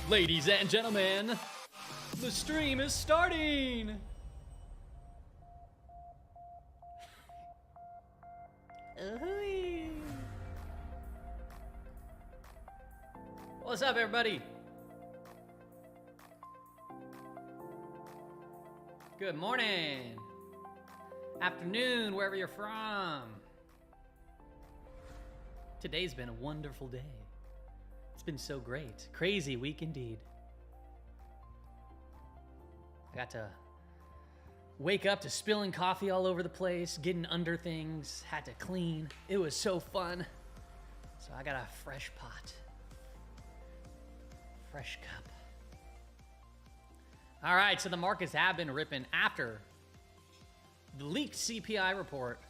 Ladies and gentlemen, the stream is starting! What's up, everybody? Good morning, afternoon, wherever you're from. Today's been a wonderful day. It's been so great. Crazy week indeed. I got to wake up to spilling coffee all over the place, getting under things, had to clean. It was so fun. So I got a fresh pot. Fresh cup. All right, so the markets have been ripping after the leaked CPI report.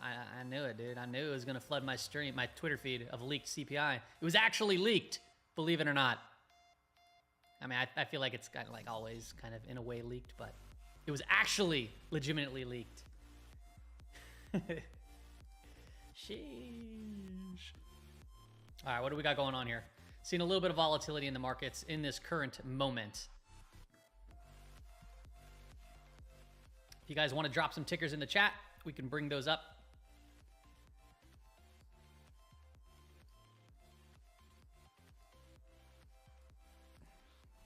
I knew it, dude. I knew it was going to flood my stream, my Twitter feed of leaked CPI. It was actually leaked, believe it or not. I mean, I feel like it's kind of like always kind of in a way leaked, but it was actually legitimately leaked. Sheesh. All right, what do we got going on here? Seeing a little bit of volatility in the markets in this current moment. If you guys want to drop some tickers in the chat, we can bring those up.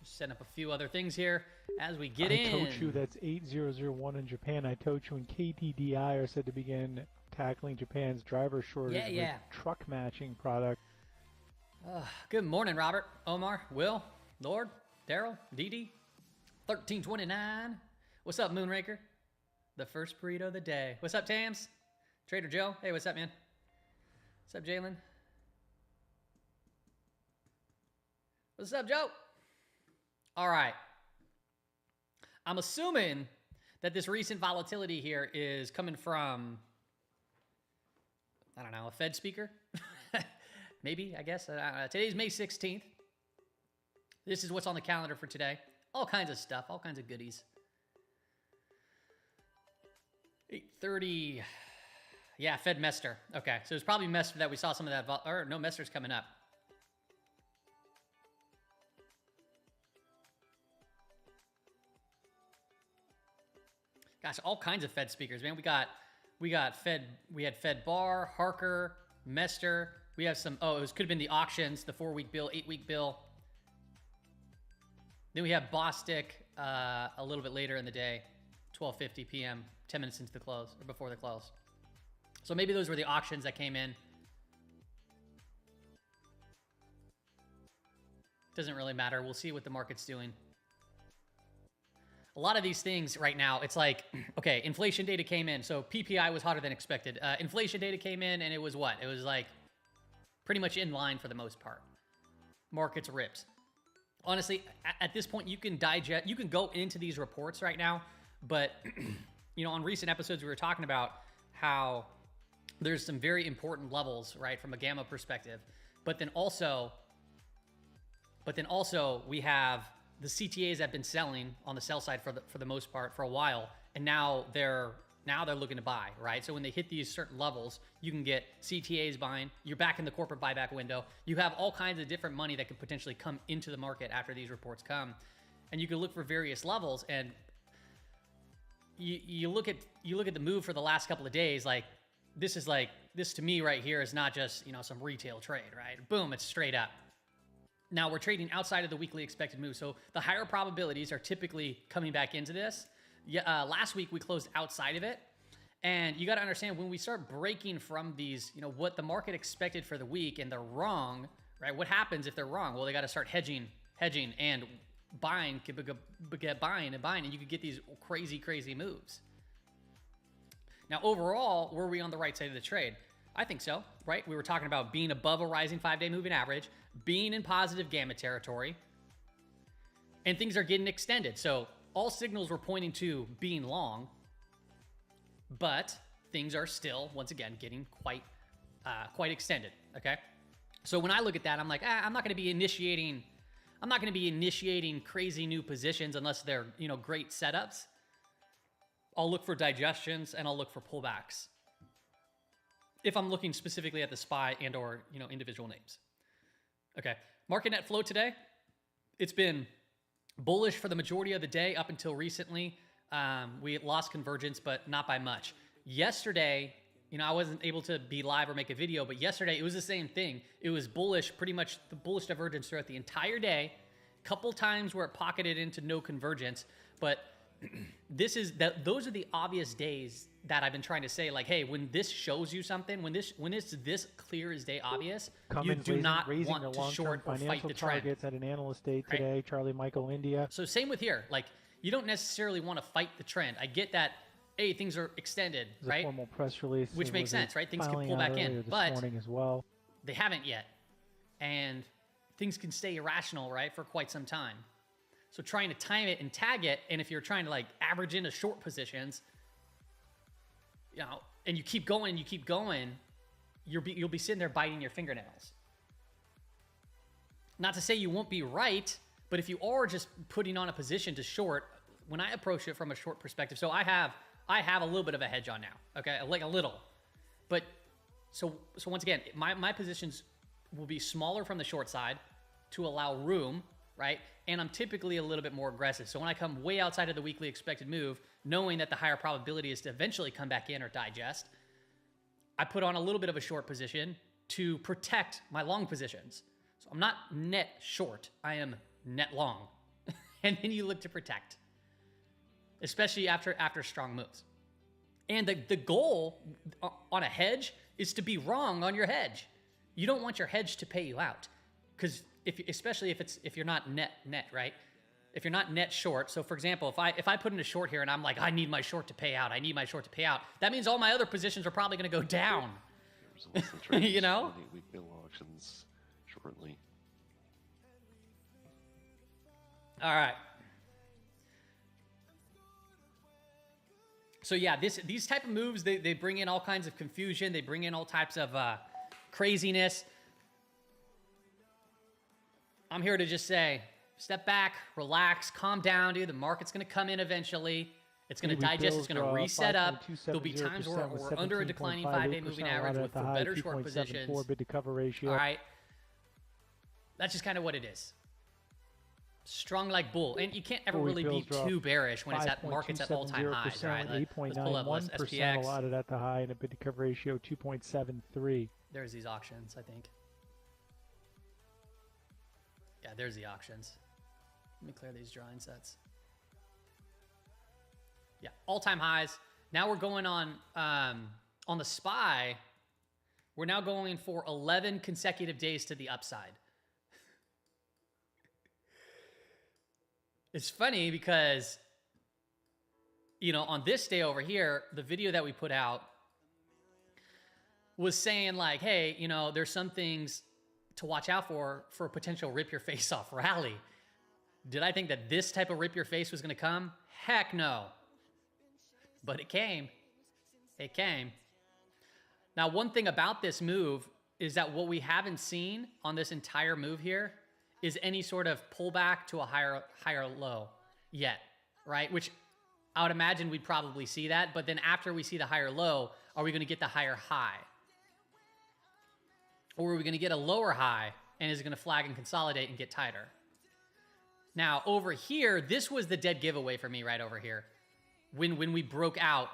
Just setting up a few other things here as we get in. I told you that's 8001 in Japan. I told you when KTDI are said to begin tackling Japan's driver shortage with truck matching product. Good morning, Robert, Omar, Will, Lord, Daryl, DD, 1329. What's up, Moonraker? The first burrito of the day. What's up, Tams? Trader Joe. Hey, what's up, man? What's up, Jalen? What's up, Joe? All right. I'm assuming that this recent volatility here is coming from, I don't know, a Fed speaker? Maybe, I guess. Today's May 16th. This is what's on the calendar for today. All kinds of stuff, all kinds of goodies. 8:30. Yeah, Fed Mester. Okay, so it's probably Mester that we saw some of that. Or no, Mester's coming up. Gosh, all kinds of Fed speakers, man. We had Fed Barr, Harker, Mester. We have some, could have been the auctions, the 4-week bill, 8-week bill. Then we have Bostic a little bit later in the day, 12:50 p.m., 10 minutes into the close, or before the close. So maybe those were the auctions that came in. Doesn't really matter. We'll see what the market's doing. A lot of these things right now, it's like, okay, inflation data came in. So PPI was hotter than expected. Inflation data came in and it was what? It was like pretty much in line for the most part. Markets ripped. Honestly, at this point, you can digest, you can go into these reports right now, but you know, on recent episodes, we were talking about how there's some very important levels, right, from a gamma perspective. But then also we have the CTAs that have been selling on the sell side for the most part for a while, and now they're looking to buy, right? So when they hit these certain levels, you can get CTAs buying. You're back in the corporate buyback window. You have all kinds of different money that could potentially come into the market after these reports come, and you can look for various levels. And you look at the move for the last couple of days. Like this to me right here is not just, you know, some retail trade, right? Boom, it's straight up. Now we're trading outside of the weekly expected move, so the higher probabilities are typically coming back into this. Last week we closed outside of it, and you got to understand when we start breaking from these, you know, what the market expected for the week, and they're wrong, right? What happens if they're wrong? Well, they got to start hedging, and buying, get buying, and you could get these crazy moves. Now, overall, were we on the right side of the trade? I think so, right? We were talking about being above a rising 5-day moving average, being in positive gamma territory, and things are getting extended. So all signals were pointing to being long, but things are still, once again, getting quite extended, okay? So when I look at that, I'm like, I'm not going to be initiating crazy new positions unless they're, you know, great setups. I'll look for digestions and I'll look for pullbacks if I'm looking specifically at the SPY and or, you know, individual names. Okay, market net flow today, it's been bullish for the majority of the day up until recently. We lost convergence, but not by much. Yesterday, I wasn't able to be live or make a video, but yesterday it was the same thing. It was bullish, pretty much the bullish divergence throughout the entire day. Couple times where it pocketed into no convergence, but those are the obvious days that I've been trying to say, like, hey, when this shows you something, when it's this clear as day obvious, you do not want to short or fight the trend. Targets at an analyst day today, right? Charlie Michael India. So same with here, like you don't necessarily want to fight the trend. I get that. Hey, things are extended, right? A formal press release, which makes sense, right? Things can pull back in, but morning as well. They haven't yet, and things can stay irrational, right, for quite some time. So trying to time it and tag it, and if you're trying to like average into short positions, and you keep going, you'll be sitting there biting your fingernails. Not to say you won't be right, but if you are just putting on a position to short, when I approach it from a short perspective, so I have a little bit of a hedge on now, okay, like a little, but so once again, my positions will be smaller from the short side to allow room, right? And I'm typically a little bit more aggressive. So when I come way outside of the weekly expected move, knowing that the higher probability is to eventually come back in or digest, I put on a little bit of a short position to protect my long positions. So I'm not net short, I am net long. And then you look to protect, especially after strong moves. And the goal on a hedge is to be wrong on your hedge. You don't want your hedge to pay you out, because especially if you're not net, right? If you're not net short. So for example, if I put in a short here and I'm like, I need my short to pay out, that means all my other positions are probably going to go down. You know? Week bill auctions shortly. All right. So yeah, these type of moves, they bring in all kinds of confusion. They bring in all types of craziness. I'm here to just say, step back, relax, calm down, dude. The market's going to come in eventually. It's going to digest. It's going to reset up. There'll be times where we're under a declining 5-day moving average for better short positions. Bid to cover ratio. All right. That's just kind of what it is. Strong like bull. And you can't ever really be too bearish when it's at markets at all-time highs, right? Let's pull up SPX. Allotted at the high and a bid to cover ratio 2.73. There's these auctions, I think. Yeah, there's the auctions. Let me clear these drawing sets. Yeah, all-time highs. Now we're going on the SPY. We're now going for 11 consecutive days to the upside. It's funny because, on this day over here, the video that we put out was saying like, hey, there's some things to watch out for a potential rip your face off rally. Did I think that this type of rip your face was going to come? Heck no. But it came. It came. Now, one thing about this move is that what we haven't seen on this entire move here is any sort of pullback to a higher low yet, right? Which I would imagine we'd probably see that, but then after we see the higher low, are we going to get the higher high? Or are we going to get a lower high and is it going to flag and consolidate and get tighter? Now, over here, this was the dead giveaway for me right over here. When we broke out,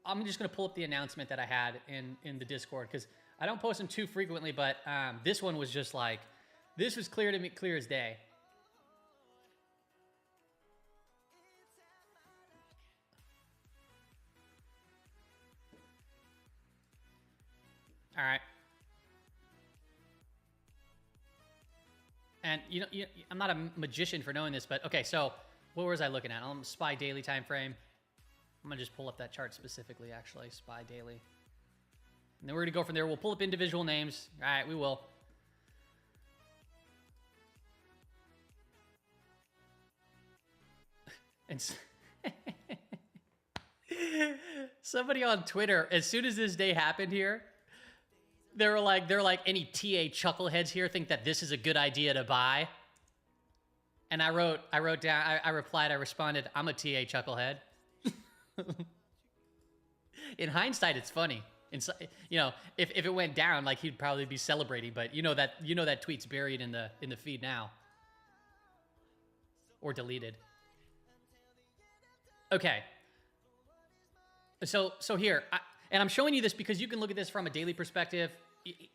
I'm just going to pull up the announcement that I had in the Discord because I don't post them too frequently, but this one was just like, this was clear to me, clear as day. All right. And I'm not a magician for knowing this, but okay, so what was I looking at? SPY daily time frame. I'm gonna just pull up that chart specifically, actually, SPY daily. And then we're gonna go from there. We'll pull up individual names. All right, we will. And somebody on Twitter, as soon as this day happened here, they're like, any TA chuckleheads here think that this is a good idea to buy? And I responded, I'm a TA chucklehead. In hindsight, it's funny. If it went down, like he'd probably be celebrating, but that tweet's buried in the feed now. or deleted. Okay. So here, and I'm showing you this because you can look at this from a daily perspective,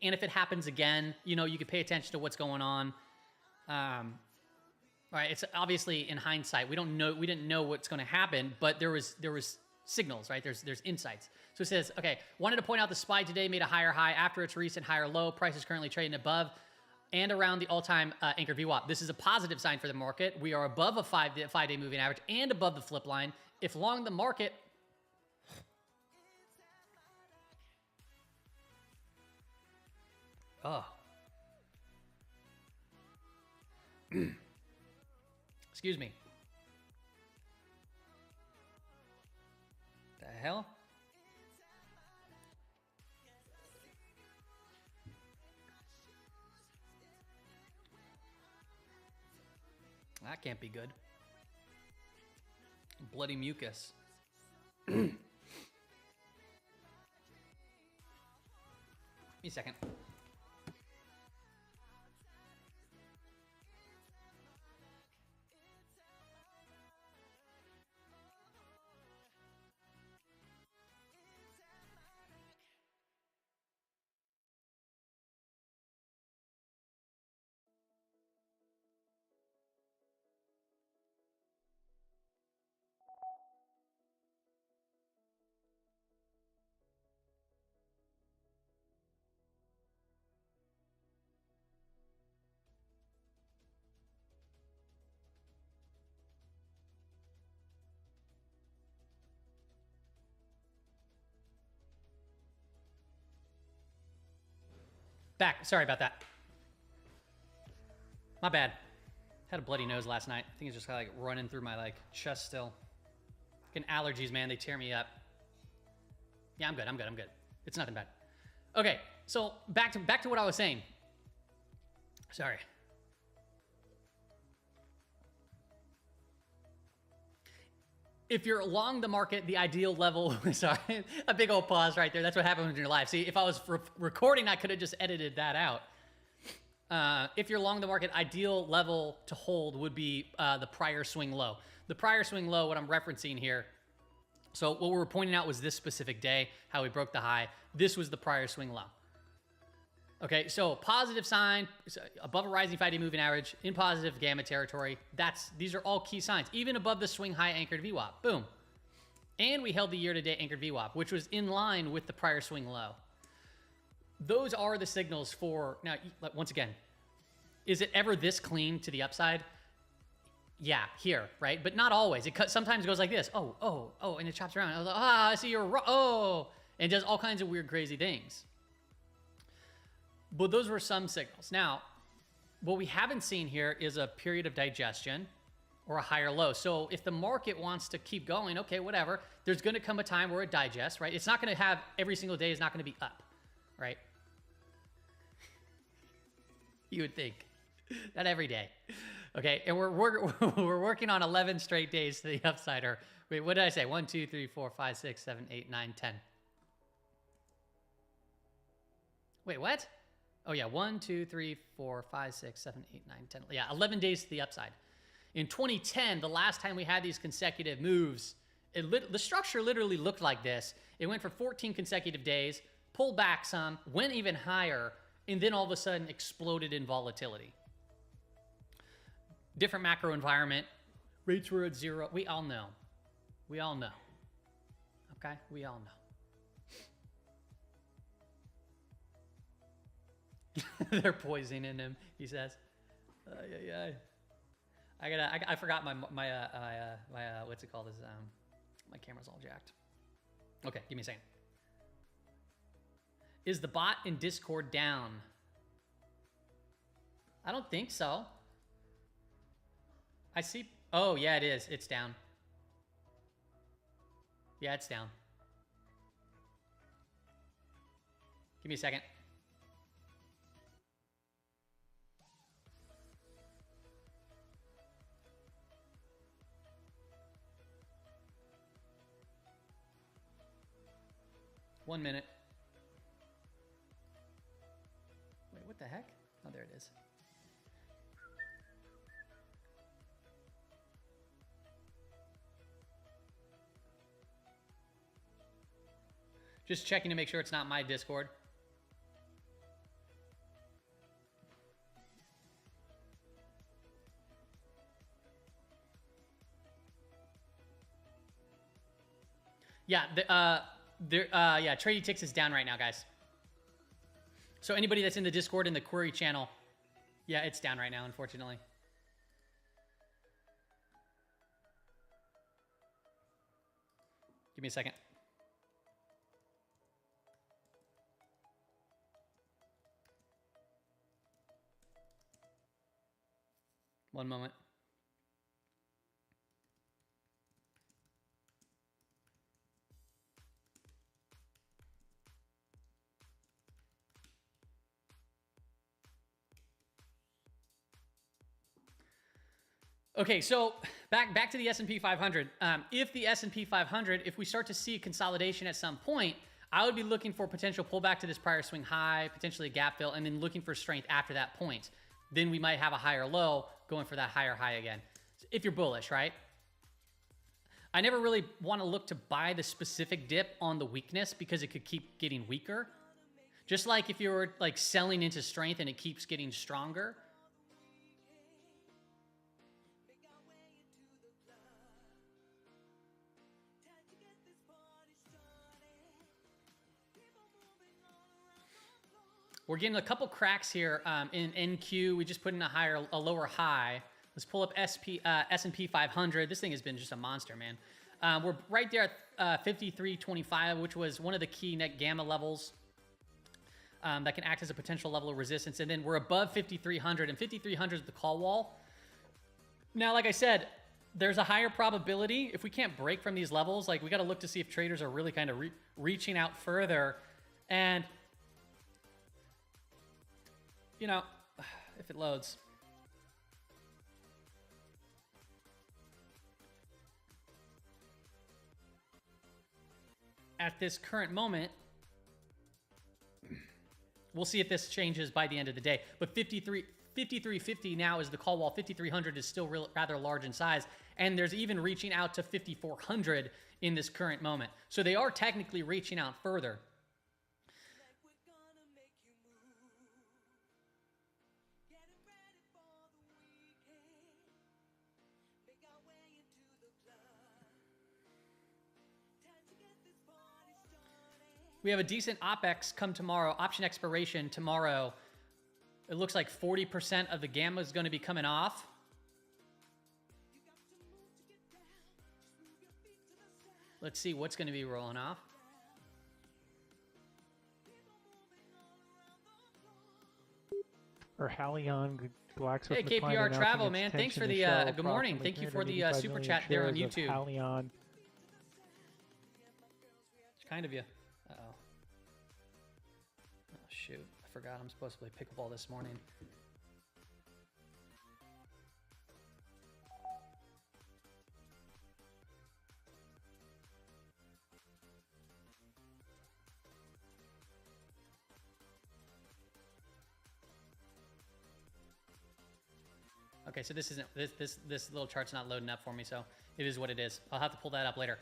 and if it happens again, you know, you can pay attention to what's going on. Right, it's obviously in hindsight, we didn't know what's going to happen, but there was signals, right? There's insights. So it says, okay, wanted to point out the SPY today made a higher high after its recent higher low. Price is currently trading above and around the all-time anchored VWAP. This is a positive sign for the market. We are above a five-day moving average and above the flip line. If long the market, excuse me. The hell? That can't be good. Bloody mucus. Give me a second. Back. Sorry about that. My bad. Had a bloody nose last night. I think it's just kind of like running through my like chest still. Fucking allergies, man. They tear me up. Yeah, I'm good. It's nothing bad. Okay, so back to what I was saying. Sorry. If you're long the market, the ideal level, sorry, a big old pause right there. That's what happens in your life. See, if I was recording, I could have just edited that out. If you're long the market, ideal level to hold would be the prior swing low. The prior swing low, what I'm referencing here, so what we were pointing out was this specific day, how we broke the high. This was the prior swing low. Okay, so positive sign, above a rising 5-day moving average, in positive gamma territory. These are all key signs. Even above the swing high anchored VWAP, boom. And we held the year-to-date anchored VWAP, which was in line with the prior swing low. Those are the signals for, now, once again, is it ever this clean to the upside? Yeah, here, right? But not always. It sometimes goes like this. Oh, and it chops around. I was like, I see you're wrong. Oh, and does all kinds of weird, crazy things. But those were some signals. Now, what we haven't seen here is a period of digestion or a higher low. So if the market wants to keep going, okay, whatever, there's going to come a time where it digests, right? It's not going to have every single day is not going to be up, right? You would think. Not every day. Okay, and we're working on 11 straight days to the upside. Or wait, what did I say? 1, 2, 3, 4, 5, 6, 7, 8, 9, 10. Wait, what? Oh yeah, 1, 2, 3, 4, 5, 6, 7, 8, 9, 10. Yeah, 11 days to the upside. In 2010, the last time we had these consecutive moves, the structure literally looked like this. It went for 14 consecutive days, pulled back some, went even higher, and then all of a sudden exploded in volatility. Different macro environment. Rates were at 0. We all know. We all know. Okay? We all know. They're poisoning him, he says. I forgot my what's it called? My camera's all jacked. Okay, give me a second. Is the bot in Discord down? I don't think so. I see. Oh, yeah, it is. It's down. Yeah, it's down. Give me a second. One minute. Wait, what the heck? Oh, there it is. Just checking to make sure it's not my Discord. Yeah, yeah, Trady Ticks is down right now, guys. So anybody that's in the Discord and the query channel, yeah, it's down right now, unfortunately. Give me a second. One moment. Okay, so back to the S&P 500. If the S&P 500, if we start to see consolidation at some point, I would be looking for potential pullback to this prior swing high, potentially a gap fill, and then looking for strength after that point. Then we might have a higher low going for that higher high again. If you're bullish, right? I never really want to look to buy the specific dip on the weakness because it could keep getting weaker. Just like if you were like selling into strength and it keeps getting stronger. We're getting a couple cracks here in NQ. We just put in a lower high. Let's pull up S&P 500. This thing has been just a monster, man. We're right there at 53.25, which was one of the key net gamma levels that can act as a potential level of resistance. And then we're above 5,300, and 5,300 is the call wall. Now, like I said, there's a higher probability if we can't break from these levels. Like, we got to look to see if traders are really kind of reaching out further. And you know, if it loads. At this current moment, we'll see if this changes by the end of the day. But 53.50 now is the call wall. 5,300 is still rather large in size. And there's even reaching out to 5,400 in this current moment. So they are technically reaching out further. We have a decent OPEX come tomorrow, option expiration tomorrow. It looks like 40% of the gamma is going to be coming off. Let's see what's going to be rolling off. Or Halion Glaxo. Hey, KPR Travel, man. Thanks for the good morning. Thank you for the super chat there on YouTube. Halion. It's kind of you. Uh-oh. Oh, shoot. I forgot I'm supposed to play pickleball this morning. Okay, so this isn't this little chart's not loading up for me, so it is what it is. I'll have to pull that up later.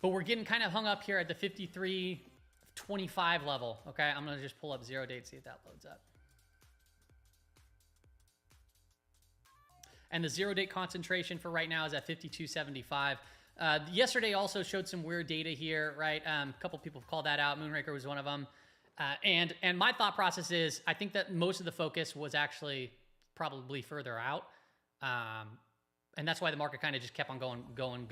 But we're getting kind of hung up here at the 53.25 level. Okay, I'm gonna just pull up 0 date, see if that loads up. And the 0 date concentration for right now is at 52.75. Yesterday also showed some weird data here, right? A couple people have called that out. Moonraker was one of them. And my thought process is, I think that most of the focus was actually probably further out. And that's why the market kind of just kept on going.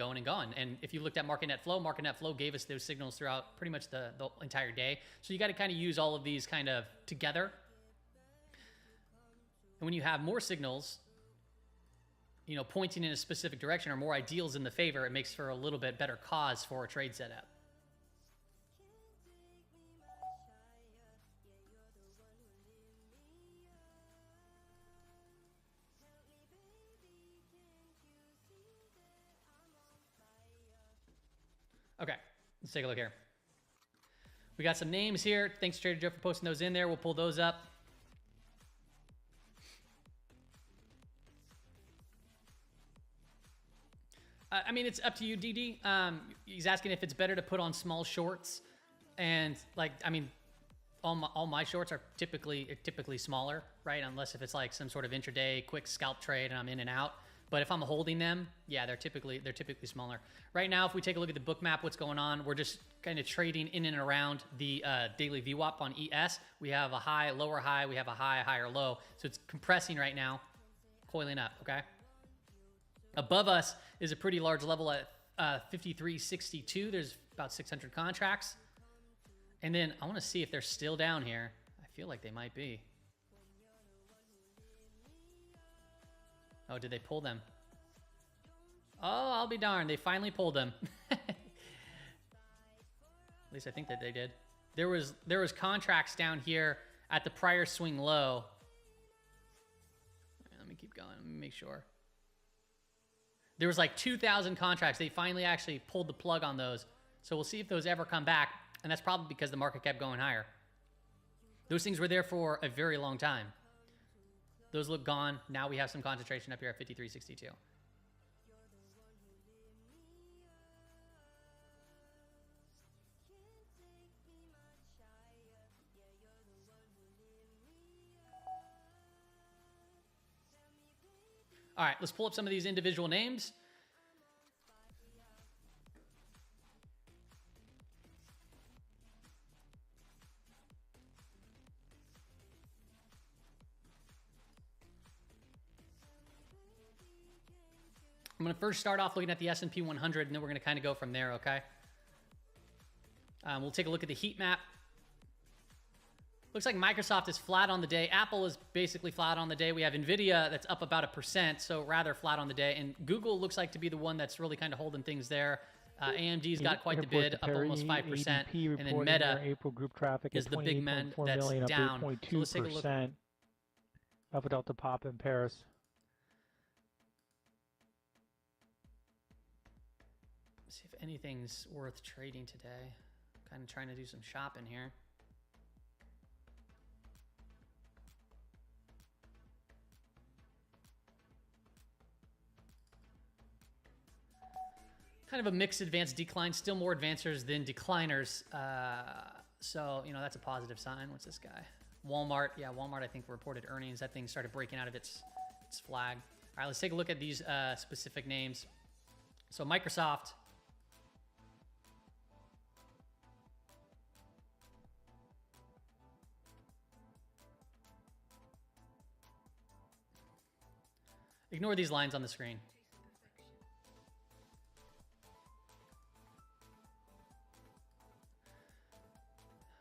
And if you looked at market net flow gave us those signals throughout pretty much the entire day. So you got to kind of use all of these kind of together. And when you have more signals, you know, pointing in a specific direction or more ideals in the favor, it makes for a little bit better cause for a trade setup. Okay, let's take a look here. We got some names here. Thanks, Trader Joe, for posting those in there. We'll pull those up. I mean, it's up to you, DD. He's asking if it's better to put on small shorts And like, I mean, all my shorts are typically smaller, right? Unless if it's like some sort of intraday quick scalp trade and I'm in and out. But if I'm holding them, yeah, they're typically smaller. Right now, if we take a look at the book map, what's going on? We're just kind of trading in and around the daily VWAP on ES. We have a high, lower high. We have a high, higher low. So it's compressing right now, coiling up, okay? Above us is a pretty large level at 53.62. There's about 600 contracts. And then I want to see if they're still down here. I feel like they might be. Oh, did they pull them? Oh, I'll be darned. They finally pulled them. At least I think that they did. There was contracts down here at the prior swing low. Let me keep going. Let me make sure. There was like 2,000 contracts. They finally actually pulled the plug on those. So we'll see if those ever come back. And that's probably because the market kept going higher. Those things were there for a very long time. Those look gone. Now we have some concentration up here at 53.62. All right, let's pull up some of these individual names. I'm going to first start off looking at the S&P 100, and then we're going to kind of go from there, okay? We'll take a look at the heat map. Looks like Microsoft is flat on the day. Apple is basically flat on the day. We have NVIDIA that's up about 1%, so rather flat on the day. And Google looks like to be the one that's really kind of holding things there. AMD's got quite the bid, up almost 5%. And then Meta April group traffic is the big man that's down. So let's take a look. Alpha Delta Pop in Paris. See if anything's worth trading today. Kind of trying to do some shopping here. Kind of a mixed advanced decline, still more advancers than decliners. So, you know, that's a positive sign. What's this guy? Walmart. Yeah, Walmart, I think, reported earnings. That thing started breaking out of its flag. All right, let's take a look at these specific names. So Microsoft. Ignore these lines on the screen.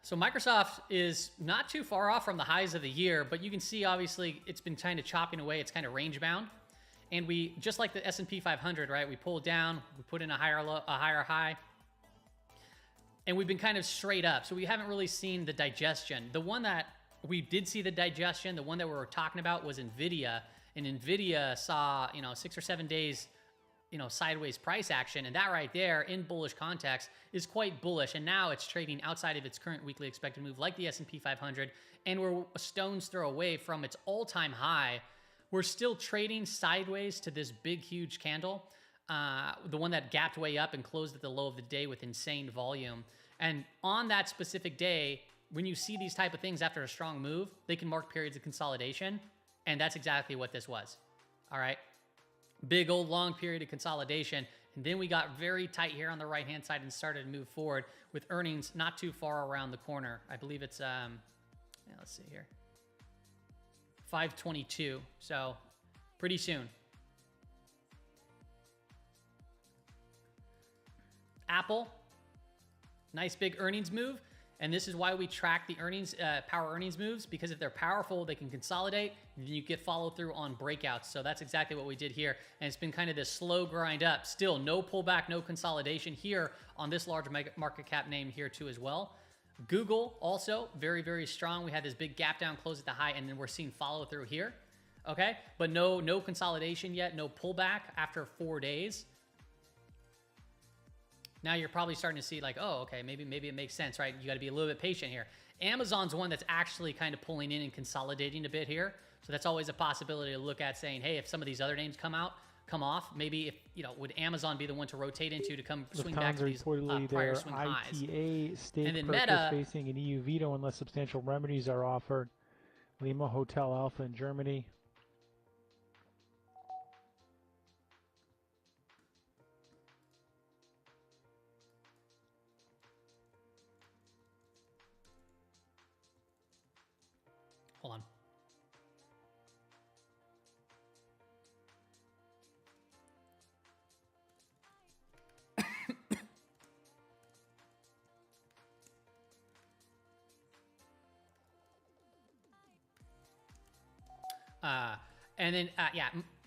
So Microsoft is not too far off from the highs of the year, but you can see obviously it's been kind of chopping away. It's kind of range bound. And we, just like the S&P 500, right? We pulled down, we put in a higher low, a higher high, and we've been kind of straight up. So we haven't really seen the digestion. The one that we did see the digestion, the one that we were talking about was NVIDIA. And NVIDIA saw, 6 or 7 days, sideways price action. And that right there in bullish context is quite bullish. And now it's trading outside of its current weekly expected move like the S&P 500. And we're a stone's throw away from its all-time high. We're still trading sideways to this big, huge candle. The one that gapped way up and closed at the low of the day with insane volume. And on that specific day, when you see these type of things after a strong move, they can mark periods of consolidation. And that's exactly what this was. All right. Big old long period of consolidation. And then we got very tight here on the right-hand side and started to move forward with earnings not too far around the corner. I believe it's, let's see here. 5/22. So pretty soon. Apple, nice big earnings move. And this is why we track the earnings, power earnings moves, because if they're powerful, they can consolidate, and then you get follow through on breakouts. So that's exactly what we did here. And it's been kind of this slow grind up. Still no pullback, no consolidation here on this large market cap name here too as well. Google also very, very strong. We had this big gap down, close at the high, and then we're seeing follow through here. Okay, but no consolidation yet, no pullback after 4 days. Now you're probably starting to see like, oh, okay, maybe it makes sense, right? You got to be a little bit patient here. Amazon's one that's actually kind of pulling in and consolidating a bit here. So that's always a possibility to look at saying, hey, if some of these other names come out, come off. Maybe if, would Amazon be the one to rotate into to come swing Lufthansa back to these reportedly prior their swing highs? ITA stake And then purchase Meta, facing an EU veto unless substantial remedies are offered. Lima Hotel Alpha in Germany. hold on. And then,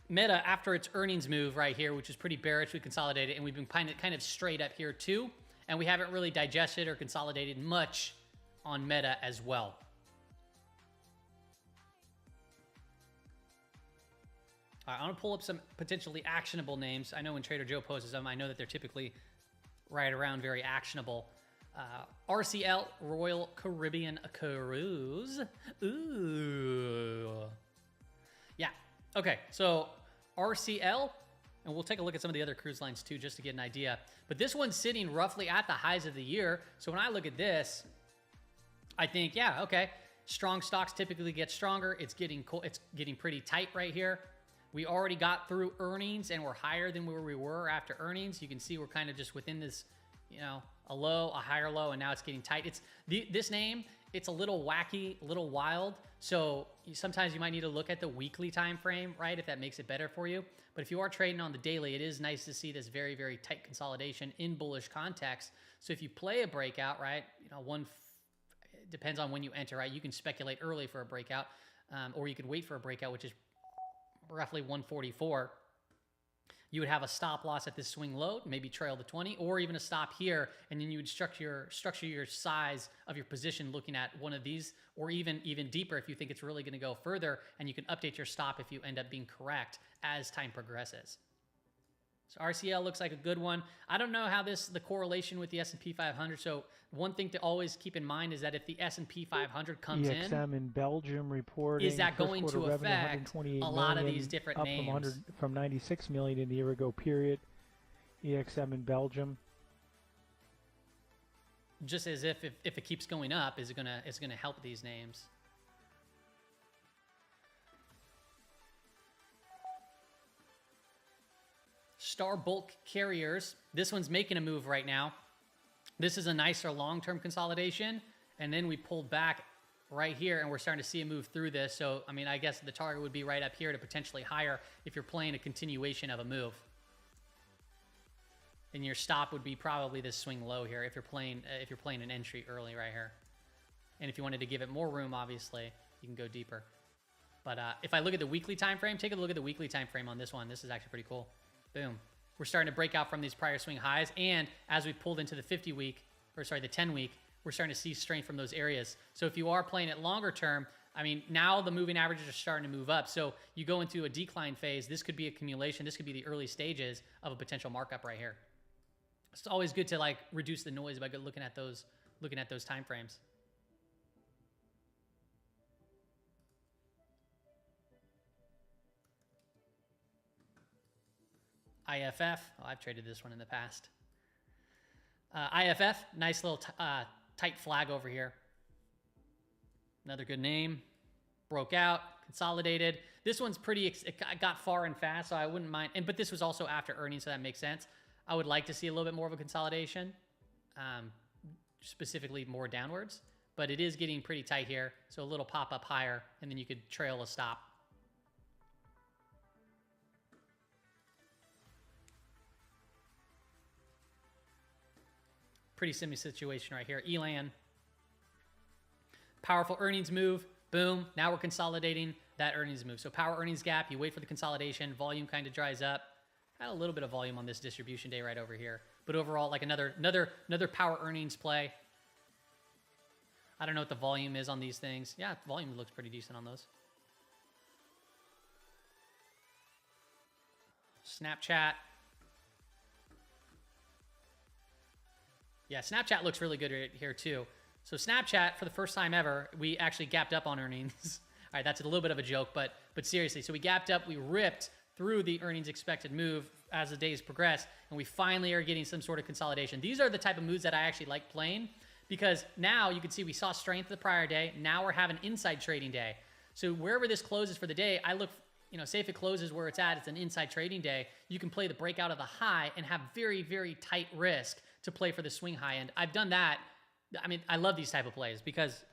Meta, after its earnings move right here, which is pretty bearish, we consolidated, and we've been kind of straight up here too, and we haven't really digested or consolidated much on Meta as well. All right, I'm gonna pull up some potentially actionable names. I know when Trader Joe posts them, I know that they're typically right around very actionable. RCL, Royal Caribbean Cruise. Ooh. Yeah. Okay, so RCL, and we'll take a look at some of the other cruise lines too, just to get an idea. But this one's sitting roughly at the highs of the year. So when I look at this, I think, yeah, okay. Strong stocks typically get stronger. It's getting cool. It's getting pretty tight right here. We already got through earnings and we're higher than where we were after earnings. You can see we're kind of just within this, a low, a higher low, and now it's getting tight. It's this name, it's a little wacky, a little wild. So sometimes you might need to look at the weekly time frame, right? If that makes it better for you. But if you are trading on the daily, it is nice to see this very, very tight consolidation in bullish context. So if you play a breakout, right, it depends on when you enter, right? You can speculate early for a breakout, or you could wait for a breakout, which is roughly 144. You would have a stop loss at this swing low, maybe trail the 20, or even a stop here, and then you would structure your size of your position looking at one of these, or even deeper if you think it's really going to go further, and you can update your stop if you end up being correct as time progresses. So RCL looks like a good one. I don't know how the correlation with the S&P 500. So one thing to always keep in mind is that if the S&P 500 comes EXM in Belgium reporting is that going to affect a lot of these different up names? From 96 million in the year ago period. EXM in Belgium. Just as if it keeps going up, is it gonna help these names? Star Bulk Carriers. This one's making a move right now. This is a nicer long-term consolidation. And then we pulled back right here and we're starting to see a move through this. So, I guess the target would be right up here to potentially higher if you're playing a continuation of a move. And your stop would be probably this swing low here if you're playing an entry early right here. And if you wanted to give it more room, obviously, you can go deeper. But if I look at the weekly time frame, take a look at the weekly time frame on this one. This is actually pretty cool. Boom. We're starting to break out from these prior swing highs. And as we pulled into the 10-week, we're starting to see strength from those areas. So if you are playing it longer term, now the moving averages are starting to move up. So you go into a decline phase. This could be accumulation. This could be the early stages of a potential markup right here. It's always good to reduce the noise by looking at those time frames. IFF. Oh, I've traded this one in the past. IFF, nice little tight flag over here. Another good name. Broke out, consolidated. This one's it got far and fast, so I wouldn't mind. But this was also after earnings, so that makes sense. I would like to see a little bit more of a consolidation, specifically more downwards. But it is getting pretty tight here, so a little pop up higher, and then you could trail a stop. Pretty similar situation right here. Elan. Powerful earnings move. Boom. Now we're consolidating that earnings move. So power earnings gap. You wait for the consolidation. Volume kind of dries up. Had a little bit of volume on this distribution day right over here. But overall, another power earnings play. I don't know what the volume is on these things. Yeah, volume looks pretty decent on those. Snapchat. Yeah, Snapchat looks really good right here too. So Snapchat, for the first time ever, we actually gapped up on earnings. All right, that's a little bit of a joke, but seriously. So we gapped up, we ripped through the earnings expected move as the days progress, and we finally are getting some sort of consolidation. These are the type of moves that I actually like playing, because now you can see we saw strength the prior day. Now we're having inside trading day. So wherever this closes for the day, I look, you know, say if it closes where it's at, it's an inside trading day, you can play the breakout of the high and have very, very tight risk to play for the swing high end. I've done that. I mean, I love these type of plays because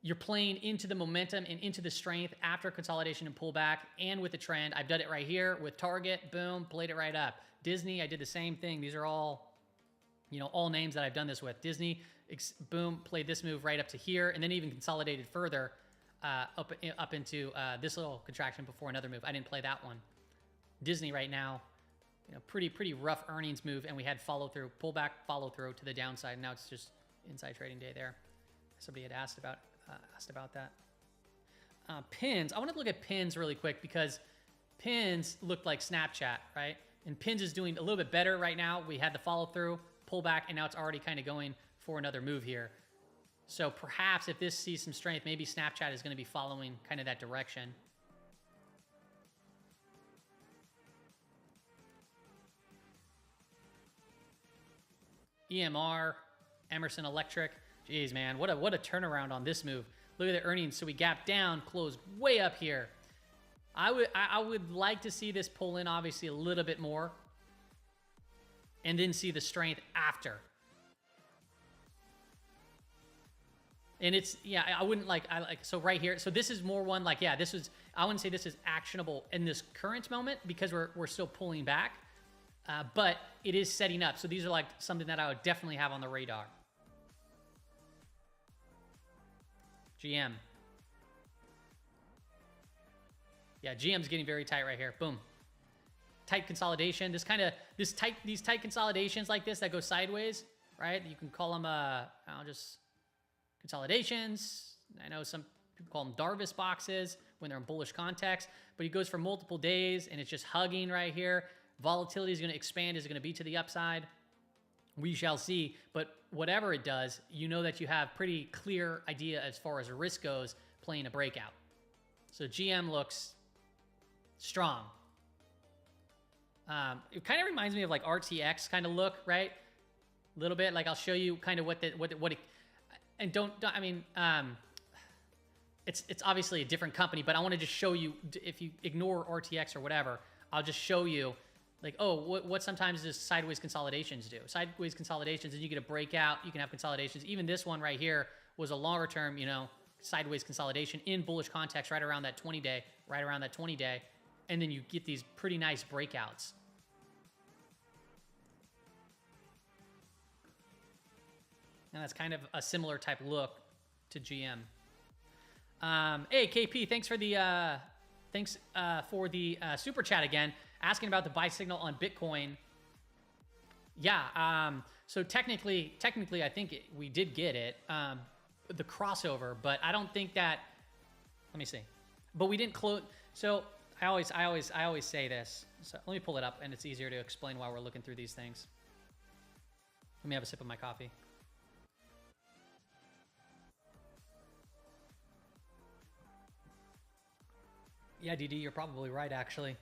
you're playing into the momentum and into the strength after consolidation and pullback and with the trend. I've done it right here with Target, boom, played it right up. Disney, I did the same thing. These are all, you know, all names that I've done this with. Disney, boom, played this move right up to here, and then even consolidated further up into this little contraction before another move. I didn't play that one. Disney right now, you know, pretty rough earnings move, and we had follow through, pullback, follow through to the downside. Now it's just inside trading day there. Somebody had asked about that. Pins. I want to look at pins really quick because pins looked like Snapchat, right? And pins is doing a little bit better right now. We had the follow through, pullback, and now it's already kind of going for another move here. So perhaps if this sees some strength, maybe Snapchat is going to be following kind of that direction. EMR, Emerson Electric. Jeez, man, what a turnaround on this move. Look at the earnings. So we gapped down, closed way up here. I would like to see this pull in obviously a little bit more and then see the strength after. And it's, yeah, I wouldn't like, so right here. So this is more one like, yeah, this was, I wouldn't say this is actionable in this current moment because we're still pulling back, but it is setting up. So these are like something that I would definitely have on the radar. GM. Yeah, GM's getting very tight right here. Boom. Tight consolidation. These tight consolidations like this that go sideways, right? You can call them just consolidations. I know some people call them Darvis boxes when they're in bullish context, but he goes for multiple days and it's just hugging right here. Volatility is going to expand. Is it going to be to the upside? We shall see. But whatever it does, you know that you have pretty clear idea as far as risk goes playing a breakout. So GM looks strong. It kind of reminds me of like RTX kind of look, right? A little bit. Like I'll show you kind of what it, and don't I mean, it's obviously a different company, but I want to just show you, if you ignore RTX or whatever, I'll just show you like, oh, what sometimes does sideways consolidations do? Sideways consolidations, and you get a breakout, you can have consolidations. Even this one right here was a longer term, you know, sideways consolidation in bullish context right around that 20-day, and then you get these pretty nice breakouts. And that's kind of a similar type look to GM. Hey, KP, thanks for the super chat again. Asking about the buy signal on Bitcoin. Yeah, so technically, I think we did get it, the crossover, but I don't think that. Let me see. But we didn't close. So I always say this. So let me pull it up, and it's easier to explain while we're looking through these things. Let me have a sip of my coffee. Yeah, DD, you're probably right, actually.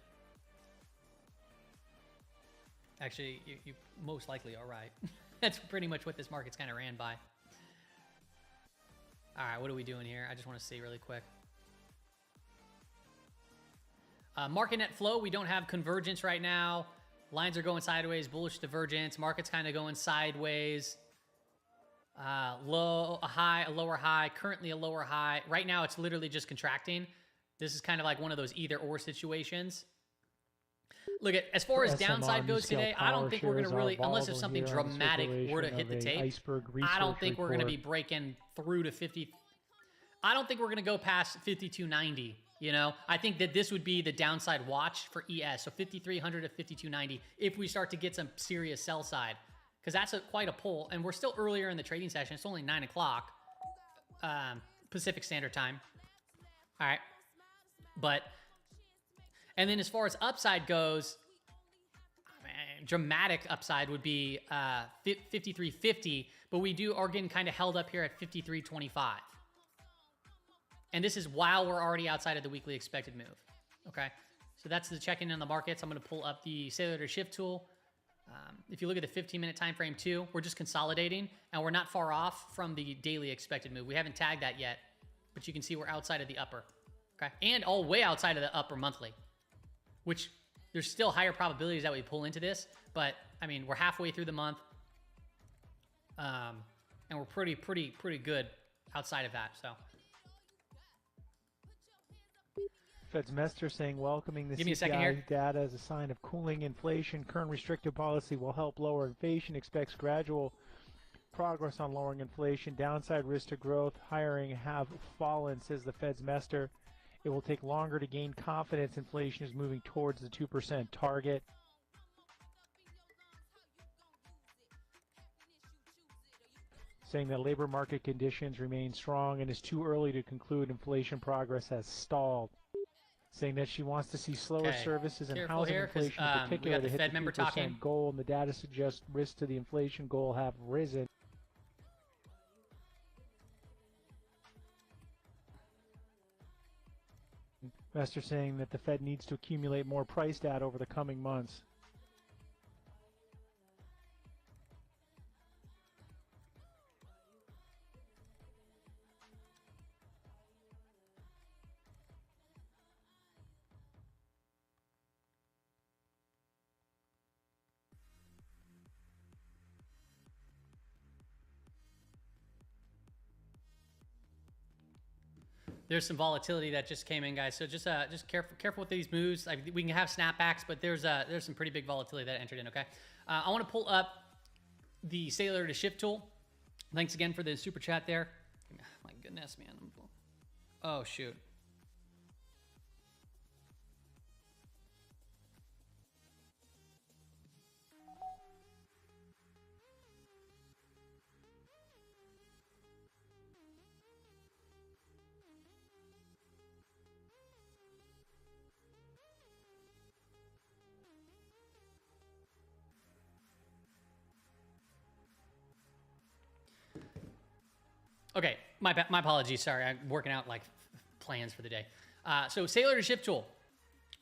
Actually, you most likely are right. That's pretty much what this market's kind of ran by. All right, what are we doing here? I just want to see really quick. Market net flow, we don't have convergence right now. Lines are going sideways, bullish divergence. Market's kind of going sideways. Low, a high, a lower high, currently a lower high. Right now, it's literally just contracting. This is kind of like one of those either or situations. Look at, as far as downside goes today, I don't think we're going to really, unless if something dramatic were to hit the tape, I don't think we're going to be breaking through to 50. I don't think we're going to go past 5290. You know, I think that this would be the downside watch for ES. So 5300 to 5290 if we start to get some serious sell side, because that's quite a pull. And we're still earlier in the trading session. It's only 9 o'clock Pacific Standard Time. All right. But, and then as far as upside goes, man, dramatic upside would be 5350, but we are getting kind of held up here at 5325. And this is while we're already outside of the weekly expected move. Okay. So that's the check-in on the markets. I'm going to pull up the Sailor to Shift tool. If you look at the 15-minute time frame too, we're just consolidating, and we're not far off from the daily expected move. We haven't tagged that yet, but you can see we're outside of the upper, okay? And all way outside of the upper monthly, which there's still higher probabilities that we pull into this, but I mean, we're halfway through the month, and we're pretty good outside of that, so. Fed's Mester saying welcoming the Give me a second here. CPI data as a sign of cooling inflation. Current restrictive policy will help lower inflation. Expects gradual progress on lowering inflation. Downside risk to growth. Hiring have fallen, says the Fed's Mester. It will take longer to gain confidence inflation is moving towards the 2% target. Saying that labor market conditions remain strong and it's too early to conclude inflation progress has stalled. Saying that she wants to see slower services and housing inflation in particular to hit the 3% goal, and the data suggests risks to the inflation goal have risen. Mester saying that the Fed needs to accumulate more price data over the coming months. There's some volatility that just came in, guys. So just careful with these moves. Like, we can have snapbacks, but there's some pretty big volatility that entered in. Okay, I want to pull up the Sailor to Shift tool. Thanks again for the super chat there. My goodness, man. Oh shoot. Okay, my apologies. Sorry, I'm working out like plans for the day. So Sailor to Shift tool,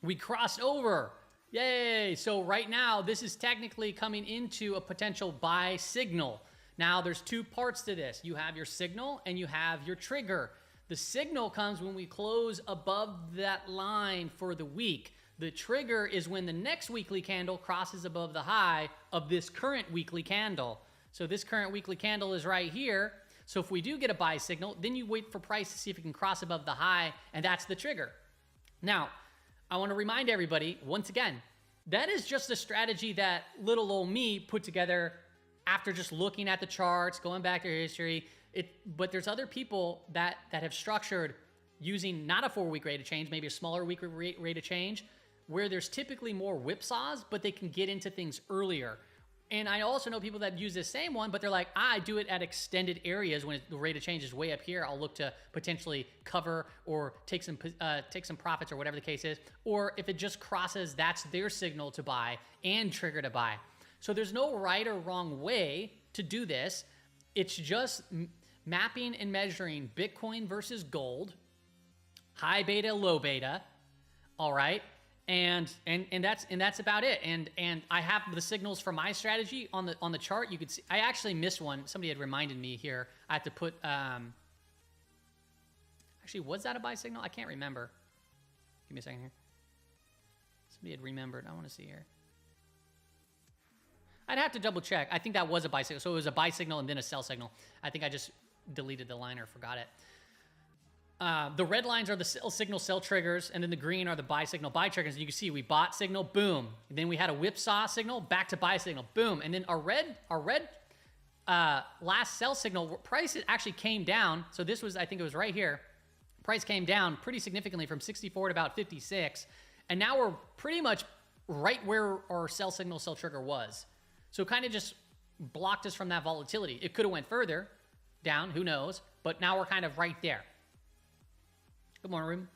we crossed over. Yay! So right now, this is technically coming into a potential buy signal. Now, there's two parts to this. You have your signal and you have your trigger. The signal comes when we close above that line for the week. The trigger is when the next weekly candle crosses above the high of this current weekly candle. So this current weekly candle is right here. So if we do get a buy signal, then you wait for price to see if it can cross above the high, and that's the trigger. Now, I want to remind everybody, once again, that is just a strategy that little old me put together after just looking at the charts, going back to history. But there's other people that have structured using not a 4-week rate of change, maybe a smaller weekly rate of change, where there's typically more whipsaws, but they can get into things earlier. And I also know people that use this same one, but they're like, I do it at extended areas when the rate of change is way up here. I'll look to potentially cover or take some profits or whatever the case is. Or if it just crosses, that's their signal to buy and trigger to buy. So there's no right or wrong way to do this. It's just mapping and measuring Bitcoin versus gold, high beta, low beta. All right. And that's about it. And I have the signals for my strategy on the chart. You could see I actually missed one. Somebody had reminded me here. I had to put actually, was that a buy signal? I can't remember. Give me a second here. Somebody had remembered. I want to see here. I'd have to double check. I think that was a buy signal. So it was a buy signal and then a sell signal. I think I just deleted the line or forgot it. The red lines are the sell signal, sell triggers, and then the green are the buy signal, buy triggers. And you can see we bought signal, boom. And then we had a whipsaw signal, back to buy signal, boom. And then our red last sell signal, price actually came down. So this was, I think it was right here. Price came down pretty significantly from 64 to about 56. And now we're pretty much right where our sell signal, sell trigger was. So it kind of just blocked us from that volatility. It could have went further down, who knows? But now we're kind of right there. Good morning, Ruben.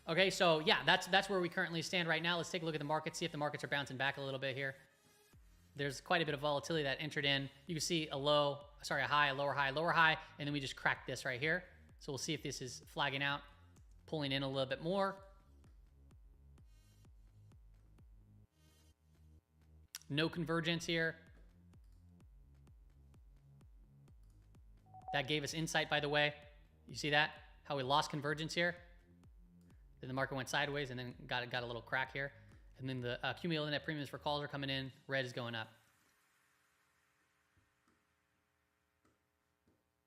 Okay, so yeah, that's where we currently stand right now. Let's take a look at the market, see if the markets are bouncing back a little bit here. There's quite a bit of volatility that entered in. You can see a high, a lower high, and then we just cracked this right here. So we'll see if this is flagging out, pulling in a little bit more. No convergence here. That gave us insight, by the way. You see that? How we lost convergence here? Then the market went sideways and then got a little crack here. And then the cumulative net premiums for calls are coming in. Red is going up.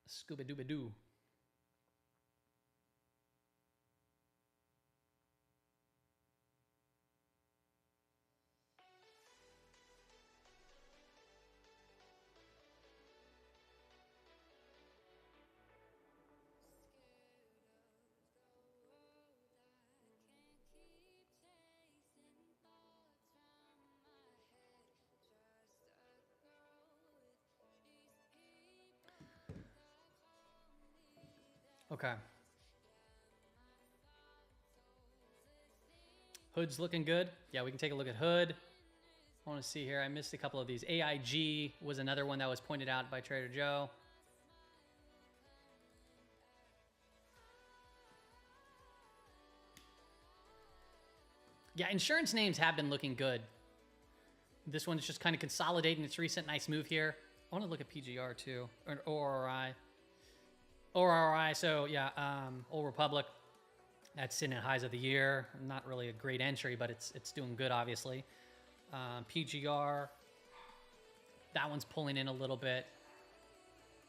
Scooba-dooba-doo. Okay. Hood's looking good. Yeah, we can take a look at Hood. I want to see here. I missed a couple of these. AIG was another one that was pointed out by Trader Joe. Yeah, insurance names have been looking good. This one's just kind of consolidating its recent nice move here. I want to look at PGR too, or ORI. ORI, so yeah, Old Republic, that's sitting at highs of the year. Not really a great entry, but it's doing good, obviously. PGR, that one's pulling in a little bit.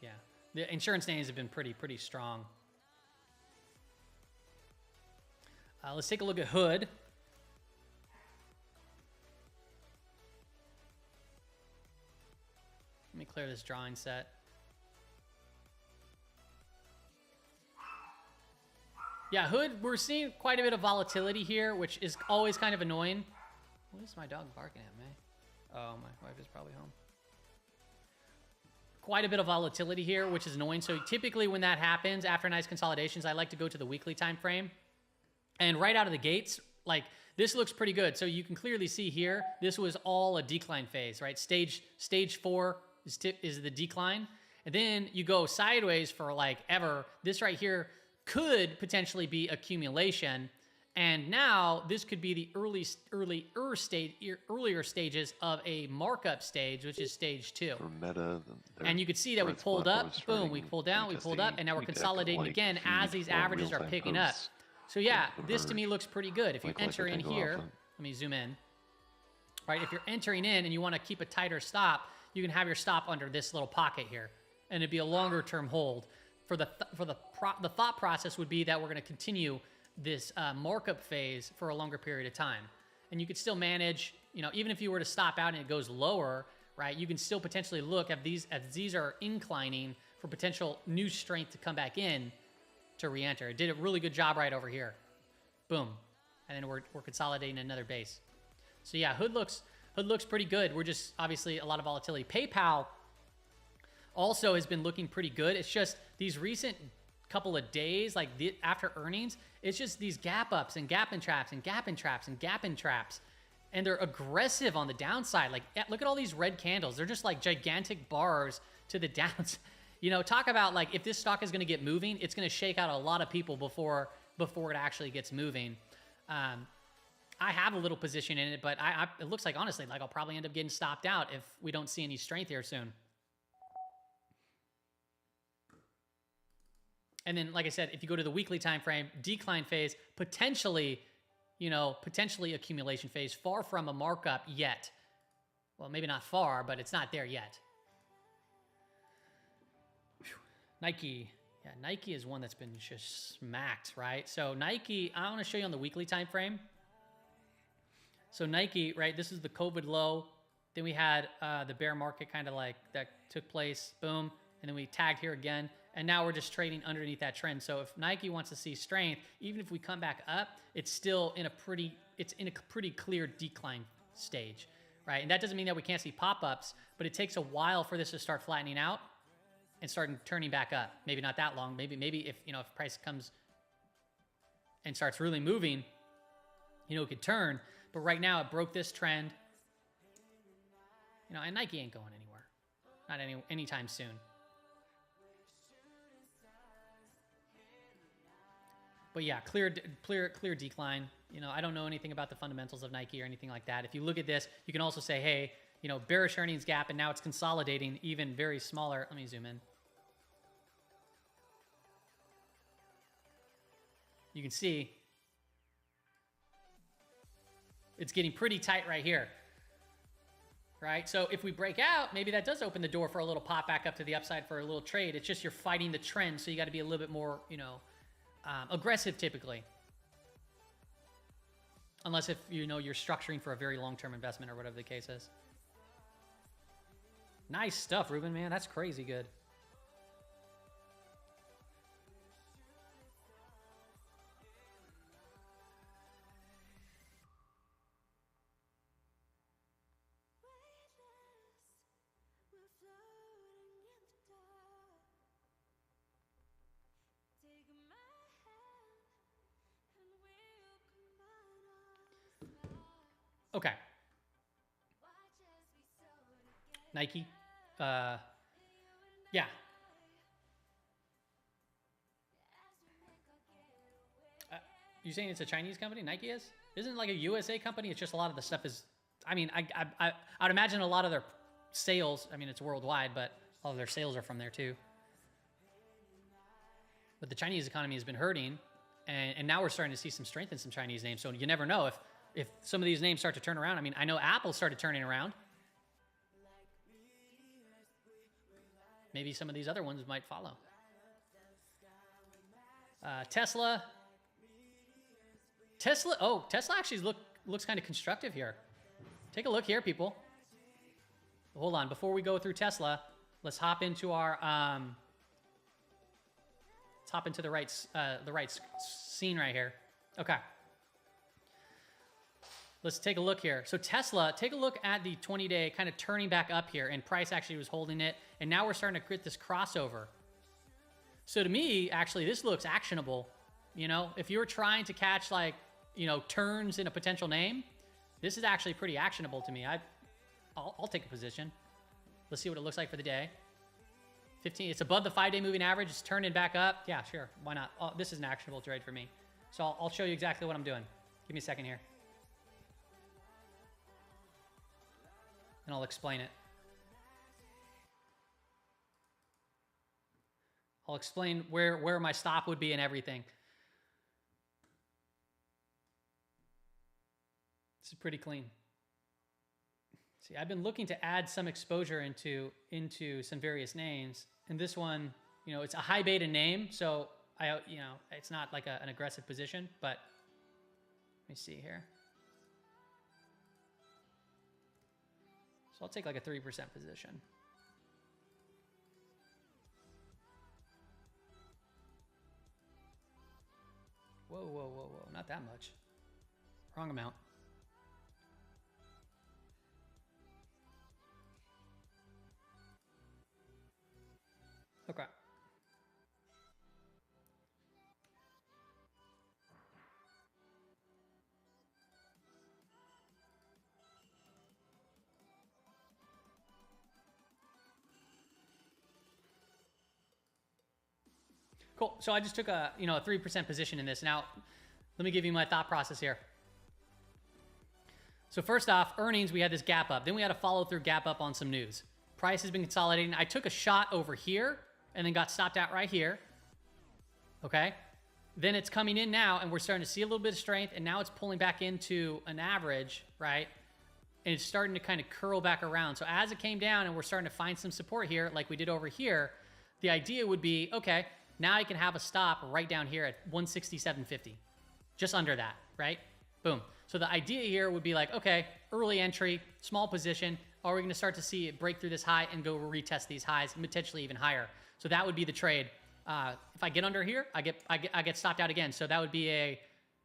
Yeah, the insurance names have been pretty strong. Let's take a look at Hood. Let me clear this drawing set. Yeah, Hood, we're seeing quite a bit of volatility here, which is always kind of annoying. What is my dog barking at me? Oh, my wife is probably home. Quite a bit of volatility here, which is annoying. So typically when that happens after nice consolidations, I like to go to the weekly time frame. And right out of the gates, like this looks pretty good. So you can clearly see here, this was all a decline phase, right? Stage 4 is the decline. And then you go sideways for like ever. This right here could potentially be accumulation, and now this could be the earlier stages of a markup stage, which is stage 2. For meta, and you could see that we pulled up, boom, we pulled down, we pulled up, and now we're consolidating again as these averages are picking up. So yeah, this to me looks pretty good. If you enter in here, let me zoom in. Right, if you're entering in and you want to keep a tighter stop, you can have your stop under this little pocket here, and it'd be a longer term hold. For the thought process would be that we're going to continue this markup phase for a longer period of time, and you could still manage. You know, even if you were to stop out and it goes lower, right? You can still potentially look at these as these are inclining for potential new strength to come back in to re-enter. It did a really good job right over here, boom, and then we're consolidating another base. So yeah, Hood looks pretty good. We're just obviously a lot of volatility. PayPal also has been looking pretty good. It's just these recent couple of days, like after earnings, it's just these gap ups and gap in traps and gap in traps and gap in traps. And they're aggressive on the downside. Like, look at all these red candles. They're just like gigantic bars to the downs. You know, talk about like if this stock is going to get moving, it's going to shake out a lot of people before it actually gets moving. I have a little position in it, but it looks like, honestly, like I'll probably end up getting stopped out if we don't see any strength here soon. And then, like I said, if you go to the weekly time frame, decline phase, potentially accumulation phase, far from a markup yet. Well, maybe not far, but it's not there yet. Whew. Nike. Yeah, Nike is one that's been just smacked, right? So Nike, I want to show you on the weekly time frame. So Nike, right, this is the COVID low. Then we had the bear market kind of like that took place, boom. And then we tagged here again. And now we're just trading underneath that trend. So if Nike wants to see strength, even if we come back up, it's still in a pretty clear decline stage, right? And that doesn't mean that we can't see pop-ups, but it takes a while for this to start flattening out and start turning back up. Maybe not that long. Maybe if if price comes and starts really moving, it could turn. But right now it broke this trend. And Nike ain't going anywhere. Not anytime soon. But yeah, clear decline. I don't know anything about the fundamentals of Nike or anything like that. If you look at this, you can also say, hey, you know, bearish earnings gap, and now it's consolidating even very smaller. Let me zoom in. You can see it's getting pretty tight right here, right? So if we break out, maybe that does open the door for a little pop back up to the upside for a little trade. It's just you're fighting the trend, so you got to be a little bit more, you know, aggressive typically. Unless if, you know, you're structuring for a very long-term investment or whatever the case is. Nice stuff, Ruben, man. That's crazy good. Okay. Nike. Yeah. You saying it's a Chinese company? Nike is? Isn't it like a USA company? It's just a lot of the stuff is. I mean, I would imagine a lot of their sales. I mean, it's worldwide, but all of their sales are from there too. But the Chinese economy has been hurting, and now we're starting to see some strength in some Chinese names. So you never know if some of these names start to turn around. I mean, I know Apple started turning around. Maybe some of these other ones might follow. Tesla. Oh, Tesla actually looks kind of constructive here. Take a look here, people. Hold on, before we go through Tesla, let's hop into our let's hop into the right scene right here. Okay. Let's take a look here. So Tesla, take a look at the 20-day kind of turning back up here, and price actually was holding it, and now we're starting to create this crossover. So to me, actually, this looks actionable. You know, if you're trying to catch, like, you know, turns in a potential name, this is actually pretty actionable to me. I'll take a position. Let's see what it looks like for the day. 15, it's above the 5-day moving average. It's turning back up. Yeah, sure. Why not? Oh, this is an actionable trade for me. So I'll show you exactly what I'm doing. Give me a second here. And I'll explain it. I'll explain where my stop would be and everything. This is pretty clean. See, I've been looking to add some exposure into some various names, and this one, you know, it's a high beta name, so you know, it's not like an aggressive position, but let me see here. So I'll take like a 3% position. Whoa, whoa, whoa, whoa. Not that much. Wrong amount. Okay. Cool. So I just took a 3% position in this. Now, let me give you my thought process here. So first off, earnings, we had this gap up. Then we had a follow through gap up on some news. Price has been consolidating. I took a shot over here and then got stopped out right here. Okay. Then it's coming in now, and we're starting to see a little bit of strength, and now it's pulling back into an average, right? And it's starting to kind of curl back around. So as it came down and we're starting to find some support here, like we did over here, the idea would be, okay, now I can have a stop right down here at 167.50, just under that, right? Boom. So the idea here would be like, okay, early entry, small position. Are we going to start to see it break through this high and go retest these highs, potentially even higher? So that would be the trade. If I get under here, I get stopped out again. So that would be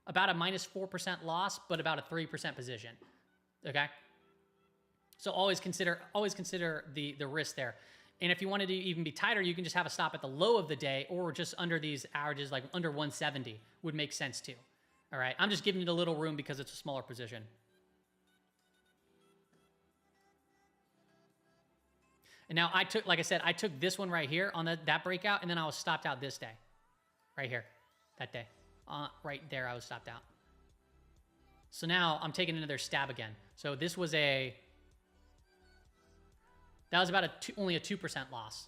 about a minus 4% loss, but about a 3% position. Okay. So always consider the risk there. And if you wanted to even be tighter, you can just have a stop at the low of the day, or just under these averages, like under 170 would make sense too. All right. I'm just giving it a little room because it's a smaller position. And now I took, like I said, I took this one right here on that breakout, and then I was stopped out this day. Right here. That day. Right there, I was stopped out. So now I'm taking another stab again. So this was a That was about only a 2% loss.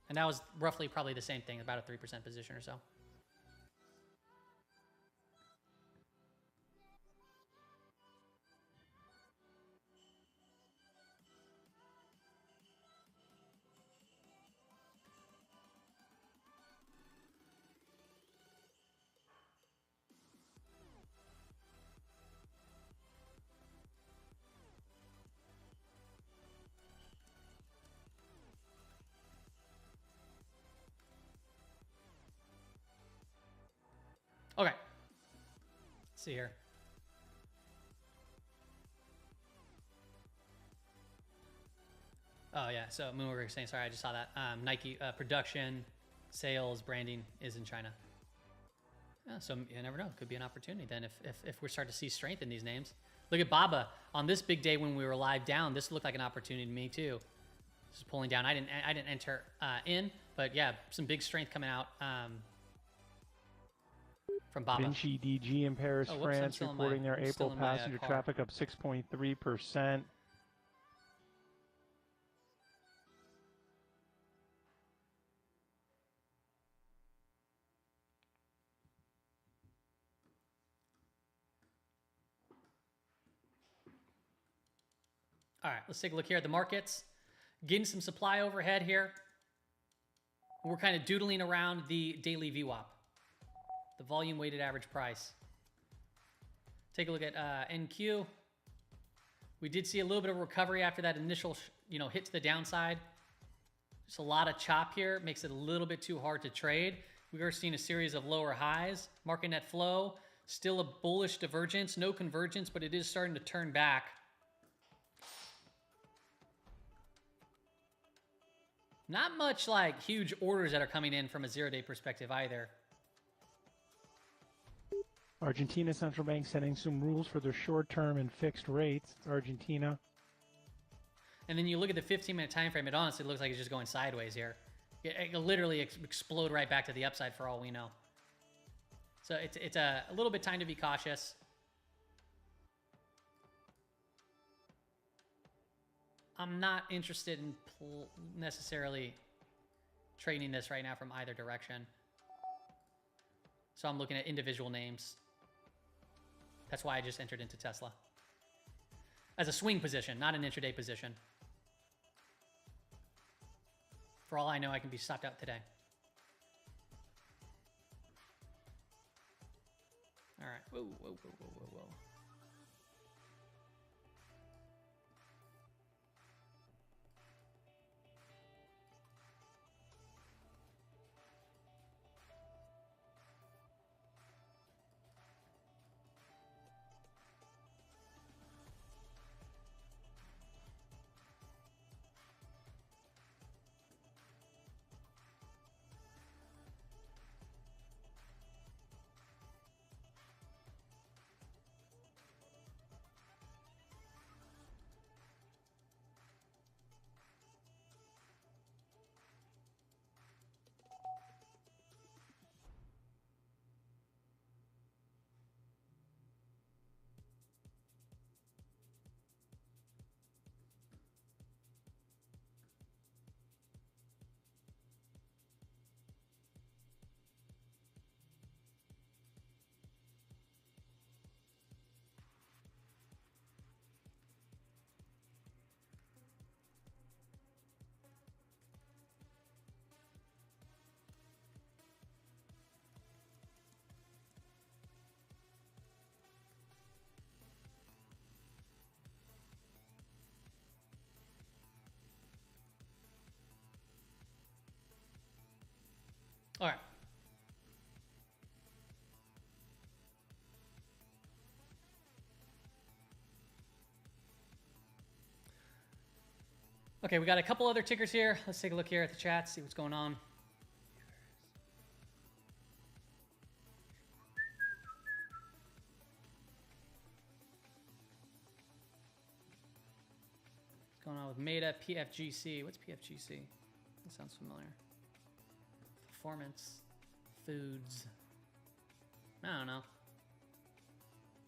And that was roughly probably the same thing, about a 3% position or so. Okay. Let's see here. Oh, yeah. So, Moon, we were saying, sorry, I just saw that. Nike production, sales, branding is in China. Yeah, so, you never know. It could be an opportunity then if we're starting to see strength in these names. Look at Baba. On this big day when we were live down, this looked like an opportunity to me, too. Just pulling down. I didn't enter in, but yeah, some big strength coming out from Baba. Vinci DG in Paris, France, reporting their April passenger traffic up 6.3%. All right, let's take a look here at the markets. Getting some supply overhead here. We're kind of doodling around the daily VWAP, the volume weighted average price. Take a look at NQ. We did see a little bit of recovery after that initial hit to the downside. Just a lot of chop here. Makes it a little bit too hard to trade. We are seeing a series of lower highs. Market net flow, still a bullish divergence. No convergence, but it is starting to turn back. Not much like huge orders that are coming in from a zero-day perspective either. Argentina Central Bank setting some rules for their short-term and fixed rates. Argentina. And then you look at the 15-minute time frame, it honestly looks like it's just going sideways here. It could literally explode right back to the upside for all we know. So it's a little bit time to be cautious. I'm not interested in necessarily trading this right now from either direction. So I'm looking at individual names. That's why I just entered into Tesla. As a swing position, not an intraday position. For all I know, I can be stopped out today. All right. Whoa, whoa, whoa, whoa, whoa, whoa. All right. Okay, we got a couple other tickers here. Let's take a look here at the chat, see what's going on. What's going on with Meta, PFGC? What's PFGC? That sounds familiar. Performance, foods. I don't know.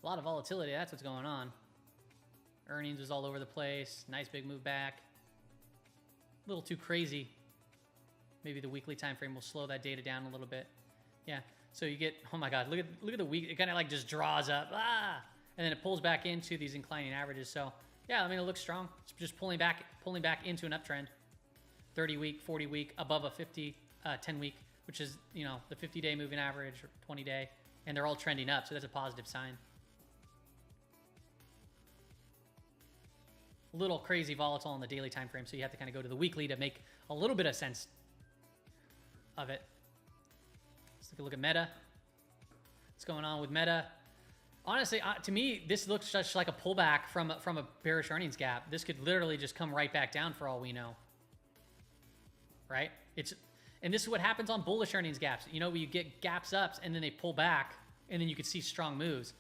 A lot of volatility, that's what's going on. Earnings was all over the place. Nice big move back. little too crazy. Maybe the weekly time frame will slow that data down a little bit. Yeah. So you get, oh my God, look at the week. It kind of like just draws up, and then it pulls back into these inclining averages. So yeah, I mean, it looks strong. It's just pulling back into an uptrend. 30 week, 40 week, above a 10 week, which is, you know, the 50-day moving average or 20-day, and they're all trending up. So that's a positive sign. A little crazy volatile on the daily time frame, so you have to kind of go to the weekly to make a little bit of sense of it. Let's take a look at Meta. What's going on with Meta? Honestly, to me, this looks just like a pullback from a bearish earnings gap. This could literally just come right back down for all we know. Right? And this is what happens on bullish earnings gaps. You know, where you get gaps ups and then they pull back, and then you could see strong moves.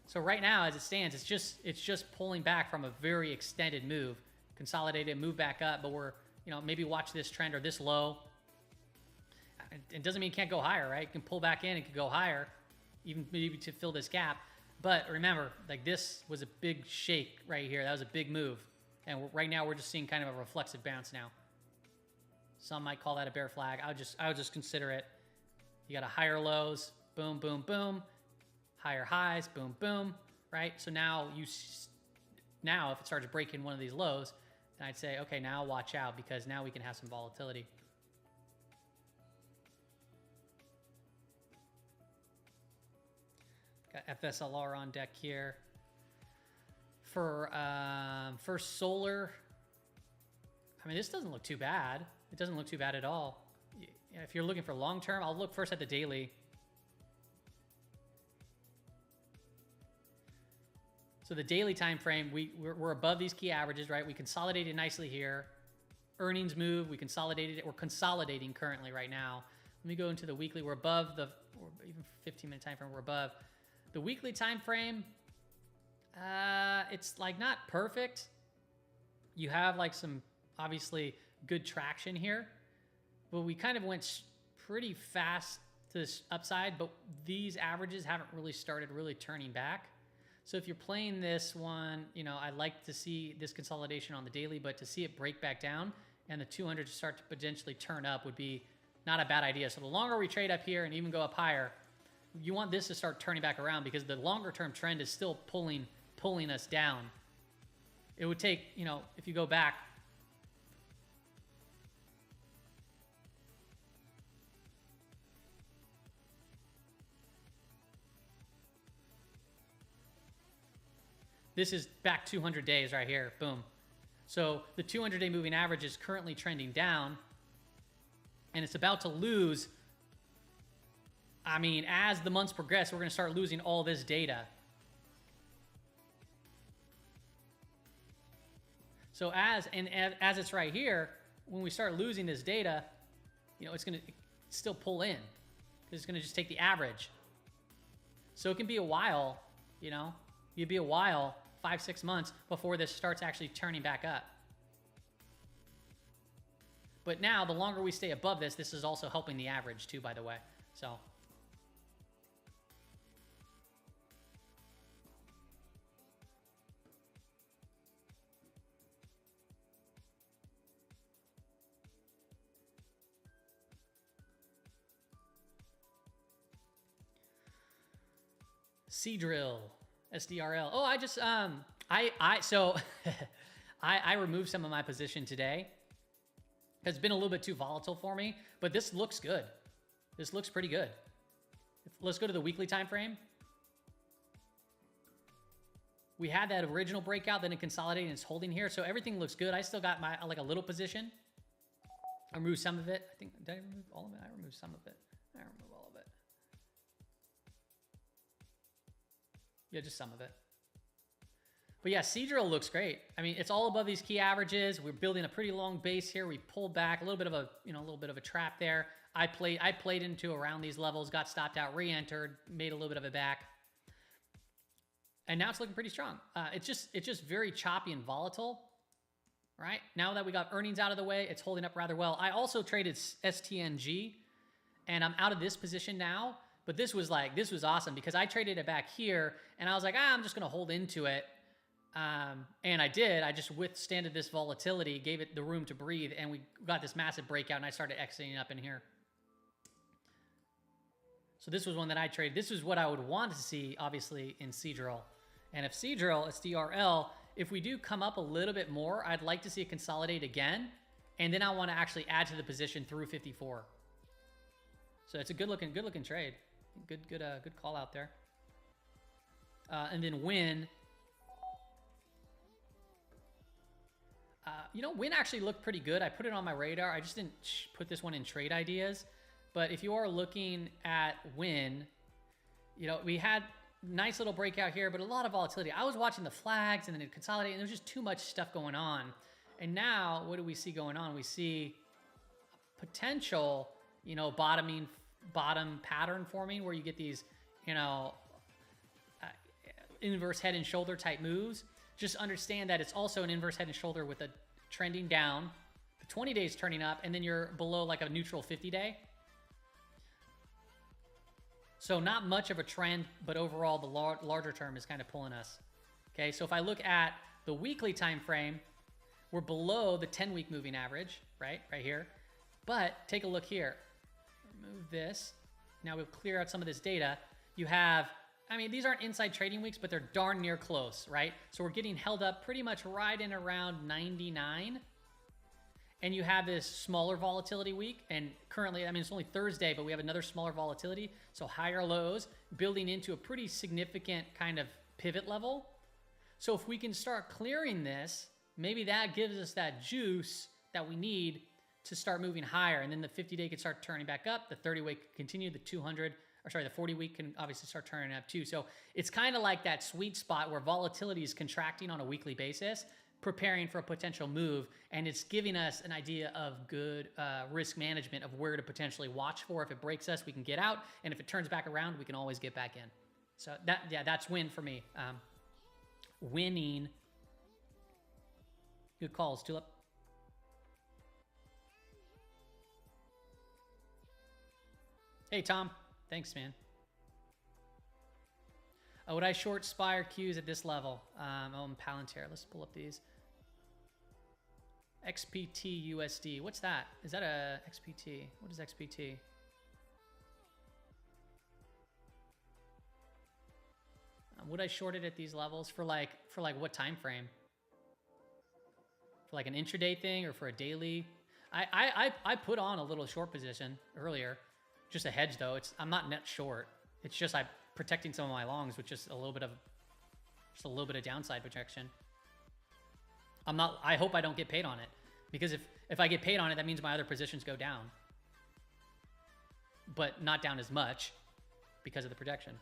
So right now, as it stands, it's just pulling back from a very extended move, consolidated, move back up. But we're, you know, maybe watch this trend or this low. It doesn't mean it can't go higher, right? It can pull back in, it could go higher, even maybe to fill this gap. But remember, like, this was a big shake right here. That was a big move, and right now we're just seeing kind of a reflexive bounce now. Some might call that a bear flag. I would just consider it. You got a higher lows, boom, boom, boom, higher highs, boom, boom, right? So now if it starts breaking one of these lows, then I'd say, okay, now watch out, because now we can have some volatility. Got FSLR on deck here. For solar, I mean, this doesn't look too bad. It doesn't look too bad at all. If you're looking for long term, I'll look first at the daily. So the daily time frame, we're above these key averages, right? We consolidated nicely here. Earnings move, we consolidated it. We're consolidating currently right now. Let me go into the weekly. We're above or even 15-minute time frame. We're above the weekly time frame. It's like not perfect. You have like some obviously good traction here, but we kind of went pretty fast to this upside, but these averages haven't really started turning back. So if you're playing this one, you know, I'd like to see this consolidation on the daily, but to see it break back down and the 200 to start to potentially turn up would be not a bad idea. So the longer we trade up here and even go up higher, you want this to start turning back around, because the longer term trend is still pulling us down. It would take, you know, if you go back, this is back 200 days right here, boom. So the 200-day moving average is currently trending down, and it's about to lose. I mean, as the months progress, we're going to start losing all this data. So as it's right here, when we start losing this data, you know, it's going to still pull in, because it's going to just take the average. So it can be a while, you know, it'd be a while, 5-6 months before this starts actually turning back up. But now, the longer we stay above this is also helping the average too, by the way. So Seadrill, SDRL. Oh, I just so I removed some of my position today. It's been a little bit too volatile for me, but this looks good. This looks pretty good. Let's go to the weekly time frame. We had that original breakout, then it consolidated and it's holding here, so everything looks good. I still got my like a little position. I removed some of it. I think, did I remove all of it? I removed some of it. I removed all of it. Yeah, just some of it. But yeah, Seadrill looks great. I mean, it's all above these key averages. We're building a pretty long base here. We pulled back a little bit of a trap there. I played into around these levels, got stopped out, re-entered, made a little bit of it back. And now it's looking pretty strong. It's just very choppy and volatile, right? Now that we got earnings out of the way, it's holding up rather well. I also traded STNG, and I'm out of this position now. But this was awesome, because I traded it back here, and I was like, I'm just gonna hold into it. And I did. I just withstanded this volatility, gave it the room to breathe, and we got this massive breakout, and I started exiting up in here. So this was one that I traded. This is what I would want to see, obviously, in Seadrill. And if Seadrill is DRL, if we do come up a little bit more, I'd like to see it consolidate again, and then I want to actually add to the position through 54. So it's a good looking trade. Good call out there. And then Win. Win actually looked pretty good. I put it on my radar. I just didn't put this one in trade ideas. But if you are looking at Win, we had nice little breakout here, but a lot of volatility. I was watching the flags and then it consolidated, and there was just too much stuff going on. And now, what do we see going on? We see potential, bottom pattern forming where you get these, inverse head and shoulder type moves. Just understand that it's also an inverse head and shoulder with a trending down, the 20 days turning up, and then you're below like a neutral 50-day. So not much of a trend, but overall the larger term is kind of pulling us. Okay, so if I look at the weekly time frame, we're below the 10-week moving average, right here. But take a look here. Remove this. Now we'll clear out some of this data. You have, these aren't inside trading weeks, but they're darn near close, right? So we're getting held up pretty much right in around 99. And you have this smaller volatility week. And currently, it's only Thursday, but we have another smaller volatility. So higher lows building into a pretty significant kind of pivot level. So if we can start clearing this, maybe that gives us that juice that we need to start moving higher. And then the 50-day can start turning back up. The 30-week can continue. The 40-week can obviously start turning up too. So it's kind of like that sweet spot where volatility is contracting on a weekly basis, preparing for a potential move. And it's giving us an idea of good risk management of where to potentially watch for. If it breaks us, we can get out. And if it turns back around, we can always get back in. So that's win for me. Winning. Good calls, Tulip. Hey, Tom. Thanks, man. Would I short Spire Qs at this level? And Palantir. Let's pull up these. XPT USD. What's that? Is that a XPT? What is XPT? Would I short it at these levels for like what time frame? For like an intraday thing or for a daily? I put on a little short position earlier. Just a hedge though. I'm not net short. It's just I'm protecting some of my longs with just a little bit of downside protection. I hope I don't get paid on it, because if I get paid on it, that means my other positions go down, but not down as much because of the protection.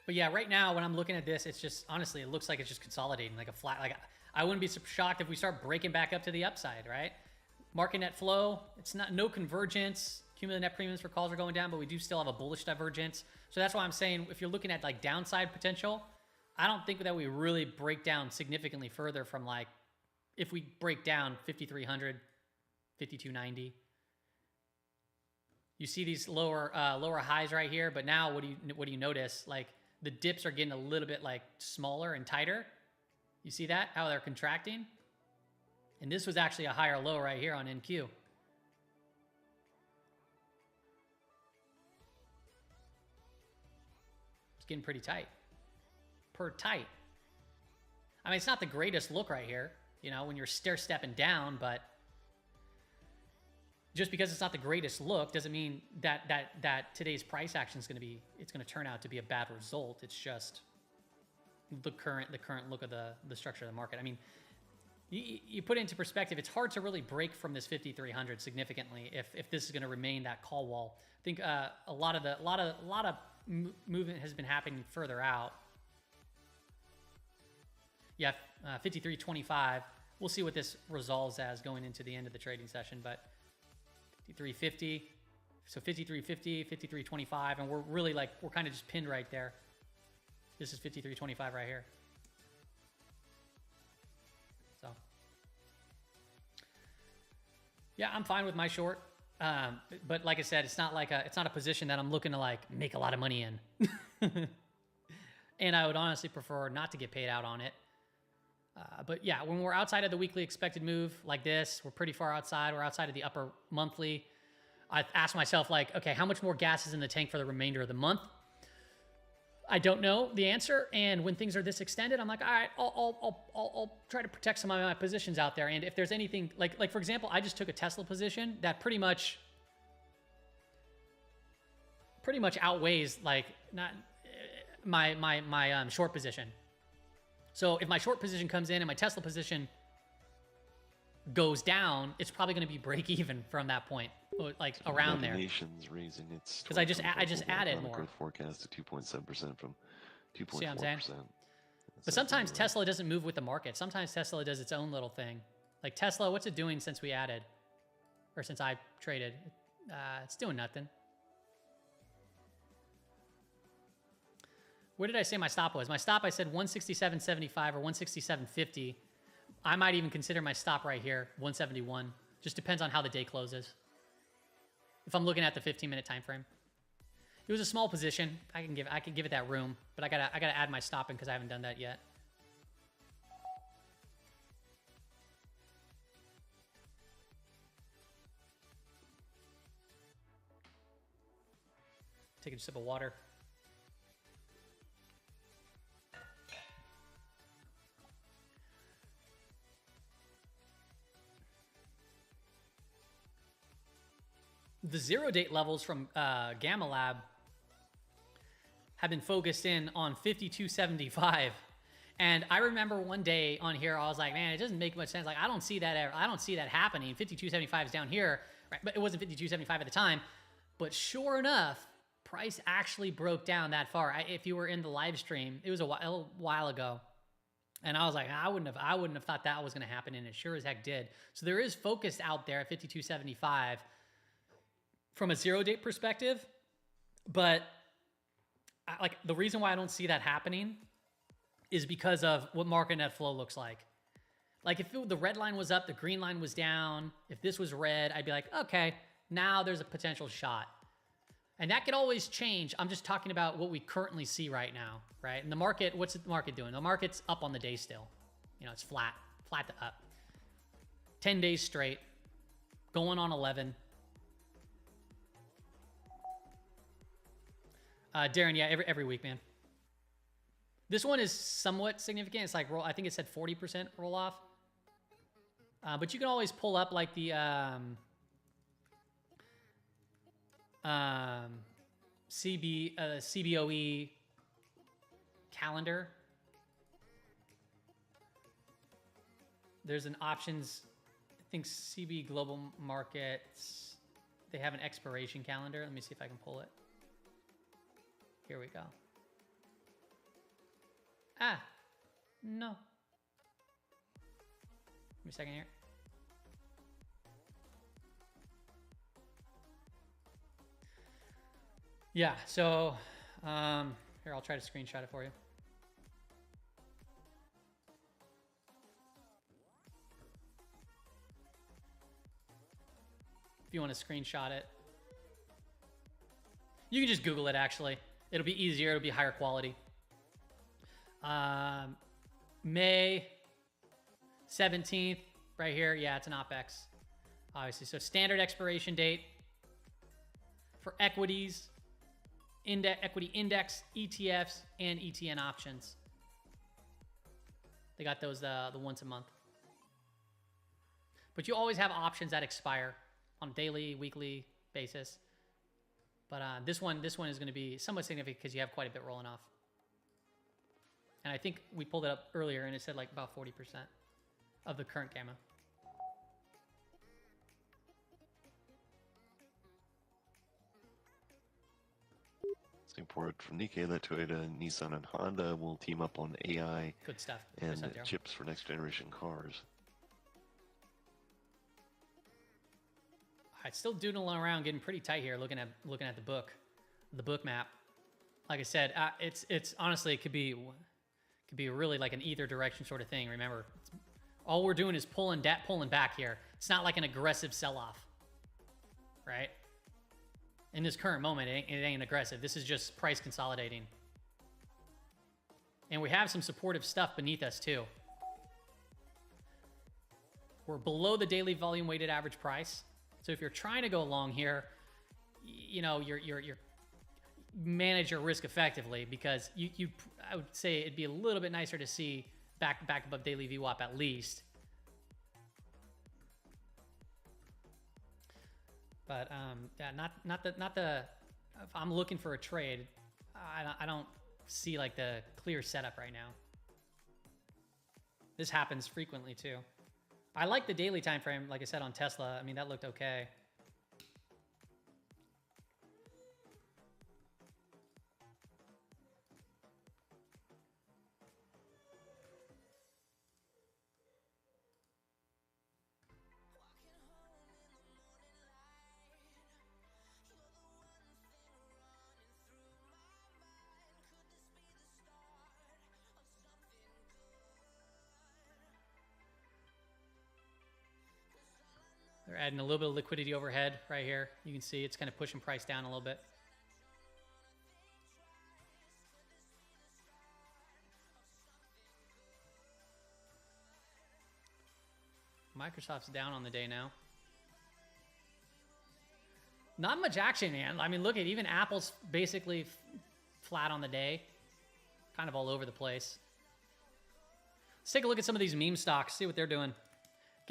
But yeah, right now when I'm looking at this, it's just, honestly, it looks like it's just consolidating like a flat. Like I wouldn't be shocked if we start breaking back up to the upside, right? Market net flow, it's no convergence. Cumulative net premiums for calls are going down, but we do still have a bullish divergence. So that's why I'm saying if you're looking at like downside potential, I don't think that we really break down significantly further from like, if we break down 5,300, 5,290. You see these lower highs right here, but now what do you notice? Like, the dips are getting a little bit like smaller and tighter. You see that? How they're contracting? And this was actually a higher low right here on NQ. It's getting pretty tight. Tight. It's not the greatest look right here, when you're stair-stepping down, but just because it's not the greatest look doesn't mean that today's price action is going to turn out to be a bad result. It's just the current look of the structure of the market. You put it into perspective. It's hard to really break from this 5,300 significantly if this is going to remain that call wall. I think a lot of movement has been happening further out. Yeah, 53.25. We'll see what this resolves as going into the end of the trading session, but 53.50, so 53.50, 53.25, and we're kind of just pinned right there. This is 53.25 right here. Yeah, I'm fine with my short. But like I said, it's not a position that I'm looking to like make a lot of money in. And I would honestly prefer not to get paid out on it. But yeah, when we're outside of the weekly expected move like this, we're pretty far outside. We're outside of the upper monthly. I asked myself like, okay, how much more gas is in the tank for the remainder of the month? I don't know the answer. And when things are this extended, I'm like, all right, I'll try to protect some of my positions out there. And if there's anything like for example, I just took a Tesla position that pretty much outweighs like not my short position. So if my short position comes in and my Tesla position goes down, it's probably going to be break even from that point, like around there. Nation's raising its because I just added more. Growth forecast to 2.7% from 2.4%. See what I'm saying? But sometimes Tesla doesn't move with the market. Sometimes Tesla does its own little thing. Like Tesla, what's it doing since we added, or since I traded? It's doing nothing. Where did I say my stop was? My stop, I said 167.75 or 167.50. I might even consider my stop right here, 171. Just depends on how the day closes. If I'm looking at the 15-minute time frame. It was a small position. I can give it that room, but I gotta add my stop in because I haven't done that yet. Take a sip of water. The zero date levels from Gamma Lab have been focused in on 52.75. And I remember one day on here, I was like, man, it doesn't make much sense. Like, I don't see that ever. I don't see that happening. 52.75 is down here, right? But it wasn't 52.75 at the time. But sure enough, price actually broke down that far. If you were in the live stream, it was a while ago. And I was like, I wouldn't have thought that was going to happen. And it sure as heck did. So there is focus out there at 52.75 from a zero date perspective. But like the reason why I don't see that happening is because of what market net flow looks like. Like if the red line was up, the green line was down. If this was red, I'd be like, okay, now there's a potential shot. And that could always change. I'm just talking about what we currently see right now, right? And the market, what's the market doing? The market's up on the day still. You know, it's flat to up. 10 days straight, going on 11. Darren, yeah, every week, man. This one is somewhat significant. It's like I think it said 40% roll off. But you can always pull up like the CBOE calendar. There's an options, I think CB Global Markets, they have an expiration calendar. Let me see if I can pull it. Here we go. No. Give me a second here. Yeah, so here, I'll try to screenshot it for you. If you want to screenshot it. You can just Google it, actually. It'll be easier. It'll be higher quality. May 17th, right here. Yeah, it's an OPEX, obviously. So standard expiration date for equities, equity index, ETFs, and ETN options. They got those the once a month. But you always have options that expire on a daily, weekly basis. But this one is going to be somewhat significant because you have quite a bit rolling off. And I think we pulled it up earlier and it said like about 40% of the current gamma. It's reported from Nikkei that Toyota, Nissan, and Honda will team up on AI Good stuff. and Good stuff, Daryl. chips for next generation cars. I still doodling around, getting pretty tight here, looking at the book map. Like I said, it's honestly, it could be really like an either direction sort of thing. Remember, All we're doing is pulling back here. It's not like an aggressive sell-off, right? In this current moment, it ain't aggressive. This is just price consolidating. And we have some supportive stuff beneath us too. We're below the daily volume weighted average price. So if you're trying to go long here, you know, you're manage your risk effectively, because I would say it'd be a little bit nicer to see back above daily VWAP at least. But yeah, not the if I'm looking for a trade, I don't see like the clear setup right now. This happens frequently too. I like the daily time frame, like I said on Tesla. I mean, that looked okay. They're adding a little bit of liquidity overhead right here. You can see it's kind of pushing price down a little bit. Microsoft's down on the day now. Not much action, man. I mean, look at even Apple's basically flat on the day. Kind of all over the place. Let's take a look at some of these meme stocks, see what they're doing.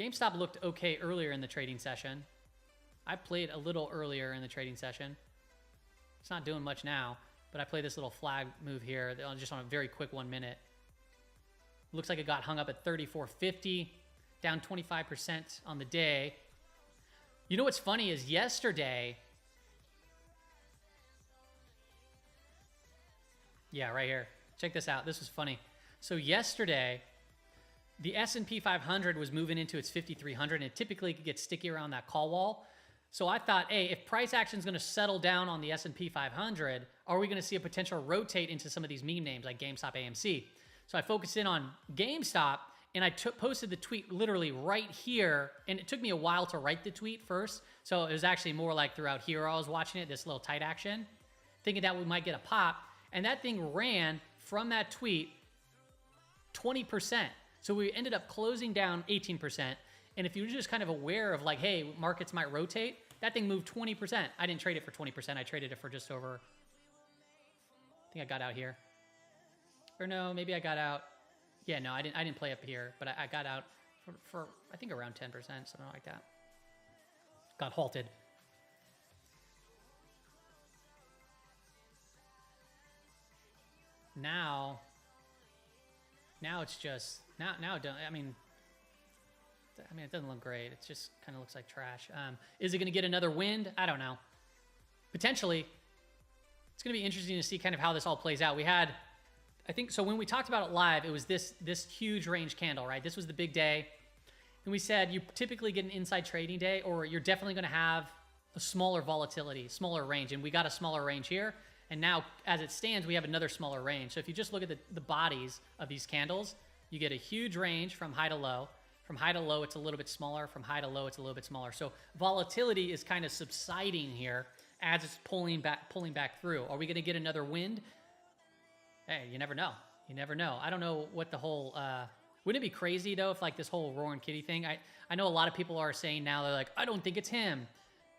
GameStop looked okay earlier in the trading session. I played a little earlier in the trading session. It's not doing much now, but I played this little flag move here just on a very quick 1 minute. Looks like it got hung up at 34.50, down 25% on the day. You know what's funny is yesterday, yeah, right here. Check this out. This was funny. So yesterday, the S&P 500 was moving into its 5,300, and it typically gets sticky around that call wall. So I thought, hey, if price action is going to settle down on the S&P 500, are we going to see a potential rotate into some of these meme names like GameStop, AMC? So I focused in on GameStop, and I posted the tweet literally right here, and it took me a while to write the tweet first. So it was actually more like throughout here I was watching it, this little tight action, thinking that we might get a pop, and that thing ran from that tweet 20%. So we ended up closing down 18%. And if you were just kind of aware of like, hey, markets might rotate, that thing moved 20%. I didn't trade it for 20%. I traded it for just over, I think I got out here. Or no, maybe I got out. Yeah, no, I didn't play up here, but I got out for I think around 10%, something like that. Got halted. Now it's just, now it don't, I mean, it doesn't look great. It just kind of looks like trash. Is it going to get another wind? I don't know. Potentially. It's going to be interesting to see kind of how this all plays out. We had, I think, so when we talked about it live, it was this huge range candle, right? This was the big day. And we said you typically get an inside trading day, or you're definitely going to have a smaller volatility, smaller range. And we got a smaller range here. And now, as it stands, we have another smaller range. So if you just look at the bodies of these candles, you get a huge range from high to low. From high to low, it's a little bit smaller. From high to low, it's a little bit smaller. So volatility is kind of subsiding here as it's pulling back through. Are we going to get another wind? Hey, you never know. You never know. I don't know what the whole... wouldn't it be crazy, though, if like this whole roaring kitty thing... I know a lot of people are saying now, they're like, I don't think it's him.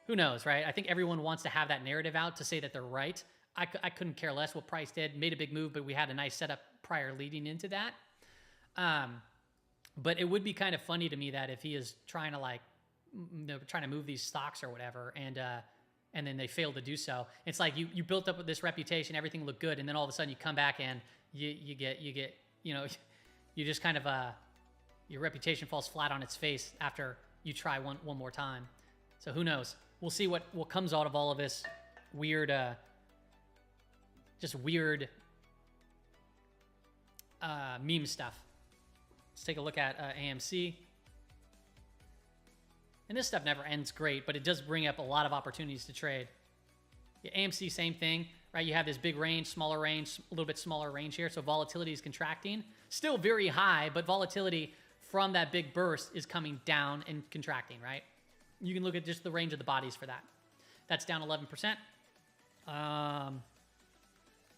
Who knows, right? I think everyone wants to have that narrative out to say that they're right. I couldn't care less what price did. Made a big move, but we had a nice setup prior leading into that. But it would be kind of funny to me that if he is trying to like, trying to move these stocks or whatever, and then they fail to do so. It's like you built up this reputation, everything looked good, and then all of a sudden you come back and you get you know, you just kind of your reputation falls flat on its face after you try one more time. So who knows? We'll see what comes out of all of this weird. Just weird meme stuff. Let's take a look at AMC. And this stuff never ends great, but it does bring up a lot of opportunities to trade. Yeah, AMC, same thing, right? You have this big range, smaller range, a little bit smaller range here. So volatility is contracting. Still very high, but volatility from that big burst is coming down and contracting, right? You can look at just the range of the bodies for that. That's down 11%.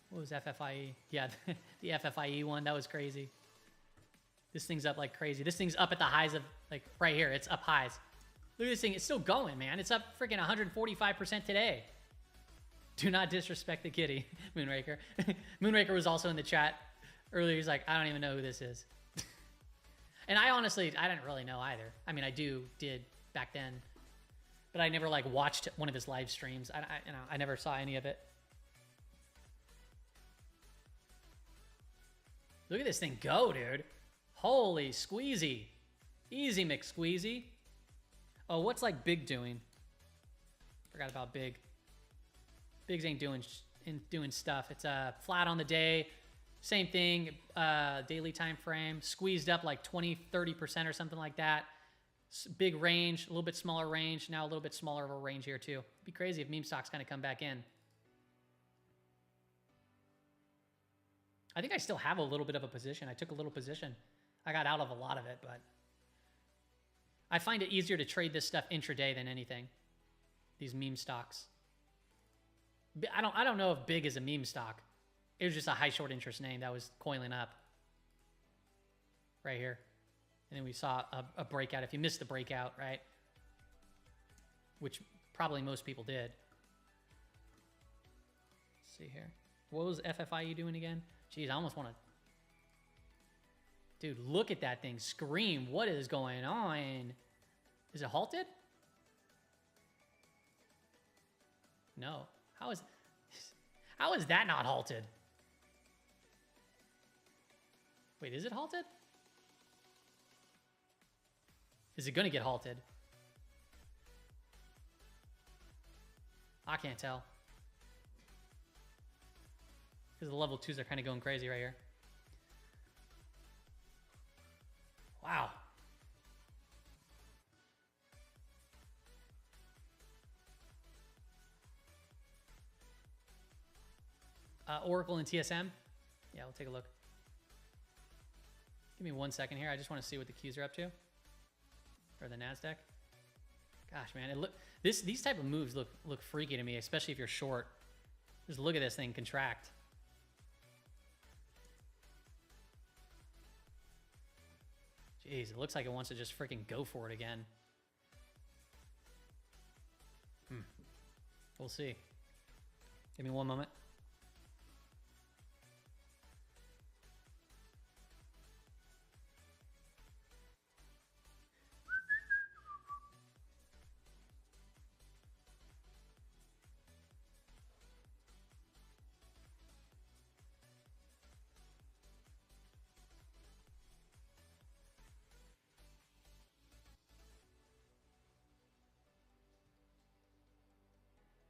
What was FFIE? Yeah, the FFIE one, that was crazy. This thing's up like crazy. This thing's up at the highs of, like, right here. It's up highs. Look at this thing. It's still going, man. It's up freaking 145% today. Do not disrespect the kitty, Moonraker. Moonraker was also in the chat earlier. He's like, I don't even know who this is. And I honestly, I didn't really know either. I mean, did back then, but I never like watched one of his live streams. I never saw any of it. Look at this thing go, dude. Holy squeezy. Easy McSqueezy. Oh, what's like Big doing? Forgot about Big. Bigs ain't doing stuff. It's flat on the day. Same thing, daily time frame. Squeezed up like 20-30% or something like that. Big range, a little bit smaller range. Now a little bit smaller of a range here too. It'd be crazy if meme stocks kind of come back in. I think I still have a little bit of a position. I took a little position. I got out of a lot of it, but I find it easier to trade this stuff intraday than anything. These meme stocks. I don't know if Big is a meme stock. It was just a high short interest name that was coiling up right here. And then we saw a breakout. If you missed the breakout, right? Which probably most people did. Let's see here. What was FFIE doing again? Jeez, I almost want to... Dude, look at that thing scream. What is going on? Is it halted? No. How is that not halted? Wait, is it halted? Is it going to get halted? I can't tell. Because the level 2s are kind of going crazy right here. Wow. Oracle and TSM. Yeah, we'll take a look. Give me 1 second here. I just want to see what the Qs are up to. Or the NASDAQ. Gosh, man. These type of moves look freaky to me, especially if you're short. Just look at this thing contract. Jeez, it looks like it wants to just freaking go for it again. We'll see. Give me 1 moment.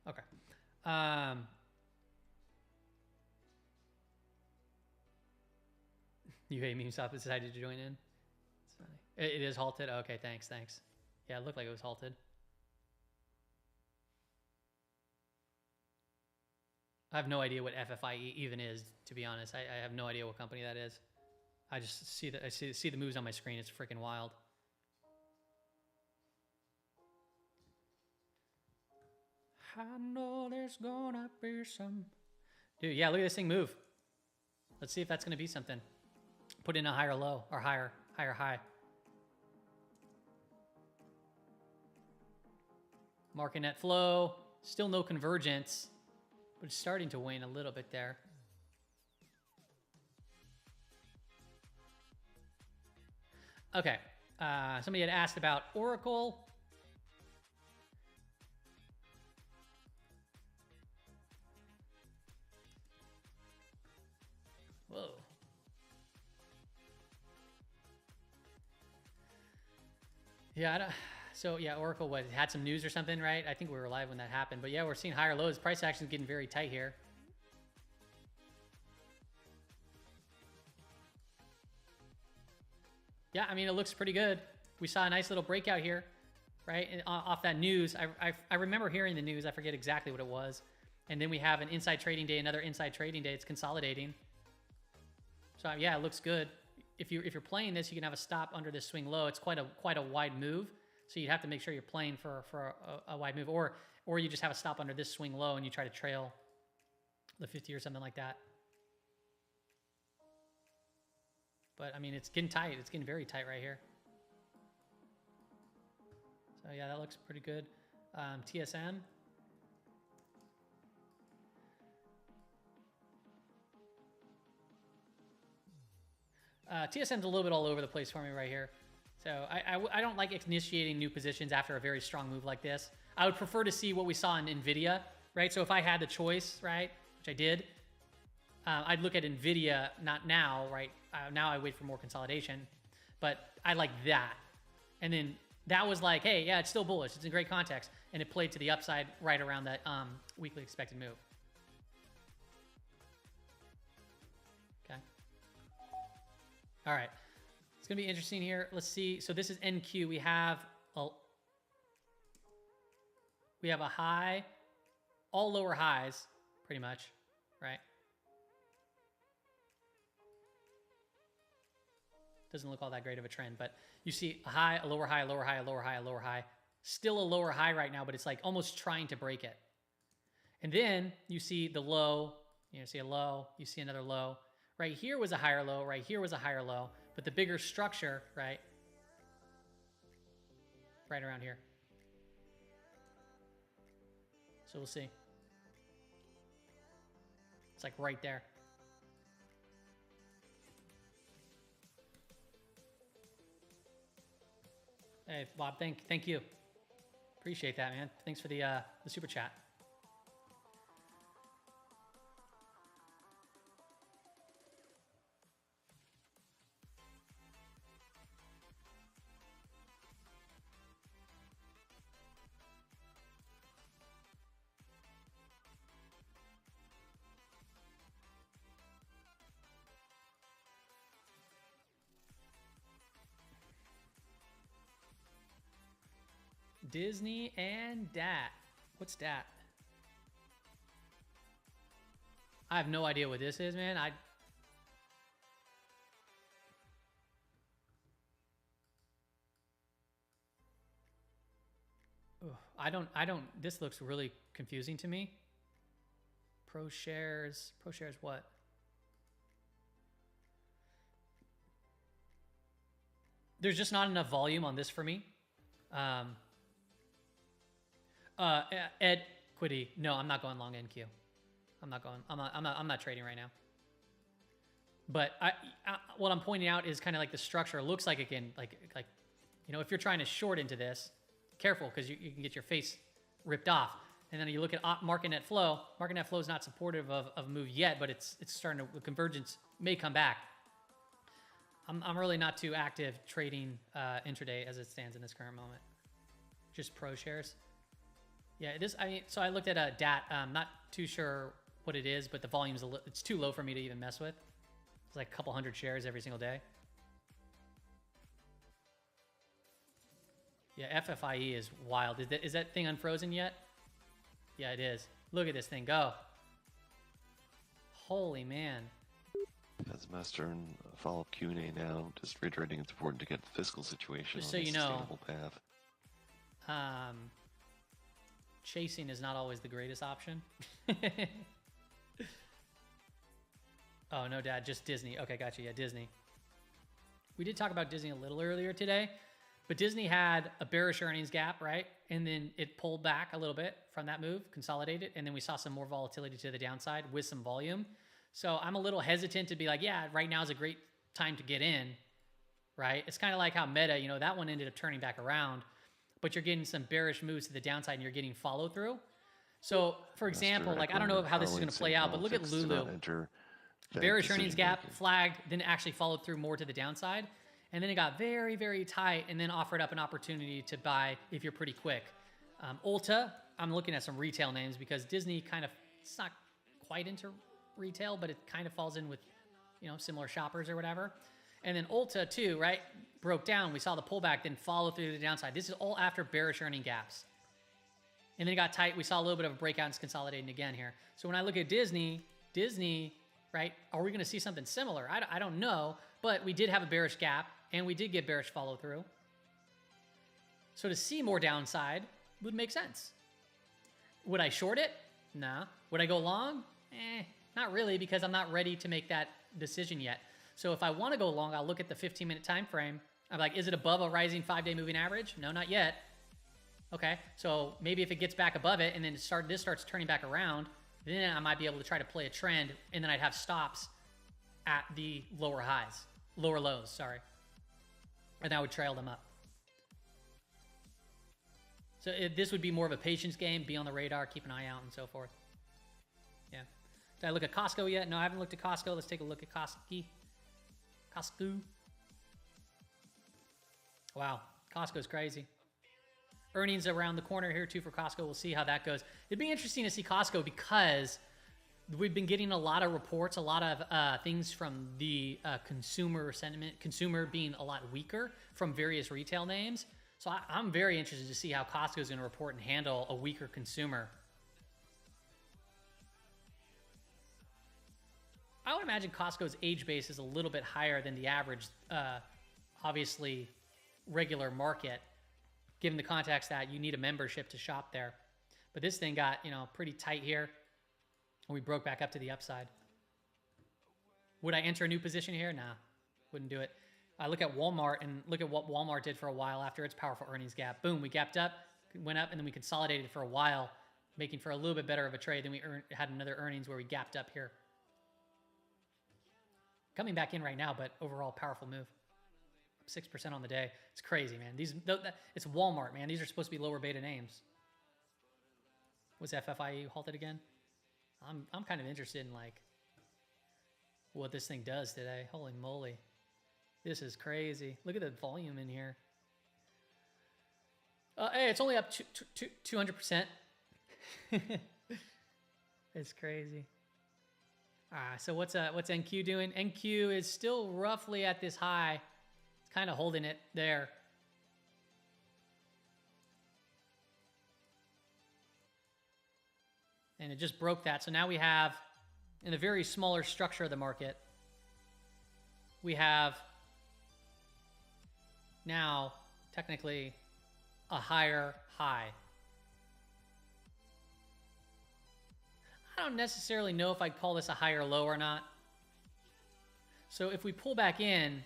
Okay. You hate meme stop decided to join in. It's funny. It is halted. Okay, thanks. Yeah, it looked like it was halted. I have no idea what FFIE even is, to be honest. I have no idea what company that is. I just see I see the moves on my screen. It's freaking wild. I know there's gonna be some... Dude, yeah, look at this thing move. Let's see if that's gonna be something. Put in a higher low, or higher high. Market net flow, still no convergence, but it's starting to wane a little bit there. Okay, somebody had asked about Oracle. Whoa. Yeah, so yeah, Oracle had some news or something, right? I think we were live when that happened. But yeah, we're seeing higher lows. Price action is getting very tight here. Yeah, I mean, it looks pretty good. We saw a nice little breakout here, right? And off that news. I remember hearing the news. I forget exactly what it was. And then we have an inside trading day, another inside trading day. It's consolidating. So yeah, it looks good. if you're playing this, you can have a stop under this swing low. It's quite a wide move, so you'd have to make sure you're playing for a wide move, or you just have a stop under this swing low and you try to trail the 50 or something like that. But I mean, it's getting tight. It's getting very tight right here. So yeah, that looks pretty good. TSM. TSM's a little bit all over the place for me right here. So I don't like initiating new positions after a very strong move like this. I would prefer to see what we saw in NVIDIA, right? So if I had the choice, right, which I did, I'd look at NVIDIA, not now, right? Now I wait for more consolidation, but I like that. And then that was like, hey, yeah, it's still bullish. It's in great context. And it played to the upside right around that weekly expected move. Okay. All right. It's going to be interesting here. Let's see. So this is NQ. We have a high, all lower highs, pretty much, right? Doesn't look all that great of a trend, but you see a high, a lower high, a lower high, a lower high, a lower high. Still a lower high right now, but it's like almost trying to break it. And then you see the low, you see a low, you see another low. Right here was a higher low, right here was a higher low, but the bigger structure, right around here. So we'll see. It's like right there. Hey, Bob, thank you. Appreciate that, man. Thanks for the super chat. Disney and DAT. What's DAT? I have no idea what this is, man. I don't, this looks really confusing to me. Pro shares what? There's just not enough volume on this for me. Equity. No, I'm not going long NQ. I'm not trading right now. But what I'm pointing out is kind of like the structure. It looks like, again, like if you're trying to short into this, careful, because you can get your face ripped off. And then you look at market net flow. Market net flow is not supportive of move yet, but it's starting to, the convergence may come back. I'm really not too active trading intraday as it stands in this current moment. Just pro shares. Yeah, it is. I mean, so I looked at a DAT. Not too sure what it is, but the volume's it's too low for me to even mess with. It's like a couple hundred shares every single day. Yeah, FFIE is wild. Is that thing unfrozen yet? Yeah, it is. Look at this thing go. Holy man. As Master and follow-up Q&A now, just reiterating it's important to get the fiscal situation just on so a you know, sustainable path. Chasing is not always the greatest option. Oh, no, Dad, just Disney. Okay, gotcha. Yeah, Disney. We did talk about Disney a little earlier today, but Disney had a bearish earnings gap, right? And then it pulled back a little bit from that move, consolidated, and then we saw some more volatility to the downside with some volume. So I'm a little hesitant to be like, yeah, right now is a great time to get in, right? It's kind of like how Meta, that one ended up turning back around, but you're getting some bearish moves to the downside and you're getting follow through. So, for example, I don't know how this is going to play out, but look at Lulu. Bearish earnings gap, flagged, then actually followed through more to the downside. And then it got very, very tight and then offered up an opportunity to buy if you're pretty quick. Ulta, I'm looking at some retail names because Disney it's not quite into retail, but it kind of falls in with, similar shoppers or whatever. And then Ulta too, right? Broke down. We saw the pullback, then follow through to the downside. This is all after bearish earning gaps. And then it got tight. We saw a little bit of a breakout and it's consolidating again here. So when I look at Disney, right? Are we going to see something similar? I don't know, but we did have a bearish gap and we did get bearish follow through. So to see more downside would make sense. Would I short it? Nah. Would I go long? Not really, because I'm not ready to make that decision yet. So if I want to go long, I'll look at the 15-minute time frame. I'm like, is it above a rising 5-day moving average? No, not yet. Okay, so maybe if it gets back above it and then this starts turning back around, then I might be able to try to play a trend, and then I'd have stops at the lower lows, sorry. And I would trail them up. So this would be more of a patience game, be on the radar, keep an eye out, and so forth. Yeah. Did I look at Costco yet? No, I haven't looked at Costco. Let's take a look at Costco. Wow, Costco's crazy. Earnings around the corner here too for Costco. We'll see how that goes. It'd be interesting to see Costco because we've been getting a lot of reports, a lot of things from the consumer sentiment, consumer being a lot weaker from various retail names. So I'm very interested to see how Costco is going to report and handle a weaker consumer. I would imagine Costco's age base is a little bit higher than the average, obviously, regular market, given the context that you need a membership to shop there. But this thing got, pretty tight here. And we broke back up to the upside. Would I enter a new position here? Nah, wouldn't do it. I look at Walmart and look at what Walmart did for a while after its powerful earnings gap. Boom, we gapped up, went up, and then we consolidated for a while, making for a little bit better of a trade. Then we had another earnings where we gapped up here. Coming back in right now, but overall powerful move. 6% on the day. It's crazy, man. It's Walmart, man. These are supposed to be lower beta names. Was FFIE halted again? I'm kind of interested in what this thing does today. Holy moly. This is crazy. Look at the volume in here. Hey, it's only up 200%. It's crazy. So what's NQ doing? NQ is still roughly at this high. It's kind of holding it there. And it just broke that. So now we have, in the very smaller structure of the market, we have now technically a higher high. I don't necessarily know if I'd call this a higher low or not. So if we pull back in,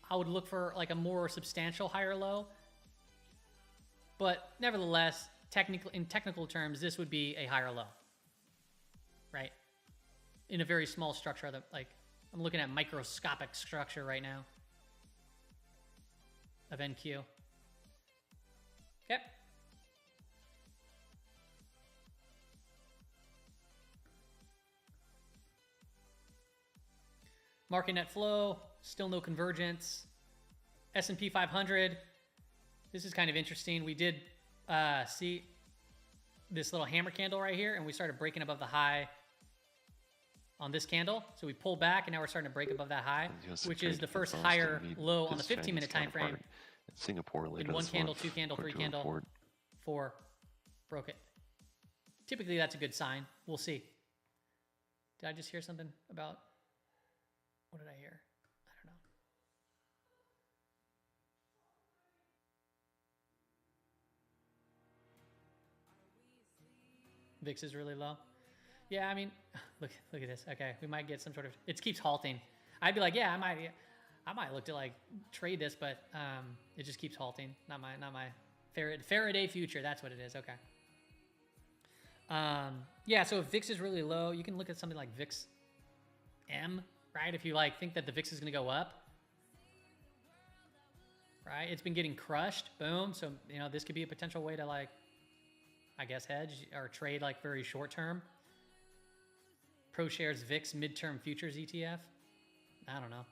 I would look for a more substantial higher low. But nevertheless, in technical terms, this would be a higher low, right? In a very small structure, I'm looking at microscopic structure right now of NQ. Okay. Market net flow, still no convergence. S&P 500, this is kind of interesting. We did see this little hammer candle right here, and we started breaking above the high on this candle. So we pulled back, and now we're starting to break above that high, which is the first higher low on the 15-minute time frame. In Singapore later in one this candle, month, 2 candle, 3 candle, report. 4, broke it. Typically, that's a good sign. We'll see. Did I just hear something about, what did I hear? I don't know. VIX is really low. Yeah, I mean, look at this. Okay, we might get some sort of, it keeps halting. I'd be like, yeah, I might look to trade this, but it just keeps halting. Not my Faraday future. That's what it is. Okay. Yeah, so if VIX is really low, you can look at something like VIX M, right? If you think that the VIX is going to go up, right? It's been getting crushed. Boom. So, this could be a potential way to I guess hedge or trade very short term. ProShares VIX midterm futures ETF. I don't know.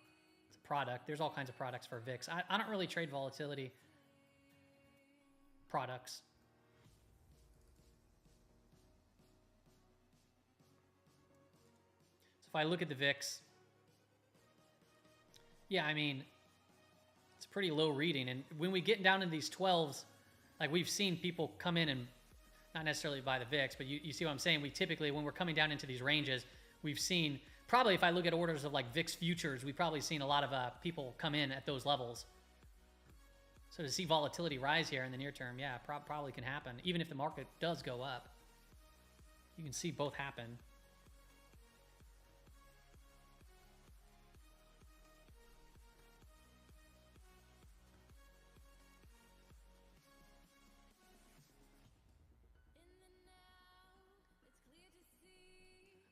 It's a product. There's all kinds of products for VIX. I don't really trade volatility products. So if I look at the VIX, yeah, I mean, it's a pretty low reading. And when we get down in these 12s, we've seen people come in and not necessarily buy the VIX, but you see what I'm saying? We typically, when we're coming down into these ranges, we've seen probably if I look at orders of like VIX futures, we've probably seen a lot of people come in at those levels. So to see volatility rise here in the near term, yeah, probably can happen. Even if the market does go up, you can see both happen.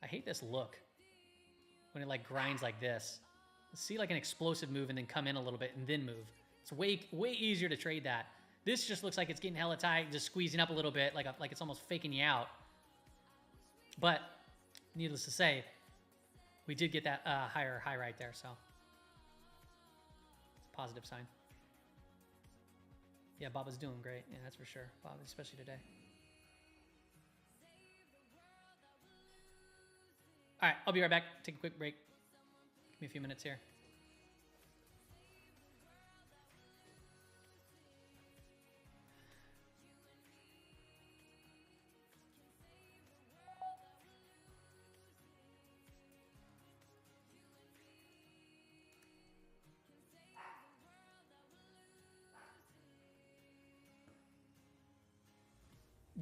I hate this look when it like grinds like this. See like an explosive move and then come in a little bit and then move. It's way easier to trade that. This just looks like it's getting hella tight, just squeezing up a little bit, like it's almost faking you out. But needless to say, we did get that higher high right there, so it's a positive sign. Yeah, Baba's doing great. Yeah, that's for sure. Baba, especially today. All right, I'll be right back. Take a quick break. Give me a few minutes here.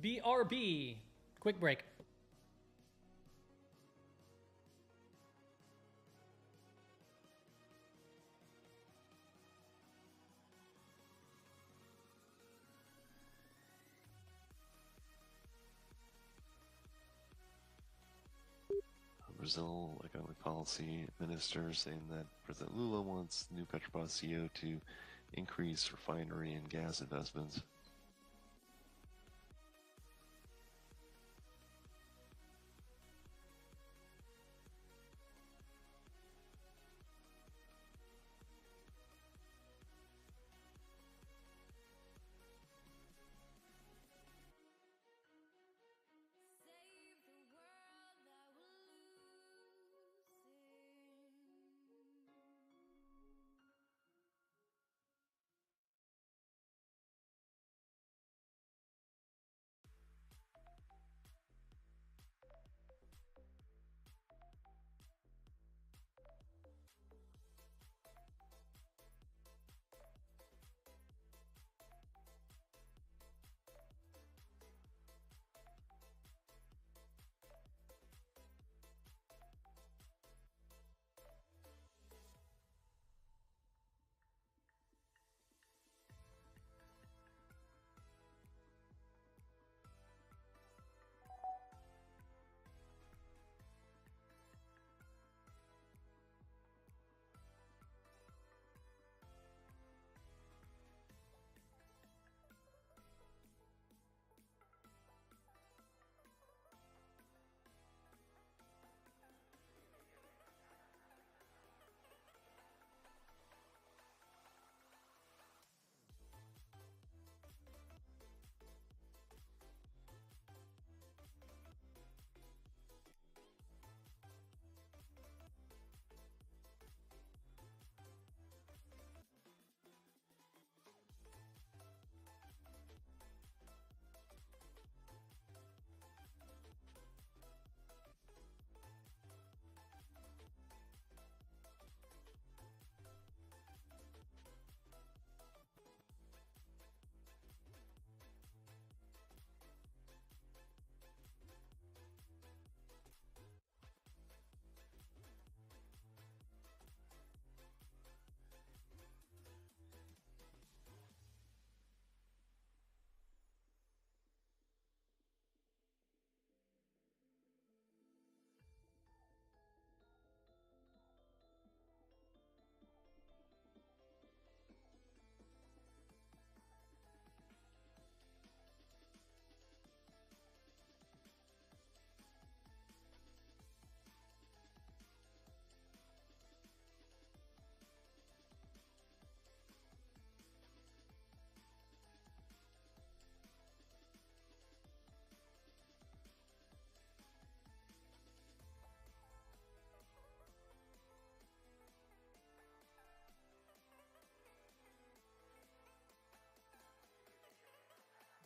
BRB. Quick break. Brazil economic policy minister saying that President Lula wants new Petrobras CEO to increase refinery and gas investments.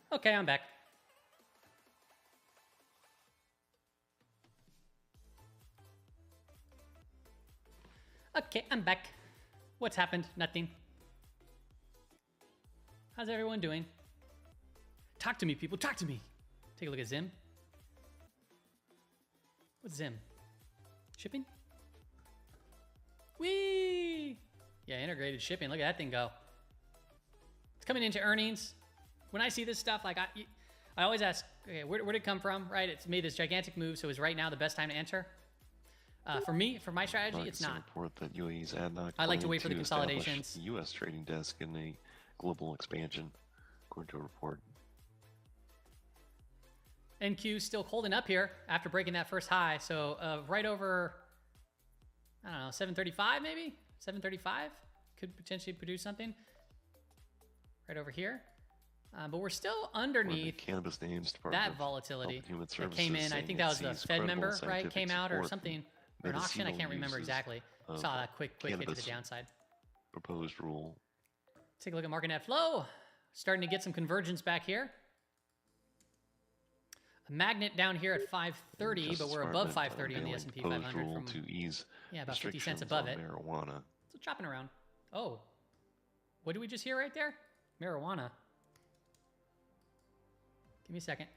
Okay, I'm back. Okay, I'm back. What's happened? Nothing. How's everyone doing? Talk to me, people. Talk to me. Take a look at Zim. What's Zim? Shipping? Whee! Yeah, integrated shipping. Look at that thing go. It's coming into earnings. When I see this stuff, like I always ask, okay, where did it come from, right? It's made this gigantic move, so is right now the best time to enter? For me, for my strategy, it's not. Report that UAE's ADNOC I like to wait for the to establish consolidations. the U.S. trading desk in a global expansion, according to a report. NQ still holding up here after breaking that first high. So right over, I don't know, 735 maybe? 735 could potentially produce something. Right over here. But we're still underneath Cannabis names, Department that of volatility Health and Human that Services came in. I think that was the sees Fed member, credible right? scientific Came out or support something. Or an auction, I can't remember medicinal exactly. uses Saw that quick hit to the cannabis. downside. Proposed rule. Take a look at market net flow. Starting to get some convergence back here. A magnet down here at 530, but Justice we're above Department 530 on the unveiling S&P proposed 500 rule from, to ease yeah, about 50 cents restrictions above on it. marijuana. So chopping around. Oh, what did we just hear right there? Marijuana. Give me a second.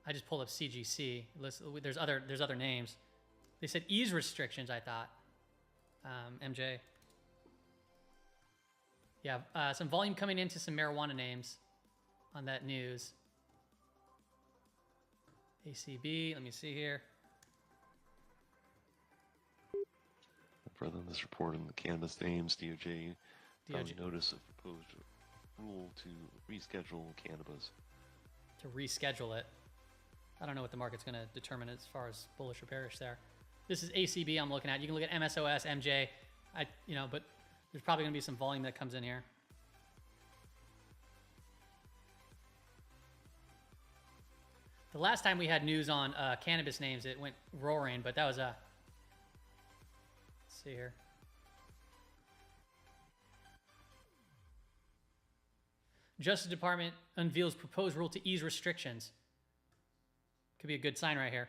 I just pulled up CGC. There's other names. They said ease restrictions, I thought. MJ. Yeah, some volume coming into some marijuana names on that news. ACB, let me see here. Further in this report on the cannabis names, DOJ found notice of proposed rule to reschedule cannabis. To reschedule it. I don't know what the market's going to determine as far as bullish or bearish there. This is ACB I'm looking at. You can look at MSOS, MJ. But there's probably going to be some volume that comes in here. The last time we had news on cannabis names, it went roaring, but that was a... Let's see here. Justice Department unveils proposed rule to ease restrictions. Could be a good sign right here.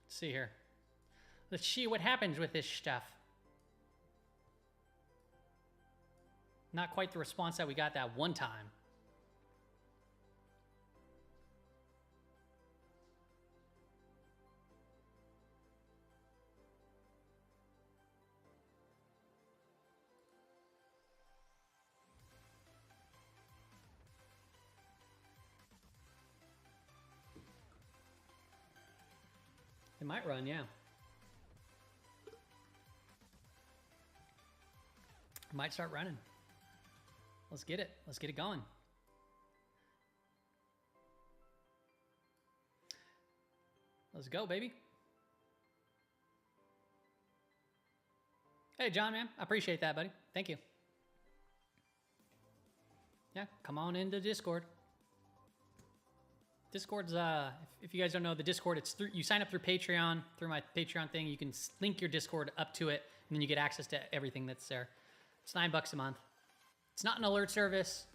Let's see here. Let's see what happens with this stuff. Not quite the response that we got that one time. It might run, yeah. It might start running. Let's get it. Let's get it going. Let's go, baby. Hey, John, man. I appreciate that, buddy. Thank you. Yeah, come on into Discord. Discord's, if you guys don't know, the Discord, it's through, you sign up through Patreon, through my Patreon thing. You can link your Discord up to it, and then you get access to everything that's there. It's $9 a month. It's not an alert service.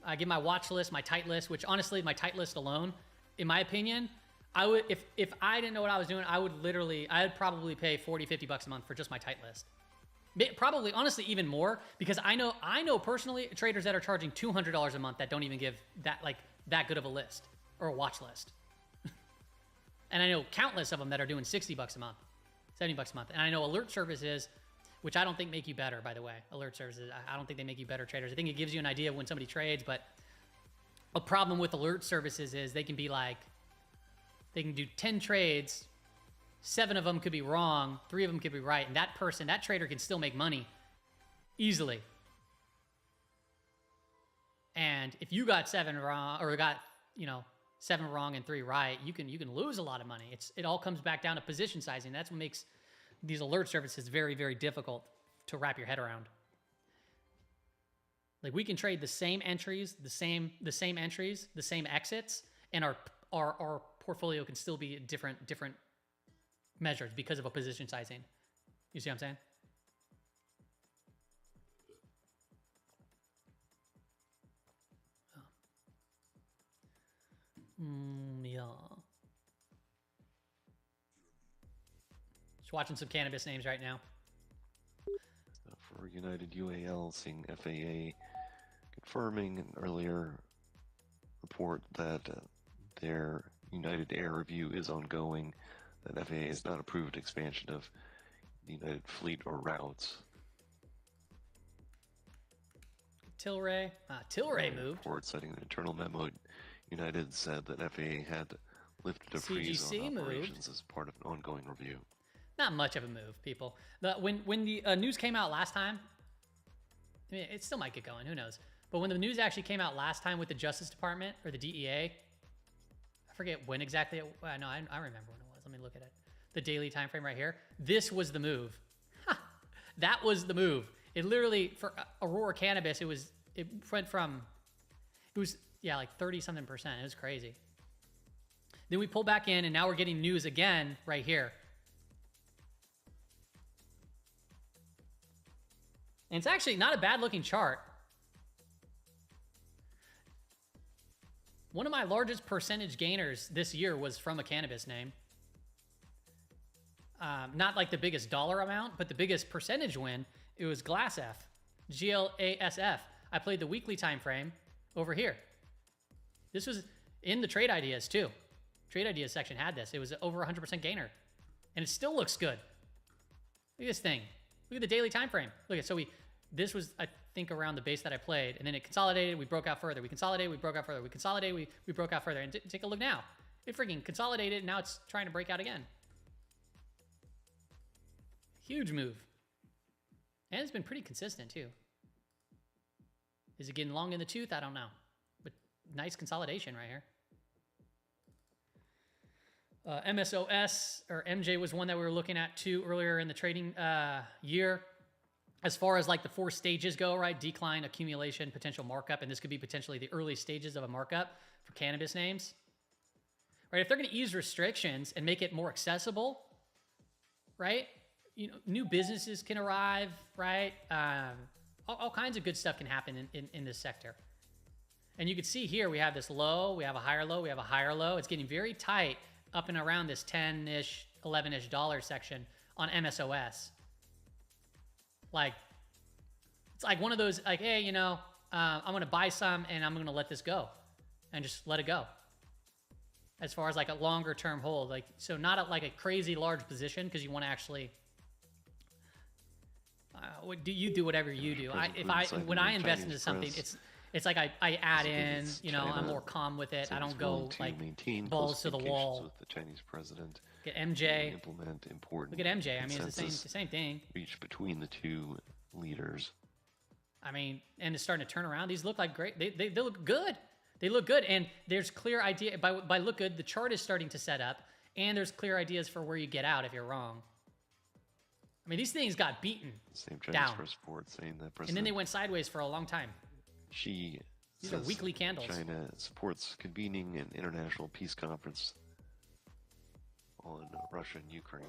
I give my watch list, my tight list, which honestly, my tight list alone, in my opinion, I would, if I didn't know what I was doing, I'd probably pay $40-50 a month for just my tight list. Probably, honestly, even more, because I know personally traders that are charging $200 a month that don't even give that good of a list or a watch list. And I know countless of them that are doing $60 a month, $70 a month. And I know alert services, which I don't think make you better, by the way. Alert services, I don't think they make you better traders. I think it gives you an idea of when somebody trades, but a problem with alert services is they can be like, they can do 10 trades, 7 of them could be wrong, 3 of them could be right, and that trader can still make money easily. And if you got 7 wrong, or got 7 wrong and 3 right, you can lose a lot of money. It all comes back down to position sizing. That's what makes these alert services very, very difficult to wrap your head around. Like, we can trade the same entries, the same entries, the same exits, and our portfolio can still be different measures because of a position sizing. You see what I'm saying? Yeah. Just watching some cannabis names right now. For United UAL, seeing FAA confirming an earlier report that their United Air review is ongoing, that FAA has not approved expansion of the United fleet or routes. Tilray moved. Report citing an internal memo, United said that FAA had lifted a freeze CGC on moved. operations as part of an ongoing review. Not much of a move, people. When the news came out last time, I mean, it still might get going, who knows? But when the news actually came out last time with the Justice Department or the DEA, I forget when exactly. No, I remember when it was. Let me look at it. The daily time frame right here. This was the move. That was the move. It literally, for Aurora Cannabis, it went from, like 30-something%. It was crazy. Then we pull back in, and now we're getting news again right here. And it's actually not a bad looking chart. One of my largest percentage gainers this year was from a cannabis name. Not like the biggest dollar amount, but the biggest percentage win, it was GLASF, GLASF. I played the weekly time frame over here. This was in the trade ideas too. Trade ideas section had this. It was over 100% gainer. And it still looks good. Look at this thing. Look at the daily time frame. Look at, this was, I think, around the base that I played, and then it consolidated, we broke out further. We consolidated, we broke out further. We consolidated, we broke out further. And take a look now. It freaking consolidated, and now it's trying to break out again. Huge move. And it's been pretty consistent, too. Is it getting long in the tooth? I don't know. But nice consolidation right here. MSOS, or MJ, was one that we were looking at, too, earlier in the trading year. As far as like the 4 stages go, right? Decline, accumulation, potential markup. And this could be potentially the early stages of a markup for cannabis names. Right? If they're going to ease restrictions and make it more accessible, right? You know, new businesses can arrive, right? All kinds of good stuff can happen in this sector. And you can see here, we have this low, we have a higher low, we have a higher low. It's getting very tight up and around this 10-ish, 11-ish dollar section on MSOS. Like, it's like one of those, like, hey, you know, I'm going to buy some and I'm going to let this go and just let it go. As far as like a longer term hold, like, so not like a crazy large position, because you want to actually, you do whatever you do. When I invest into something, it's like I add in, you know, I'm more calm with it. I don't go like balls to the wall. With the Chinese president. Get MJ. Implement important. Look at MJ. I mean, it's the same thing. Reach between the two leaders. I mean, and it's starting to turn around. These look like great. They look good. They look good, and there's clear idea by look good. The chart is starting to set up, and there's clear ideas for where you get out if you're wrong. I mean, these things got beaten Same Chinese down, press report saying that President, and then they went sideways for a long time. These are weekly candles. China supports convening an international peace conference on Russia and Ukraine.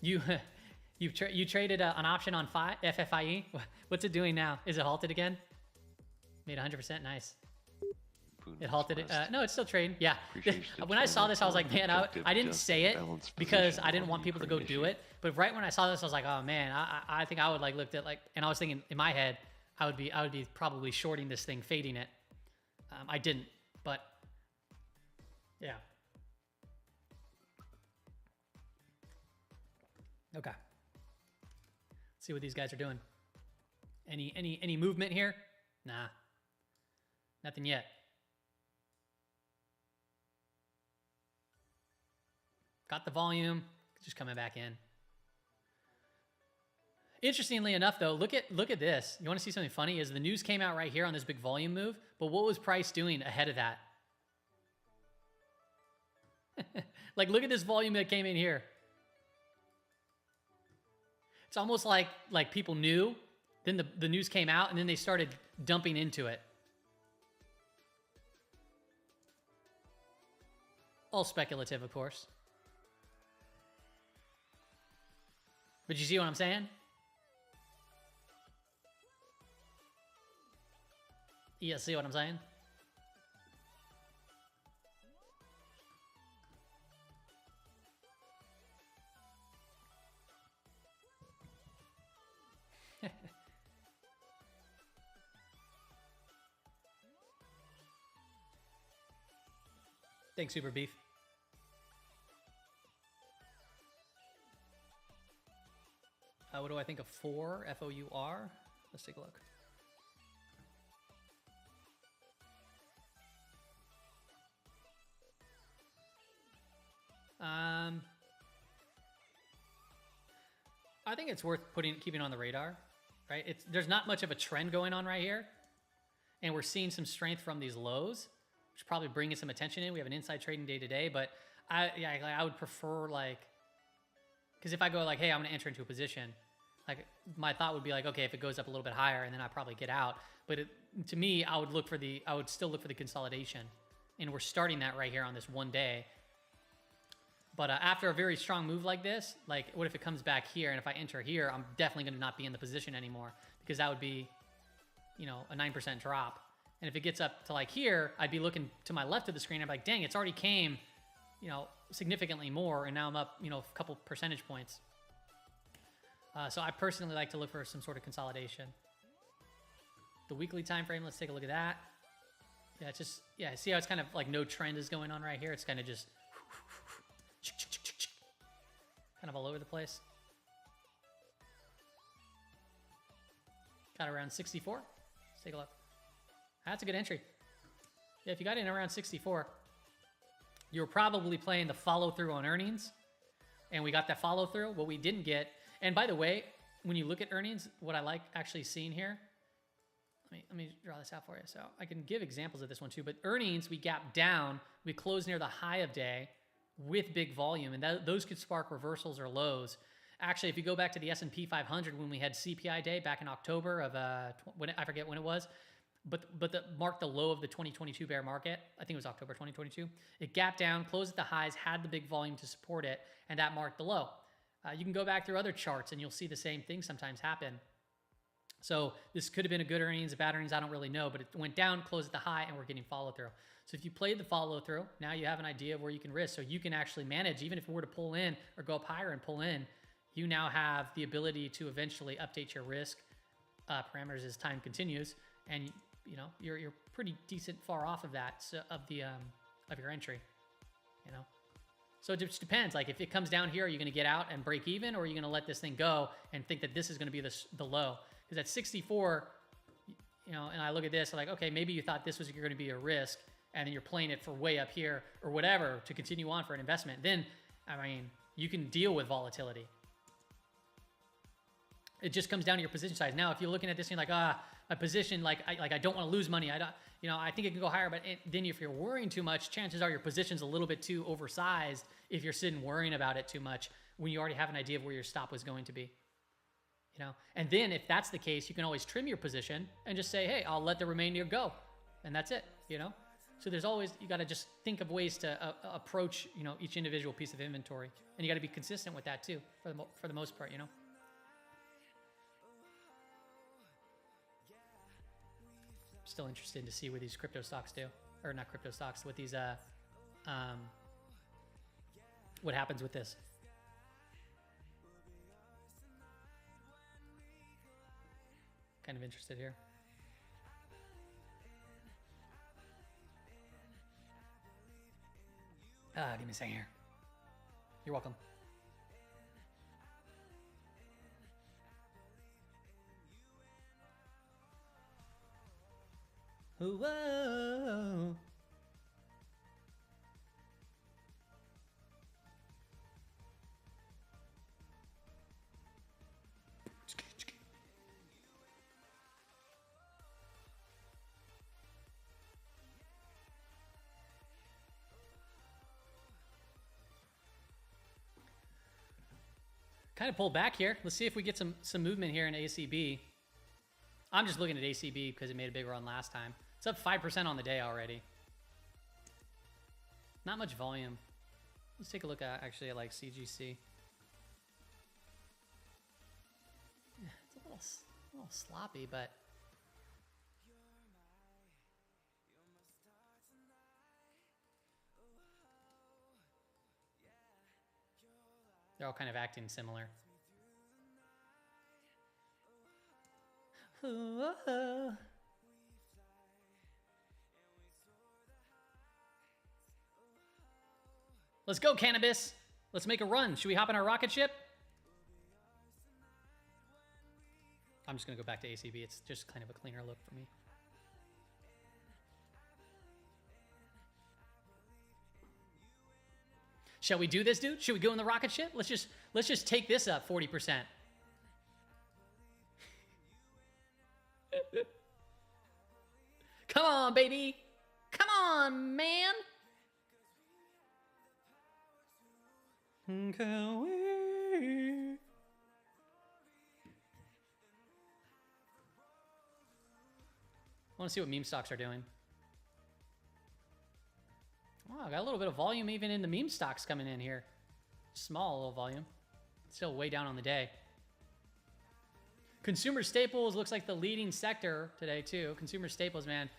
You traded an option on FFIE. What's it doing now? Is it halted again? Made 100%. Nice. It halted it. No, it's still trading. Yeah. When I saw this, I was like, man, I didn't say it because I didn't want people to go do it. But right when I saw this, I was like, oh man, I think I would like looked at like, and I was thinking in my head, I would be probably shorting this thing, fading it. I didn't, but yeah. Okay. Let's see what these guys are doing. Any movement here? Nah. Nothing yet. Got the volume, just coming back in. Interestingly enough, though, look at this. You want to see something funny? Is the news came out right here on this big volume move, but what was price doing ahead of that? Like, look at this volume that came in here. It's almost like people knew, then the news came out, and then they started dumping into it. All speculative, of course. But you see what I'm saying? You see what I'm saying? Thanks, Super Beef. What do I think of four? F-O-U-R? Let's take a look. I think it's worth keeping on the radar, right? There's not much of a trend going on right here, and we're seeing some strength from these lows, which is probably bringing some attention in. We have an inside trading day today, but I would prefer because if I go hey, I'm gonna enter into a position, my thought would be okay, if it goes up a little bit higher, and then I probably get out. But to me, I would still look for the consolidation, and we're starting that right here on this one day. But after a very strong move like this, what if it comes back here, and if I enter here, I'm definitely going to not be in the position anymore, because that would be, a 9% drop. And if it gets up to here, I'd be looking to my left of the screen. I'm like, dang, it's already came, significantly more, and now I'm up, a couple percentage points. So I personally like to look for some sort of consolidation. The weekly time frame, let's take a look at that. Yeah, it's just, see how it's kind of no trend is going on right here? It's kind of just kind of all over the place. Got around 64. Let's take a look. That's a good entry. Yeah, if you got in around 64, you were probably playing the follow through on earnings, and we got that follow through. What we didn't get, and by the way, when you look at earnings, what I like actually seeing here, let me draw this out for you. So I can give examples of this one too, but earnings, we gapped down, we closed near the high of day with big volume, and those could spark reversals or lows. Actually, if you go back to the S&P 500 when we had CPI day back in October of I forget when it was, but marked the low of the 2022 bear market. I think it was October 2022. It gapped down, closed at the highs, had the big volume to support it, and that marked the low. You can go back through other charts and you'll see the same thing sometimes happen. So this could have been a good earnings, a bad earnings, I don't really know, but it went down, closed at the high, and we're getting follow through. So if you played the follow through, now you have an idea of where you can risk. So you can actually manage, even if it were to pull in or go up higher and pull in, you now have the ability to eventually update your risk parameters as time continues, and you're pretty decent far off of that, of your entry. So it just depends. If it comes down here, are you going to get out and break even, or are you going to let this thing go and think that this is going to be the low? Because at 64, and I look at this, I'm like, okay, maybe you thought this was going to be a risk, and then you're playing it for way up here or whatever to continue on for an investment. Then, you can deal with volatility. It just comes down to your position size. Now, if you're looking at this and you're like, my position, I don't want to lose money. I think it can go higher, but then if you're worrying too much, chances are your position's a little bit too oversized if you're sitting worrying about it too much when you already have an idea of where your stop was going to be. And then if that's the case, you can always trim your position and just say, hey, I'll let the remainder go. And that's it, So there's always, you got to just think of ways to approach, each individual piece of inventory. And you got to be consistent with that too, for the most part, Still interested to see what these crypto stocks do, or not crypto stocks, what these what happens with this. Kind of interested here. Give me a second here. You're welcome. Whoa. Kind of pulled back here. Let's see if we get some movement here in ACB. I'm just looking at ACB because it made a big run last time. It's up 5% on the day already. Not much volume. Let's take a look at actually at like CGC. Yeah, it's a little sloppy, but they're all kind of acting similar. Let's go, Cannabis. Let's make a run. Should we hop in our rocket ship? I'm just going to go back to ACB. It's just kind of a cleaner look for me. Shall we do this, dude? Should we go in the rocket ship? Let's just take this up 40%. Come on, baby. Come on, man. Can we? I want to see what meme stocks are doing. Wow, I got a little bit of volume even in the meme stocks coming in here. Small little volume. Still way down on the day. Consumer staples looks like the leading sector today too. Consumer staples, man.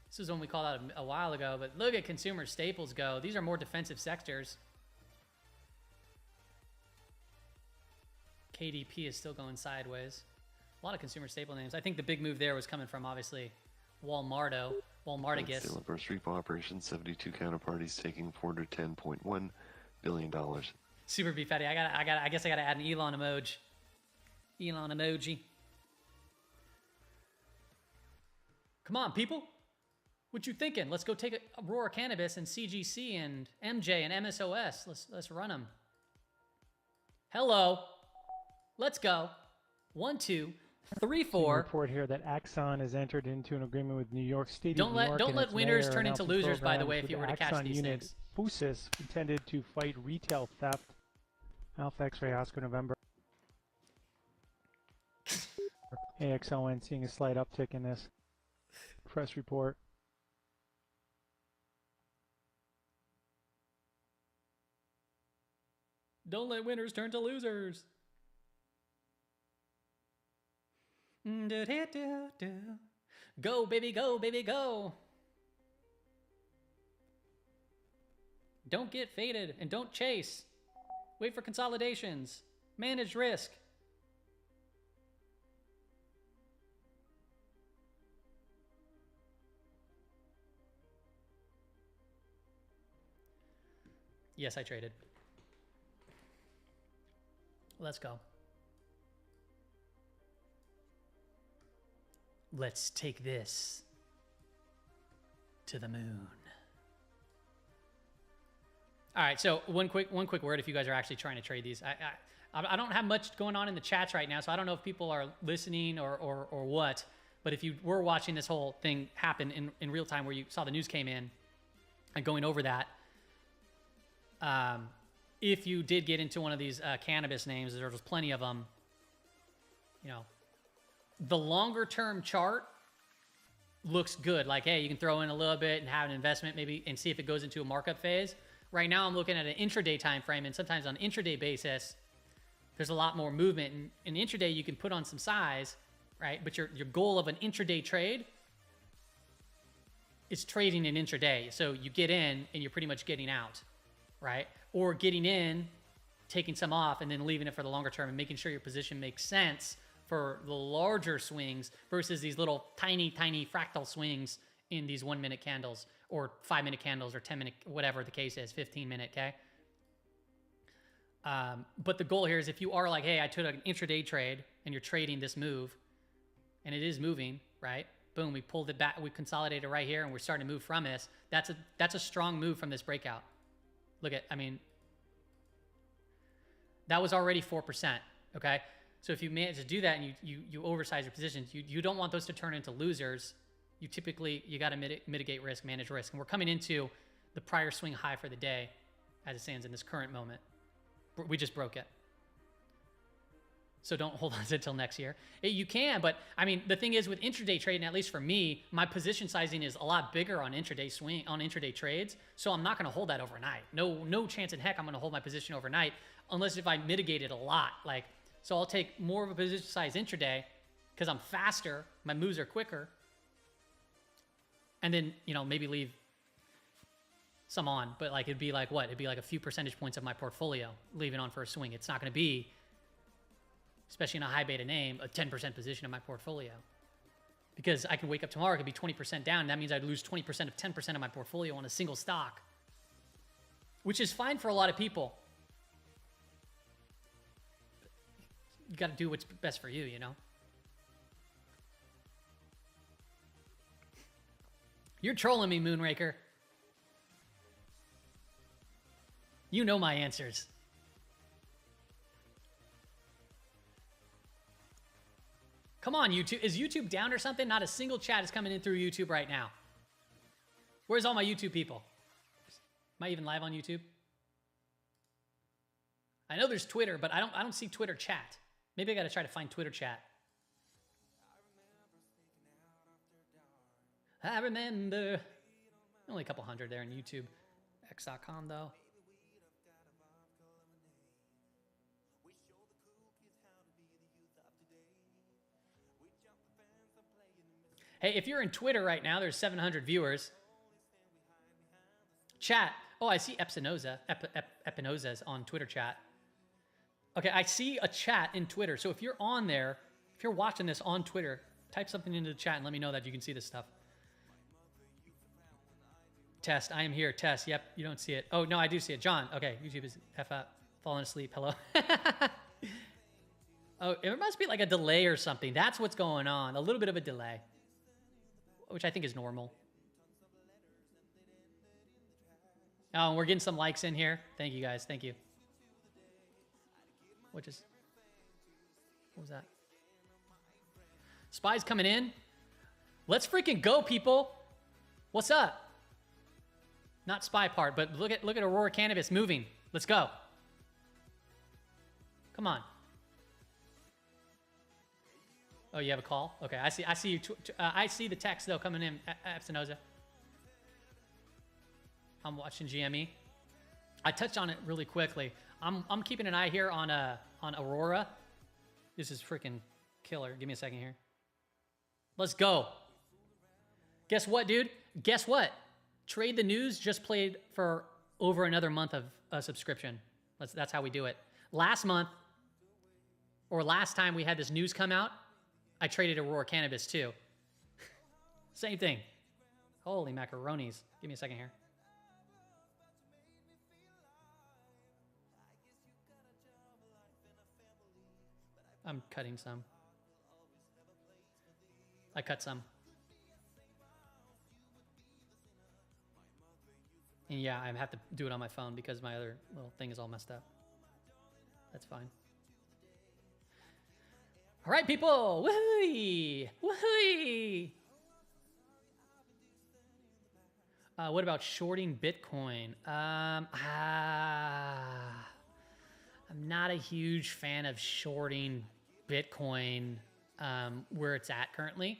This is one we called out a while ago, but look at consumer staples go. These are more defensive sectors. KDP is still going sideways. A lot of consumer staple names. I think the big move there was coming from obviously Walmartigus. Sale of first repo operations, 72 counterparties taking $410.1 billion. Super beef fatty. I guess I gotta add an Elon emoji. Elon emoji. Come on, people. What you thinking? Let's go take a Aurora Cannabis and CGC and MJ and MSOS. Let's run them. Hello. Let's go. 1, 2, 3, 4. Report here that Axon has entered into an agreement with New York State. Don't let winners turn into losers. By the way, if you were to catch these things. FUSIS intended to fight retail theft. Alpha X-ray Oscar November. AXON seeing a slight uptick in this press report. Don't let winners turn to losers. Go, baby, go, baby, go. Don't get faded and don't chase. Wait for consolidations. Manage risk. Yes, I traded. Let's go. Let's take this to the moon. All right, so one quick word if you guys are actually trying to trade these. I don't have much going on in the chats right now, so I don't know if people are listening or what. But if you were watching this whole thing happen in real time, where you saw the news came in and going over that, if you did get into one of these cannabis names, there's plenty of them. You know, the longer term chart looks good. Like, hey, you can throw in a little bit and have an investment maybe and see if it goes into a markup phase. Right now, I'm looking at an intraday time frame, and sometimes on an intraday basis, there's a lot more movement. In intraday, you can put on some size, right? But your goal of an intraday trade is trading an intraday. So you get in and you're pretty much getting out, right? Or getting in, taking some off, and then leaving it for the longer term and making sure your position makes sense for the larger swings versus these little tiny fractal swings in these 1 minute candles or 5 minute candles or 10 minute, whatever the case is, 15 minute, okay? But the goal here is if you are like, hey, I took an intraday trade and you're trading this move and it is moving, right? Boom, we pulled it back, we consolidated right here and we're starting to move from this. That's a strong move from this breakout. Look at, I mean, that was already 4%, okay? So if you manage to do that and you oversize your positions, you don't want those to turn into losers. You got to mitigate risk, manage risk. And we're coming into the prior swing high for the day as it stands in this current moment. We just broke it. So don't hold on until next year. You can, but I mean, the thing is with intraday trading, at least for me, my position sizing is a lot bigger on intraday trades. So I'm not going to hold that overnight. No chance in heck I'm going to hold my position overnight unless if I mitigate it a lot. Like, so I'll take more of a position size intraday because I'm faster, my moves are quicker, and then, you know, maybe leave some on, but like it'd be like what? It'd be like a few percentage points of my portfolio leaving on for a swing. It's not going to be, especially in a high beta name, a 10% position in my portfolio. Because I could wake up tomorrow, it could be 20% down. That means I'd lose 20% of 10% of my portfolio on a single stock, which is fine for a lot of people. You got to do what's best for you, you know? You're trolling me, Moonraker. You know my answers. Come on, YouTube. Is YouTube down or something? Not a single chat is coming in through YouTube right now. Where's all my YouTube people? Am I even live on YouTube? I know there's Twitter, but I don't see Twitter chat. Maybe I got to try to find Twitter chat. I remember. Only a couple hundred there in YouTube. X.com though. Hey, if you're in Twitter right now, there's 700 viewers. Chat. Oh, I see Epinoza. Epinoza's on Twitter chat. Okay, I see a chat in Twitter. So if you're on there, if you're watching this on Twitter, type something into the chat and let me know that you can see this stuff. Test, I am here. Test, yep, you don't see it. Oh, no, I do see it. John, okay, YouTube is F up. Falling asleep, hello. Oh, it must be like a delay or something. That's what's going on. A little bit of a delay, which I think is normal. Oh, we're getting some likes in here. Thank you, guys. Thank you. What was that? Spy's coming in. Let's freaking go, people. What's up? Not spy part, but look at Aurora Cannabis moving. Let's go. Come on. Oh, you have a call? Okay, I see you. I see the text though coming in. Epinoza. I'm watching GME. I touched on it really quickly. I'm keeping an eye here on Aurora. This is freaking killer. Give me a second here. Let's go. Guess what, dude? Guess what? Trade the News just played for over another month of a subscription. That's how we do it. Last month, or last time we had this news come out, I traded Aurora Cannabis too. Same thing. Holy macaronis. Give me a second here. I'm cutting some. I cut some. And yeah, I have to do it on my phone because my other little thing is all messed up. That's fine. All right, people. Woohoo! Woohoo! What about shorting Bitcoin? I'm not a huge fan of shorting Bitcoin where it's at currently.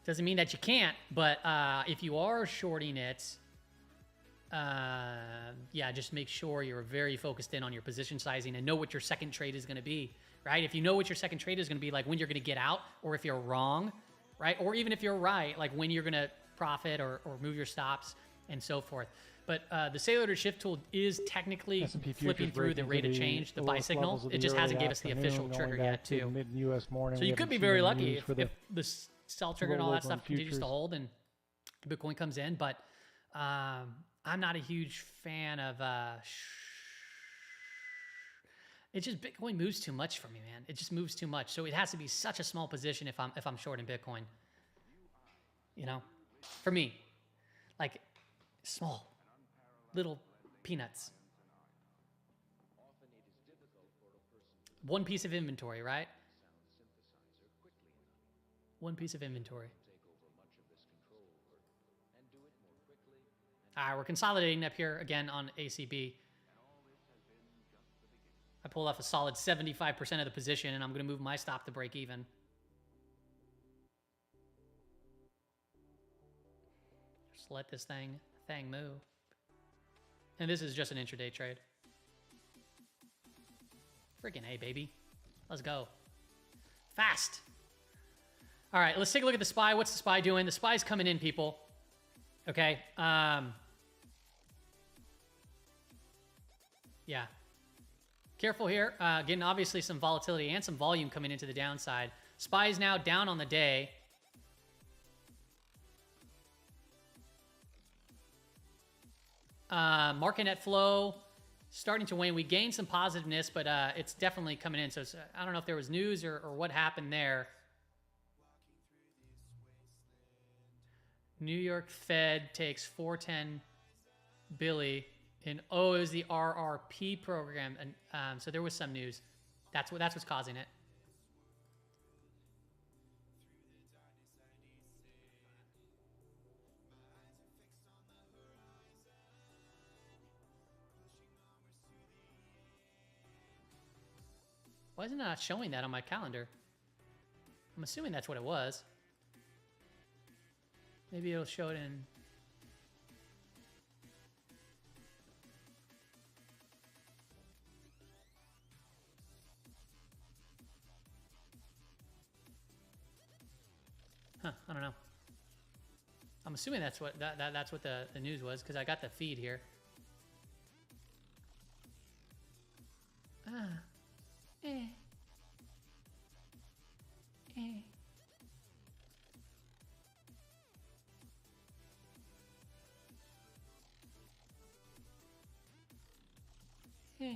Doesn't mean that you can't, but if you are shorting it, yeah, just make sure you're very focused in on your position sizing and know what your second trade is going to be, right? If you know what your second trade is going to be, like when you're going to get out, or if you're wrong, right? Or even if you're right, like when you're going to profit or move your stops and so forth. But the Sailor Shift tool is technically flipping through the rate of change, the buy signal. It just hasn't gave us the official trigger yet, too. Mid-US morning, so you could be very lucky if the sell trigger and all that stuff continues to hold and Bitcoin comes in. But I'm not a huge fan of it just Bitcoin moves too much for me, man. It just moves too much. So it has to be such a small position if I'm short in Bitcoin. You know? For me. Like small. Little peanuts. One piece of inventory, right? One piece of inventory. All right, we're consolidating up here again on ACB. I pulled off a solid 75% of the position, and I'm going to move my stop to break even. Just let this thing move. And this is just an intraday trade. Freaking A, baby. Let's go. Fast. All right, let's take a look at the SPY. What's the SPY doing? The SPY's coming in, people. Okay. Yeah. Careful here. Getting obviously some volatility and some volume coming into the downside. SPY is now down on the day. Market net flow starting to wane. We gained some positiveness, but it's definitely coming in. So it's, I don't know if there was news or what happened there. New York Fed takes 410 Billy in, oh, it was the RRP program. And so there was some news. That's what's causing it. Why isn't it not showing that on my calendar? I'm assuming that's what it was. Maybe it'll show it in... Huh, I don't know. I'm assuming that's what that's what the news was, because I got the feed here. Ah. Eh. Eh. Eh.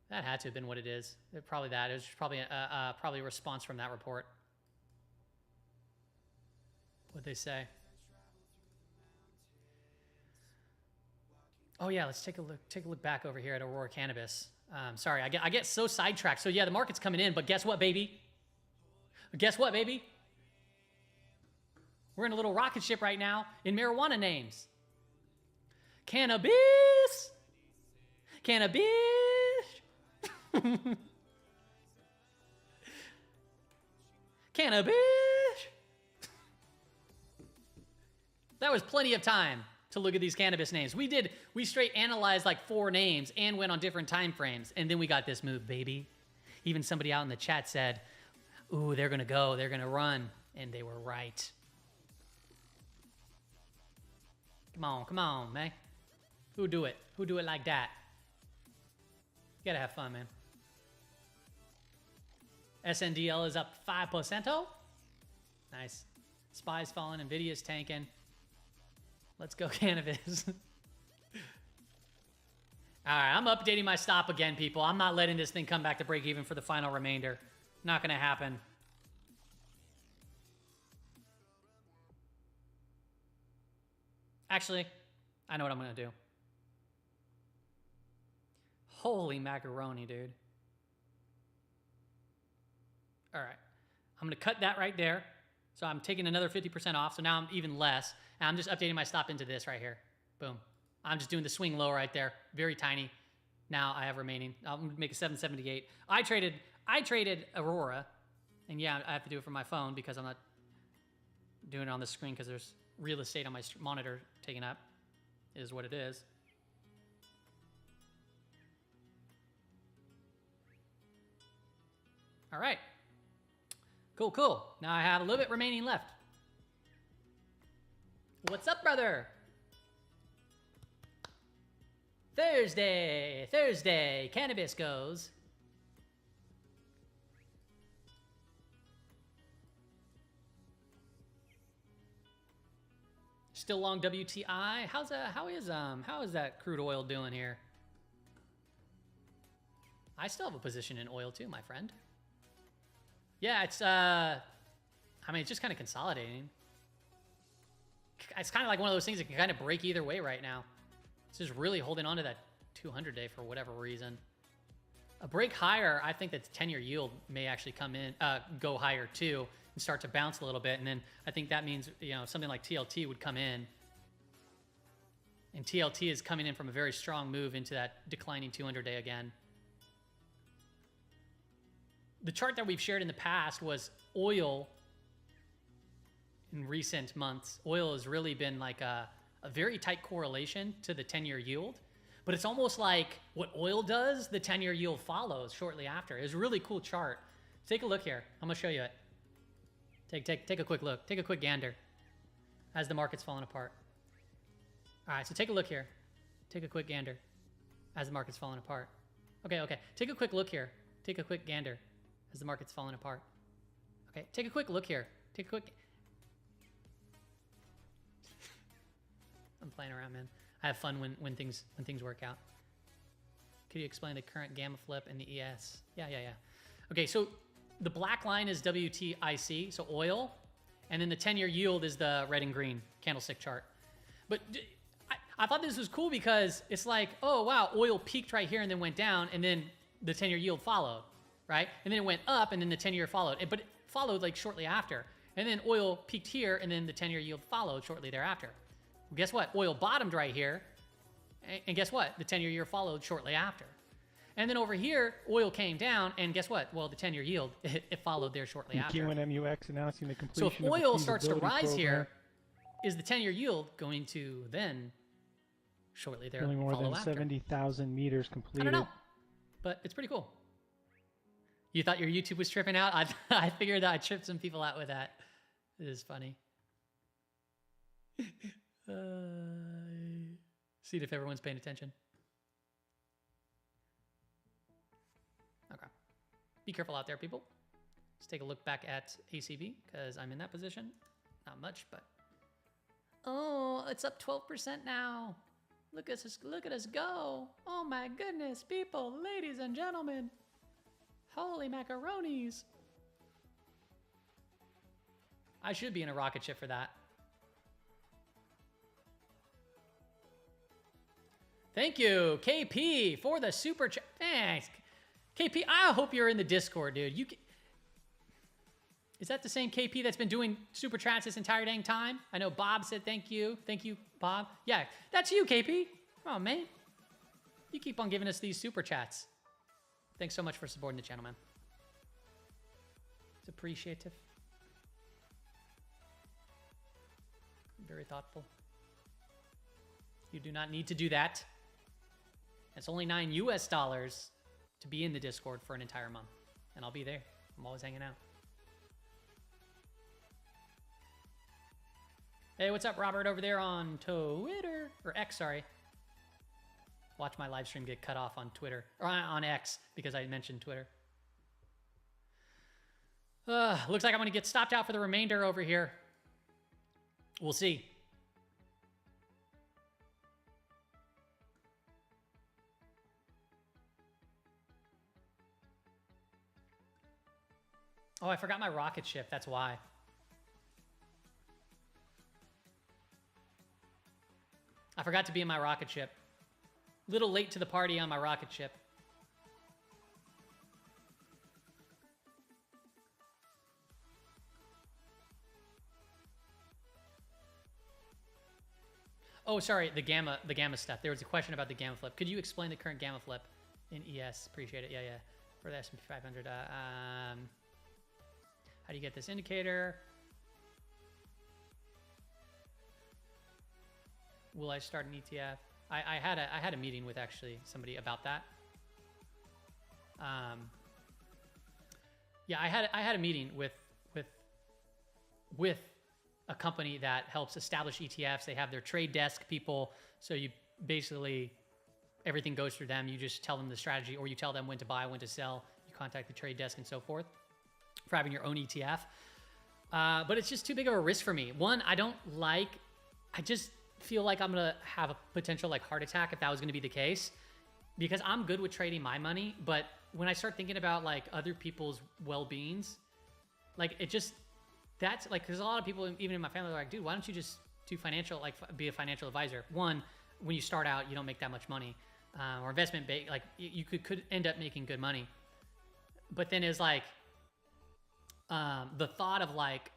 That had to have been what it is. Probably that. It was probably probably a response from that report. What'd they say? Oh yeah, let's take a look back over here at Aurora Cannabis. Sorry, I get so sidetracked. So yeah, the market's coming in, but guess what, baby? Guess what, baby? We're in a little rocket ship right now in marijuana names. Cannabis. Cannabis. Cannabis. That was plenty of time to look at these cannabis names. We straight analyzed like 4 names and went on different time frames, and then we got this move, baby. Even somebody out in the chat said, ooh, they're gonna go, they're gonna run, and they were right. Come on, man. Who do it? Who do it like that? You gotta have fun, man. SNDL is up 5%. Nice. SPY's falling, Nvidia's tanking. Let's go cannabis. All right, I'm updating my stop again, people. I'm not letting this thing come back to break even for the final remainder. Not gonna happen. Actually, I know what I'm gonna do. Holy macaroni, dude. All right, I'm gonna cut that right there. So I'm taking another 50% off, so now I'm even less. And I'm just updating my stop into this right here. Boom. I'm just doing the swing low right there. Very tiny. Now I have remaining. I'll make a 778. I traded Aurora. And yeah, I have to do it from my phone because I'm not doing it on the screen because there's real estate on my monitor taken up. It is what it is. All right. Cool, cool. Now I have a little bit remaining left. What's up, brother? Thursday, cannabis goes. Still long WTI. How is that crude oil doing here? I still have a position in oil too, my friend. Yeah, it's I mean, it's just kind of consolidating. It's kind of like one of those things that can kind of break either way right now. It's just really holding on to that 200-day for whatever reason. A break higher, I think that 10-year yield may actually come in, go higher too. and start to bounce a little bit. And then I think that means, something like TLT would come in. And TLT is coming in from a very strong move into that declining 200-day again. The chart that we've shared in the past was oil in recent months. Oil has really been like a very tight correlation to the 10-year yield. But it's almost like what oil does, the 10-year yield follows shortly after. It's a really cool chart. Take a look here. I'm going to show you it. Take a quick look. Take a quick gander as the market's falling apart. All right, so take a look here. Take a quick gander as the market's falling apart. Okay. Take a quick look here. Take a quick gander as the market's falling apart. Okay, take a quick look here. Take a quick... I'm playing around, man. I have fun when things work out. Could you explain the current gamma flip and the ES? Yeah. Okay, so the black line is WTIC, so oil, and then the 10-year yield is the red and green candlestick chart. But I thought this was cool because it's like, oh wow, oil peaked right here and then went down, and then the 10-year yield followed, right? And then it went up, and then the 10-year followed, but it followed like shortly after. And then oil peaked here, and then the 10-year yield followed shortly thereafter. Well, guess what? Oil bottomed right here, and guess what? The 10-year yield followed shortly after. And then over here, oil came down, and guess what? Well, the 10-year yield, it followed there shortly after. QNMUX announcing the completion So if oil of the starts to feasibility rise program, here, is the 10-year yield going to then shortly there drilling more follow than after? 70,000 meters completed. I don't know, but it's pretty cool. You thought your YouTube was tripping out? I figured I tripped some people out with that. It is funny. See if everyone's paying attention. Okay. Be careful out there, people. Let's take a look back at ACV because I'm in that position. Not much, but... Oh, it's up 12% now. Look at us go. Oh my goodness, people, ladies and gentlemen. Holy macaronis. I should be in a rocket ship for that. Thank you, KP, for the super chat. Thanks. KP, I hope you're in the Discord, dude. Is that the same KP that's been doing super chats this entire dang time? I know Bob said thank you. Thank you, Bob. Yeah, that's you, KP. Come on, man. You keep on giving us these super chats. Thanks so much for supporting the channel, man. It's appreciative. Very thoughtful. You do not need to do that. It's only $9 US to be in the Discord for an entire month. And I'll be there. I'm always hanging out. Hey, what's up, Robert, over there on Twitter? Or X, sorry. Watch my live stream get cut off on Twitter. Or on X, because I mentioned Twitter. Looks like I'm going to get stopped out for the remainder over here. We'll see. Oh, I forgot my rocket ship. That's why. I forgot to be in my rocket ship. Little late to the party on my rocket ship. Oh, sorry, the gamma stuff. There was a question about the gamma flip. Could you explain the current gamma flip in ES? Appreciate it. Yeah. For the S&P 500. How do you get this indicator? Will I start an ETF? I had a meeting with actually somebody about that. Yeah, I had a meeting with a company that helps establish ETFs. They have their trade desk people, so you basically everything goes through them. You just tell them the strategy, or you tell them when to buy, when to sell. You contact the trade desk and so forth for having your own ETF. But it's just too big of a risk for me. One, I just feel like I'm gonna have a potential like heart attack if that was gonna be the case, because I'm good with trading my money, but when I start thinking about like other people's well-beings, like it just, that's like, because a lot of people even in my family are like, dude, why don't you just do financial, like be a financial advisor? One, when you start out, you don't make that much money, or investment like you could end up making good money, but then it's like, the thought of like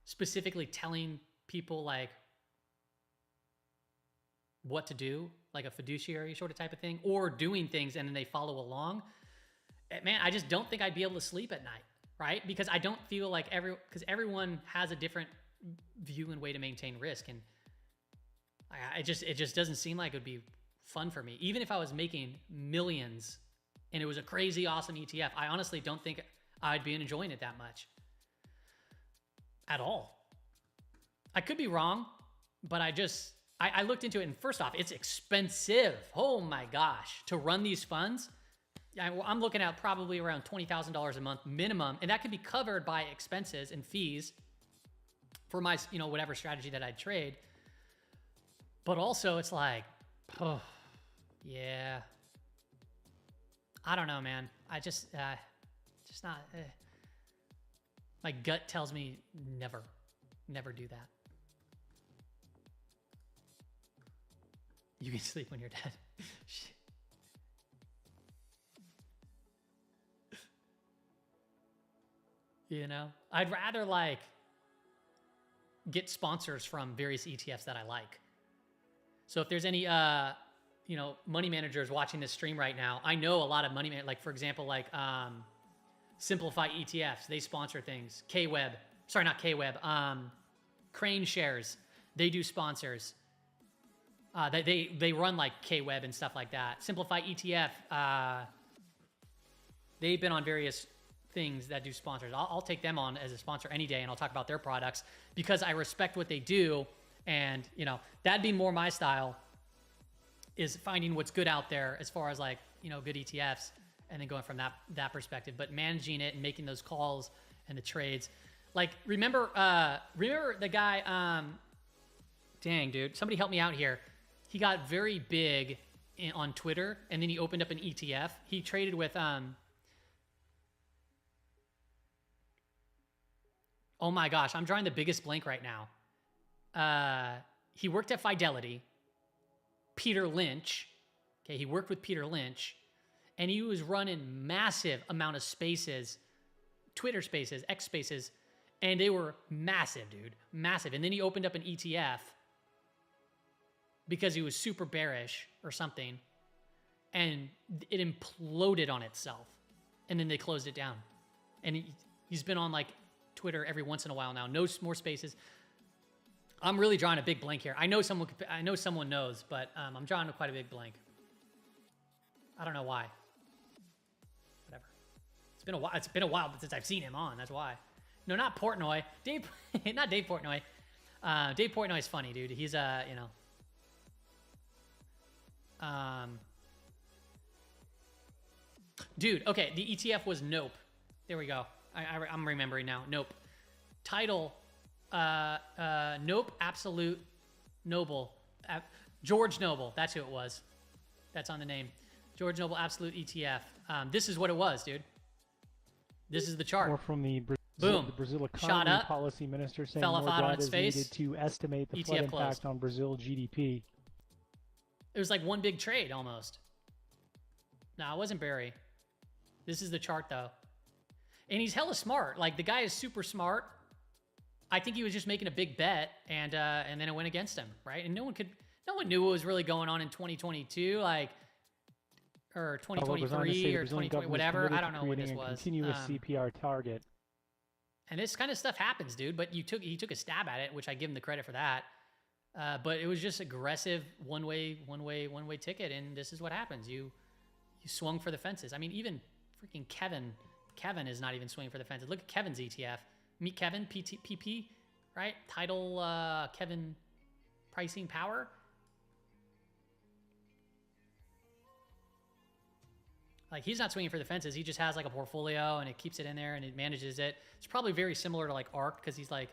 specifically telling people like what to do, like a fiduciary sort of type of thing, or doing things and then they follow along. Man, I just don't think I'd be able to sleep at night, right? Because I don't feel like because everyone has a different view and way to maintain risk, and it just doesn't seem like it would be fun for me. Even if I was making millions and it was a crazy awesome ETF, I honestly don't think I'd be enjoying it that much at all. I could be wrong, but I looked into it, and first off, it's expensive. Oh my gosh, to run these funds. I'm looking at probably around $20,000 a month minimum, and that could be covered by expenses and fees for my, whatever strategy that I trade. But also, it's like, oh, yeah. I don't know, man. I just not. My gut tells me never do that. You can sleep when you're dead. Shit. I'd rather like get sponsors from various ETFs that I like. So if there's any, money managers watching this stream right now, I know a lot of money managers, like for example, like Simplify ETFs, they sponsor things. Crane Shares, they do sponsors. They run like KWeb and stuff like that. Simplify ETF, they've been on various things that do sponsors. I'll take them on as a sponsor any day, and I'll talk about their products because I respect what they do. And, that'd be more my style, is finding what's good out there as far as like, good ETFs, and then going from that perspective, but managing it and making those calls and the trades. Like, remember the guy, dang dude, somebody help me out here. He got very big on Twitter, and then he opened up an ETF. He traded with, oh my gosh, I'm drawing the biggest blank right now. He worked at Fidelity. Peter Lynch. Okay, he worked with Peter Lynch, and he was running massive amount of spaces, Twitter spaces, X spaces, and they were massive, dude, massive. And then he opened up an ETF because he was super bearish or something, and it imploded on itself, and then they closed it down. And he's been on like Twitter every once in a while now. No more spaces. I'm really drawing a big blank here. I know someone knows, but I'm drawing quite a big blank. I don't know why. Whatever. It's been a while since I've seen him on. That's why. No, not Portnoy. Not Dave Portnoy. Dave Portnoy is funny, dude. He's dude. Okay, the ETF was Nope. There we go. I'm remembering now. Nope. Title. Nope, Absolute Noble. George Noble, that's who it was. That's on the name. George Noble Absolute ETF. This is what it was, dude. This is the chart. Or from the Boom. The Brazil Shot economy up. policy minister saying Fell more off out on data its is face. needed to estimate the ETF flood closed. impact on Brazil GDP. It was like one big trade almost. No, it wasn't Barry. This is the chart though. And he's hella smart. Like, the guy is super smart. I think he was just making a big bet, and then it went against him, right? And no one knew what was really going on in 2022, like, or 2023 or 2020, whatever. I don't know what this was. Continuous CPR target. And this kind of stuff happens, dude. But he took a stab at it, which I give him the credit for that. But it was just aggressive one way ticket, and this is what happens. You swung for the fences. I mean, even freaking Kevin is not even swinging for the fences. Look at Kevin's ETF. Meet Kevin, PP, right? Title, Kevin, pricing power. Like, he's not swinging for the fences. He just has like a portfolio, and it keeps it in there, and it manages it. It's probably very similar to like ARK, because he's like,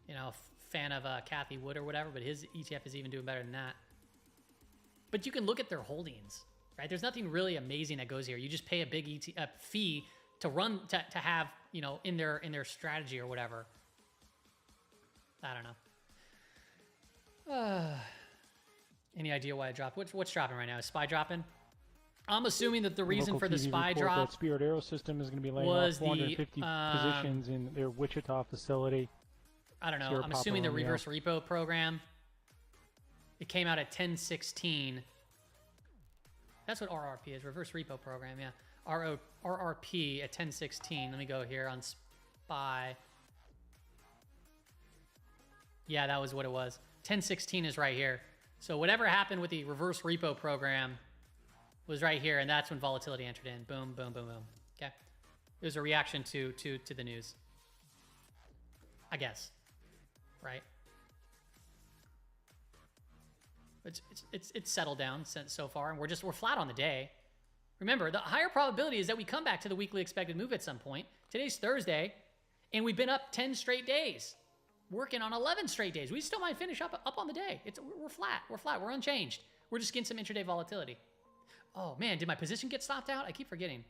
a fan of Kathy Wood or whatever, but his ETF is even doing better than that. But you can look at their holdings, right? There's nothing really amazing that goes here. You just pay a big fee to run, to have, in their strategy or whatever. I don't know. Any idea why I dropped? What's dropping right now? Is SPY dropping? I'm assuming that the reason Local for the TV SPY report drop that Spirit Aerosystem is going to be laying was off 450 positions in their Wichita facility. I don't know. Sierra I'm Papa assuming the Romeo. reverse repo program. It came out at 1016. That's what RRP is. Reverse repo program. Yeah. RRP at 1016. Let me go here on SPY. Yeah, that was what it was. 1016 is right here. So whatever happened with the reverse repo program was right here, and that's when volatility entered in. Boom, boom, boom, boom. Okay. It was a reaction to the news. I guess. Right? It's settled down since so far, and we're flat on the day. Remember, the higher probability is that we come back to the weekly expected move at some point. Today's Thursday, and we've been up 10 straight days. Working on 11 straight days. We still might finish up on the day. We're flat. We're flat. We're unchanged. We're just getting some intraday volatility. Oh man, did my position get stopped out? I keep forgetting.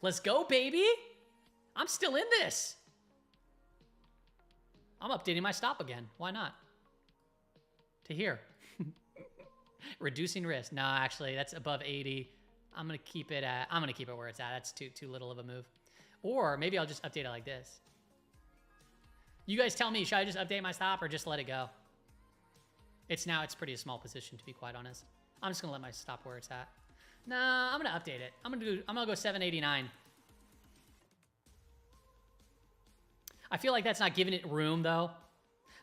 Let's go, baby. I'm still in this. I'm updating my stop again. Why not? To here. Reducing risk. No, actually, that's above 80. I'm gonna keep it where it's at. That's too little of a move. Or maybe I'll just update it like this. You guys tell me, should I just update my stop or just let it go? It's pretty small position, to be quite honest. I'm just gonna let my stop where it's at. Nah, I'm gonna update it. I'm gonna go 789. I feel like that's not giving it room though.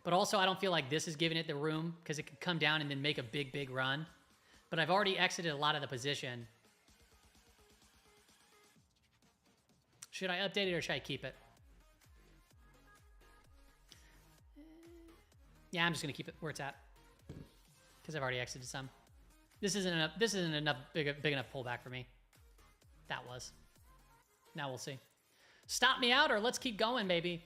But also I don't feel like this is giving it the room because it could come down and then make a big run. But I've already exited a lot of the position. Should I update it or should I keep it? Yeah, I'm just gonna keep it where it's at because I've already exited some. This isn't enough big enough pullback for me. That was. Now we'll see. Stop me out or let's keep going, baby.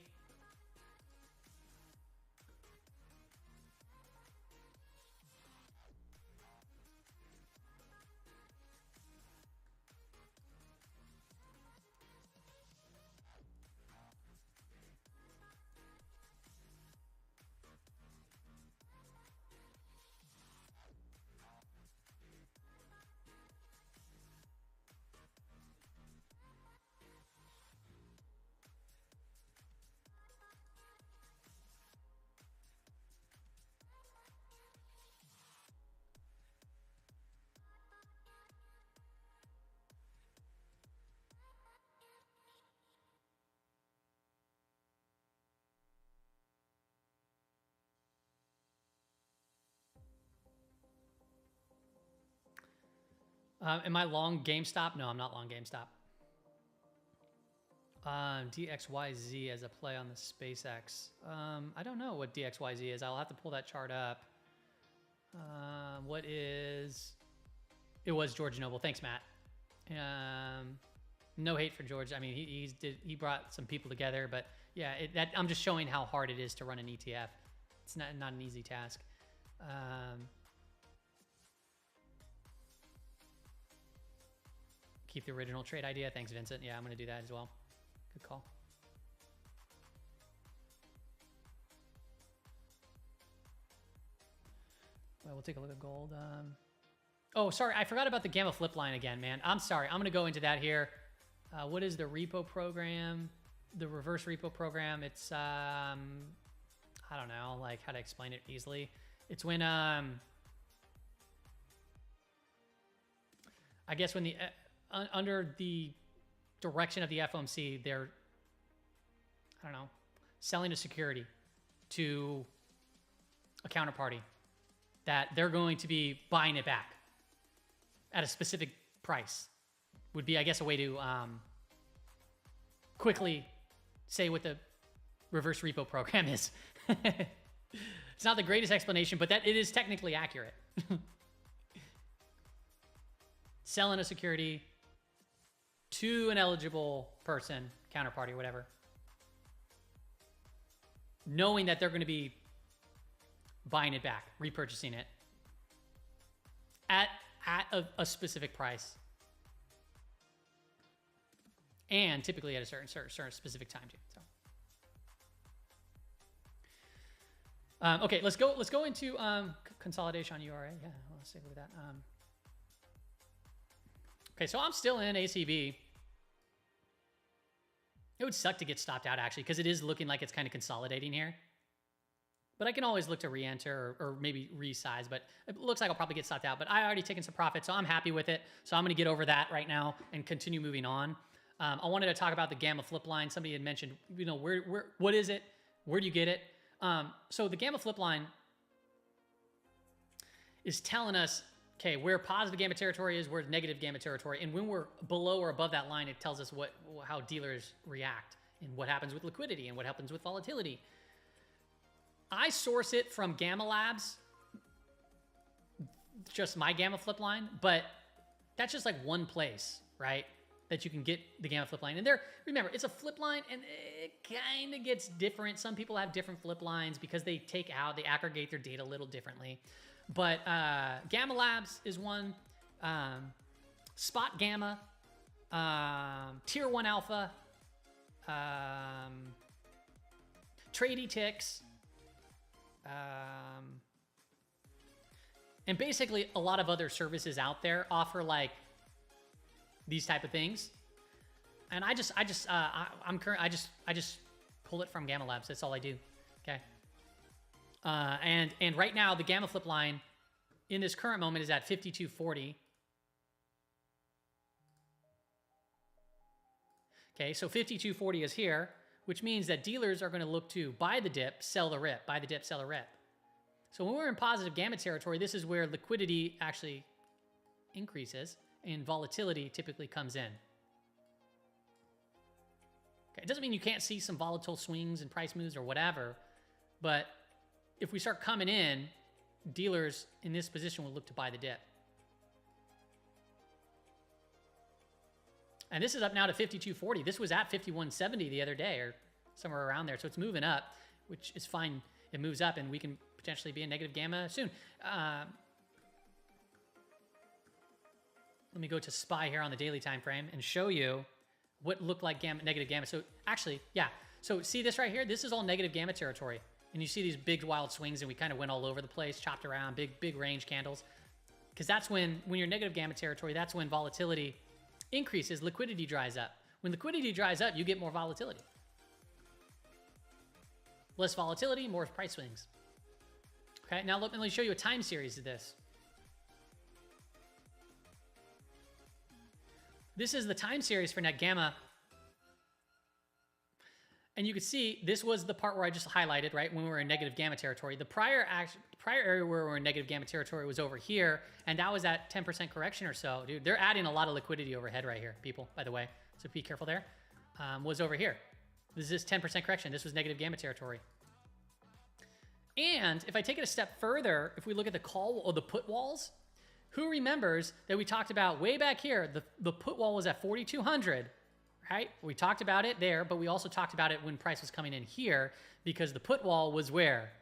Am I long GameStop? No, I'm not long GameStop. DXYZ as a play on the SpaceX. I don't know what DXYZ is. I'll have to pull that chart up. What is... It was George Noble. Thanks, Matt. No hate for George. I mean, he brought some people together, but yeah, I'm just showing how hard it is to run an ETF. It's not an easy task. Keep the original trade idea. Thanks, Vincent. Yeah, I'm going to do that as well. Good call. Well, we'll take a look at gold. Oh, sorry. I forgot about the Gamma Flip line again, man. I'm sorry. I'm going to go into that here. What is the repo program? The reverse repo program. It's, I don't know, like how to explain it easily. It's when, I guess when the... under the direction of the FOMC, they're, I don't know, selling a security to a counterparty that they're going to be buying it back at a specific price. Would be, I guess, a way to quickly say what the reverse repo program is. It's not the greatest explanation, but that it is technically accurate. Selling a security to an eligible person, counterparty, whatever, knowing that they're going to be buying it back, repurchasing it at a specific price, and typically at a certain specific time too. Okay, let's go into consolidation on URA. Yeah, let's take a look at that. Okay, so I'm still in ACB. It would suck to get stopped out actually, because it is looking like it's kind of consolidating here. But I can always look to re-enter or maybe resize, but it looks like I'll probably get stopped out. But I already taken some profit, so I'm happy with it. So I'm going to get over that right now and continue moving on. I wanted to talk about the gamma flip line. Somebody had mentioned, you know, what is it? Where do you get it? So the gamma flip line is telling us, okay, where positive gamma territory is, where negative gamma territory. And when we're below or above that line, it tells us how dealers react and what happens with liquidity and what happens with volatility. I source it from Gamma Labs, just my gamma flip line, but that's just like one place, right? That you can get the gamma flip line. And there, remember, it's a flip line and it kind of gets different. Some people have different flip lines because they they aggregate their data a little differently. But Gamma Labs is one, Spot Gamma, Tier 1 Alpha, Trady Ticks, and basically a lot of other services out there offer like these type of things. And I just pull it from Gamma Labs. That's all I do. Okay. And right now the gamma flip line in this current moment is at 52.40. Okay, so 52.40 is here, which means that dealers are going to look to buy the dip, sell the rip, buy the dip, sell the rip. So when we're in positive gamma territory, this is where liquidity actually increases and volatility typically comes in. Okay, it doesn't mean you can't see some volatile swings and price moves or whatever, but if we start coming in, dealers in this position will look to buy the dip. And this is up now to 52.40. This was at 51.70 the other day or somewhere around there. So it's moving up, which is fine. It moves up and we can potentially be in negative gamma soon. Let me go to SPY here on the daily time frame and show you what looked like negative gamma. So actually, yeah. So see this right here? This is all negative gamma territory. And you see these big wild swings and we kind of went all over the place, chopped around, big range candles. Because that's when you're negative gamma territory, that's when volatility increases, liquidity dries up. When liquidity dries up, you get more volatility. Less volatility, more price swings. Okay, now let me show you a time series of this. This is the time series for net gamma. And you can see this was the part where I just highlighted, right, when we were in negative gamma territory. The prior area where we were in negative gamma territory was over here, and that was at 10% correction or so. Dude, they're adding a lot of liquidity overhead right here, people, by the way. So be careful there. Was over here. This is 10% correction. This was negative gamma territory. And if I take it a step further, if we look at the call or the put walls, who remembers that we talked about way back here, the put wall was at 4,200, right? We talked about it there, but we also talked about it when price was coming in here because the put wall was where?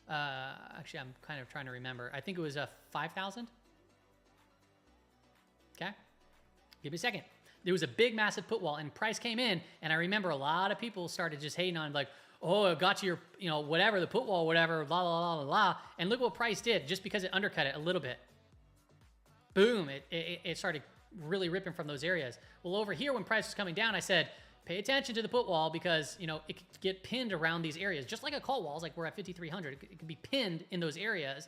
Actually, I'm kind of trying to remember. I think it was 5,000. Okay. Give me a second. There was a big, massive put wall and price came in. And I remember a lot of people started just hating on like, oh, it got to your, whatever, the put wall, whatever, blah, blah, blah, blah, blah. And look what price did just because it undercut it a little bit. Boom. It started really ripping from those areas. Well, over here, when price was coming down, I said, pay attention to the put wall because, it could get pinned around these areas. Just like a call wall, like we're at 5,300. It could be pinned in those areas.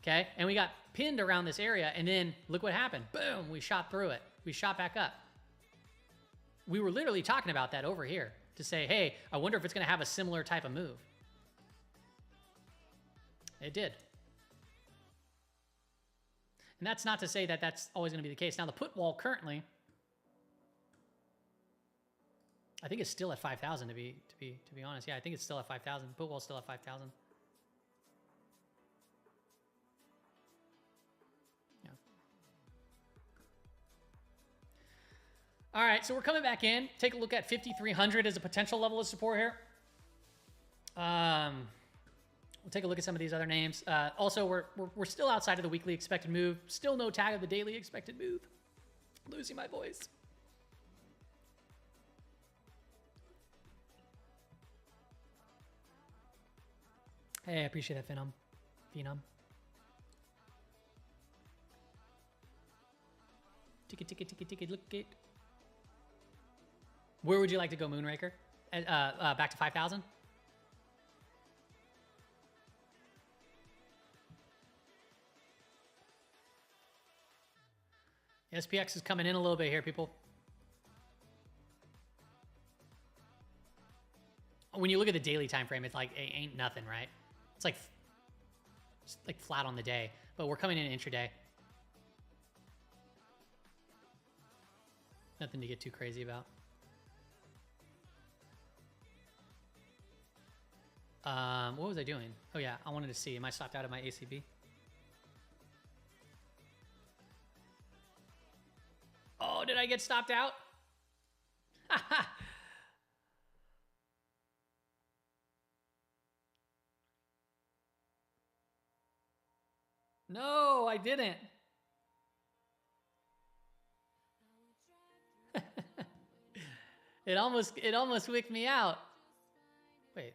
Okay. And we got pinned around this area. And then look what happened. Boom. We shot through it. We shot back up. We were literally talking about that over here to say, hey, I wonder if it's going to have a similar type of move. It did. And that's not to say that that's always going to be the case. Now, the put wall currently, I think it's still at 5,000 to be honest. Yeah, I think it's still at 5,000. Put wall's still at 5,000. Yeah. All right, so we're coming back in. Take a look at 5,300 as a potential level of support here. We'll take a look at some of these other names. Also, we're still outside of the weekly expected move. Still no tag of the daily expected move. Losing my voice. Hey, I appreciate that, Phenom. Phenom. Ticket, look it. Where would you like to go, Moonraker? Back to 5,000? SPX is coming in a little bit here, people. When you look at the daily time frame, it's like it ain't nothing, right? It's like flat on the day, but we're coming in intraday. Nothing to get too crazy about. What was I doing? Oh yeah, I wanted to see. Am I stopped out of my ACB? Oh, did I get stopped out? No, I didn't. It almost wicked me out. Wait.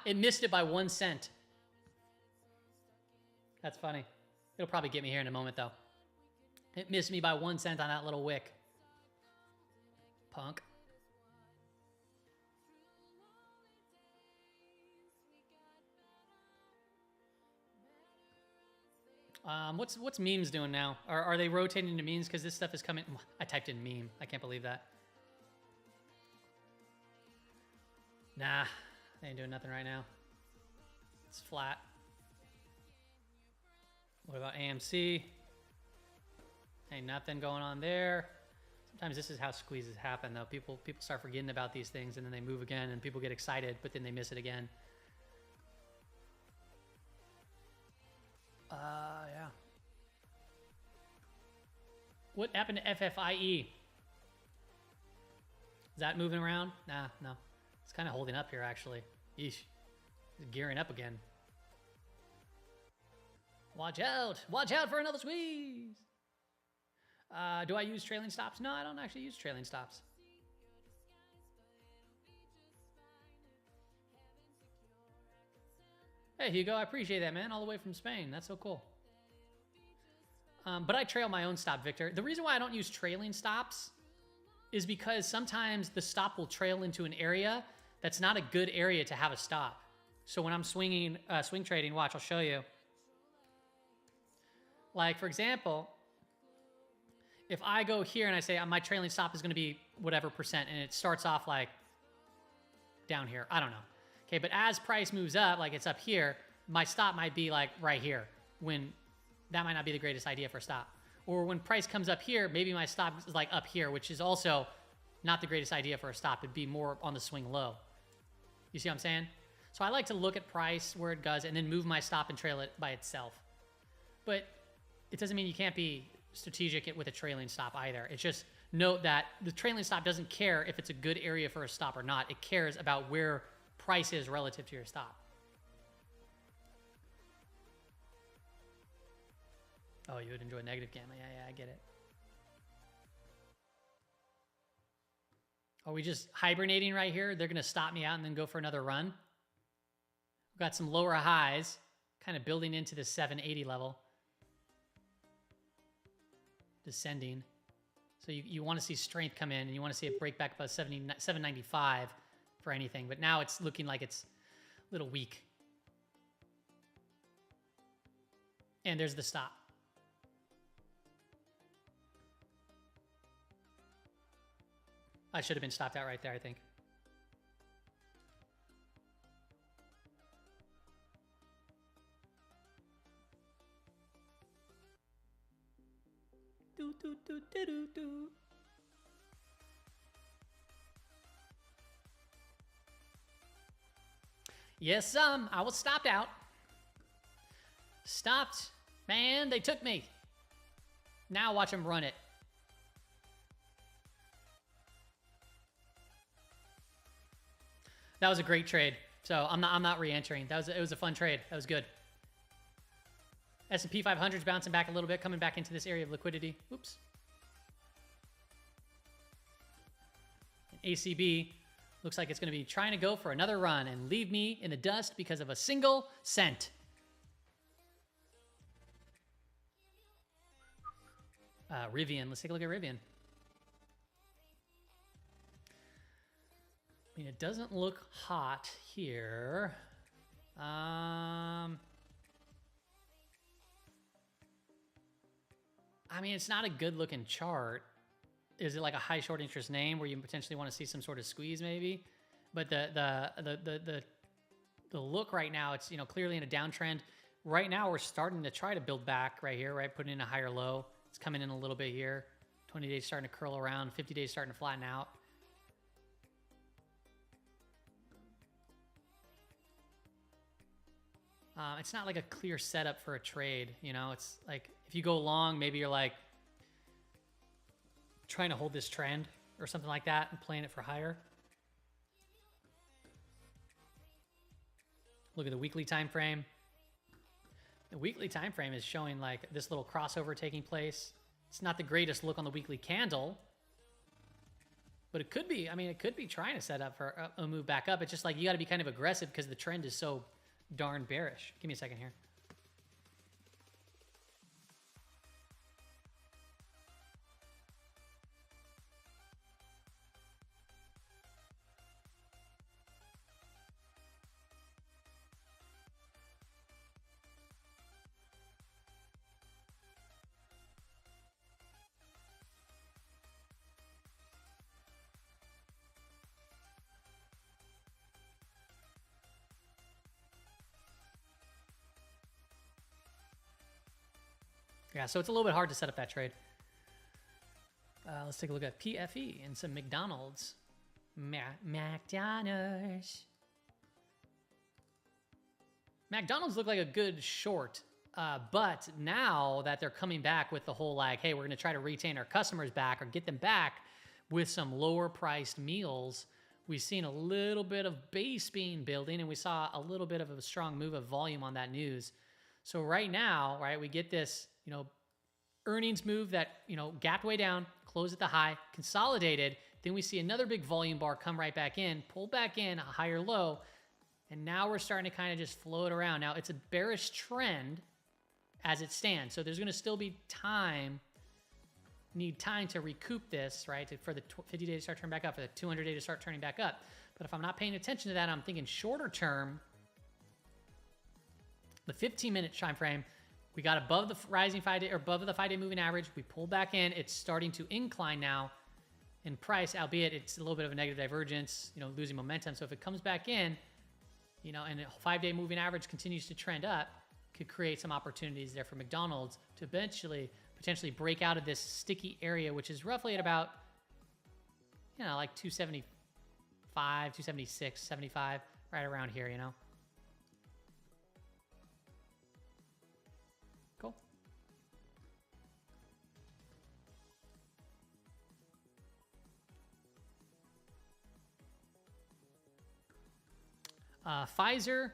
It missed it by 1 cent. That's funny. It'll probably get me here in a moment, though. It missed me by 1 cent on that little wick. Punk. What's memes doing now? Are they rotating to memes? Because this stuff is coming. I typed in meme. I can't believe that. Nah, they ain't doing nothing right now. It's flat. What about AMC? Ain't nothing going on there. Sometimes this is how squeezes happen, though. People start forgetting about these things, and then they move again, and people get excited, but then they miss it again. Yeah. What happened to FFIE? Is that moving around? Nah, no. It's kind of holding up here, actually. Yeesh. It's gearing up again. Watch out! Watch out for another squeeze! Do I use trailing stops? No, I don't actually use trailing stops. Hey, Hugo, I appreciate that, man. All the way from Spain. That's so cool. But I trail my own stop, Victor. The reason why I don't use trailing stops is because sometimes the stop will trail into an area that's not a good area to have a stop. So when I'm swing trading, watch, I'll show you. Like, for example, if I go here and I say my trailing stop is going to be whatever percent, and it starts off like down here, I don't know. Okay, but as price moves up, like it's up here, my stop might be like right here, when that might not be the greatest idea for a stop. Or when price comes up here, maybe my stop is like up here, which is also not the greatest idea for a stop. It'd be more on the swing low. You see what I'm saying? So I like to look at price, where it goes, and then move my stop and trail it by itself. But it doesn't mean you can't be strategic with a trailing stop either. It's just note that the trailing stop doesn't care if it's a good area for a stop or not. It cares about where price is relative to your stop. Oh, you would enjoy negative gamma. Yeah, I get it. Are we just hibernating right here? They're going to stop me out and then go for another run. We've got some lower highs, kind of building into the 780 level. Descending. So you want to see strength come in, and you want to see it break back above 795 for anything. But now it's looking like it's a little weak. And there's the stop. I should have been stopped out right there, I think. Do, do, do, do, do, do. Yes, I was stopped out. Stopped. Man, they took me. Now watch them run it. That was a great trade. So I'm not re-entering. It was a fun trade. That was good. S&P 500 is bouncing back a little bit, coming back into this area of liquidity. Oops. ACB looks like it's going to be trying to go for another run and leave me in the dust because of a single cent. Rivian. Let's take a look at Rivian. I mean, it doesn't look hot here. I mean, it's not a good looking chart. Is it like a high short interest name where you potentially want to see some sort of squeeze maybe? But the look right now, it's, you know, clearly in a downtrend. Right now we're starting to try to build back right here, right? Putting in a higher low. It's coming in a little bit here. 20 days starting to curl around, 50 days starting to flatten out. It's not like a clear setup for a trade, you know? It's like if you go long, maybe you're like trying to hold this trend or something like that and playing it for higher. Look at the weekly time frame. The weekly time frame is showing like this little crossover taking place. It's not the greatest look on the weekly candle, but it could be. I mean, it could be trying to set up for a move back up. It's just like you got to be kind of aggressive because the trend is so darn bearish. Give me a second here. Yeah, so it's a little bit hard to set up that trade. Let's take a look at PFE and some McDonald's. McDonald's. McDonald's look like a good short, but now that they're coming back with the whole like, hey, we're going to try to retain our customers back or get them back with some lower priced meals, we've seen a little bit of base being building, and we saw a little bit of a strong move of volume on that news. So right now, right, we get this, you know, earnings move that, you know, gapped way down, closed at the high, consolidated. Then we see another big volume bar come right back in, pull back in, a higher low. And now we're starting to kind of just float around. Now it's a bearish trend as it stands. So there's going to still be time, need time to recoup this, right? For the 50 day to start turning back up, for the 200 day to start turning back up. But if I'm not paying attention to that, I'm thinking shorter term, the 15-minute time frame, we got above the rising 5-day or above the 5-day moving average. We pulled back in. It's starting to incline now in price, albeit it's a little bit of a negative divergence, you know, losing momentum. So if it comes back in, you know, and the 5-day moving average continues to trend up, could create some opportunities there for McDonald's to eventually potentially break out of this sticky area, which is roughly at about, you know, like 275, 276, 75, right around here, you know. Cool. Pfizer.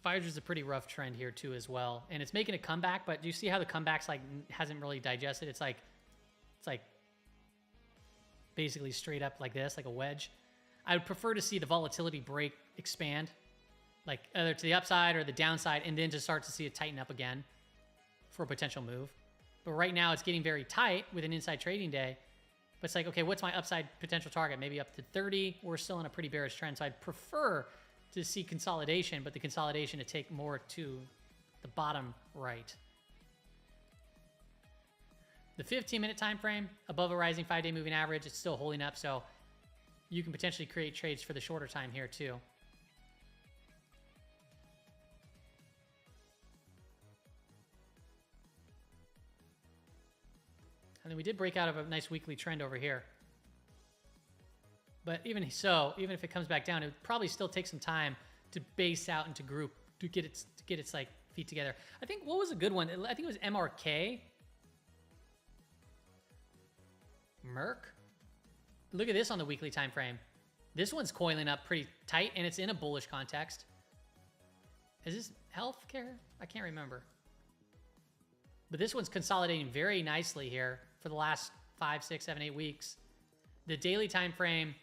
Pfizer's a pretty rough trend here too as well, and it's making a comeback. But do you see how the comeback's like hasn't really digested? It's like basically straight up like this, like a wedge. I would prefer to see the volatility break, expand, like either to the upside or the downside, and then just start to see it tighten up again for a potential move. But right now it's getting very tight with an inside trading day. But it's like, okay, what's my upside potential target? Maybe up to 30. We're still in a pretty bearish trend, so I'd prefer to see consolidation, but the consolidation to take more to the bottom right. The 15-minute time frame above a rising 5-day moving average, it's still holding up, so you can potentially create trades for the shorter time here too. And then we did break out of a nice weekly trend over here. But even so, even if it comes back down, it would probably still take some time to base out and to group, to get its like feet together. I think, what was a good one? I think it was MRK. Merck. Look at this on the weekly time frame. This one's coiling up pretty tight, and it's in a bullish context. Is this healthcare? I can't remember. But this one's consolidating very nicely here for the last 5, 6, 7, 8 weeks. The daily time frame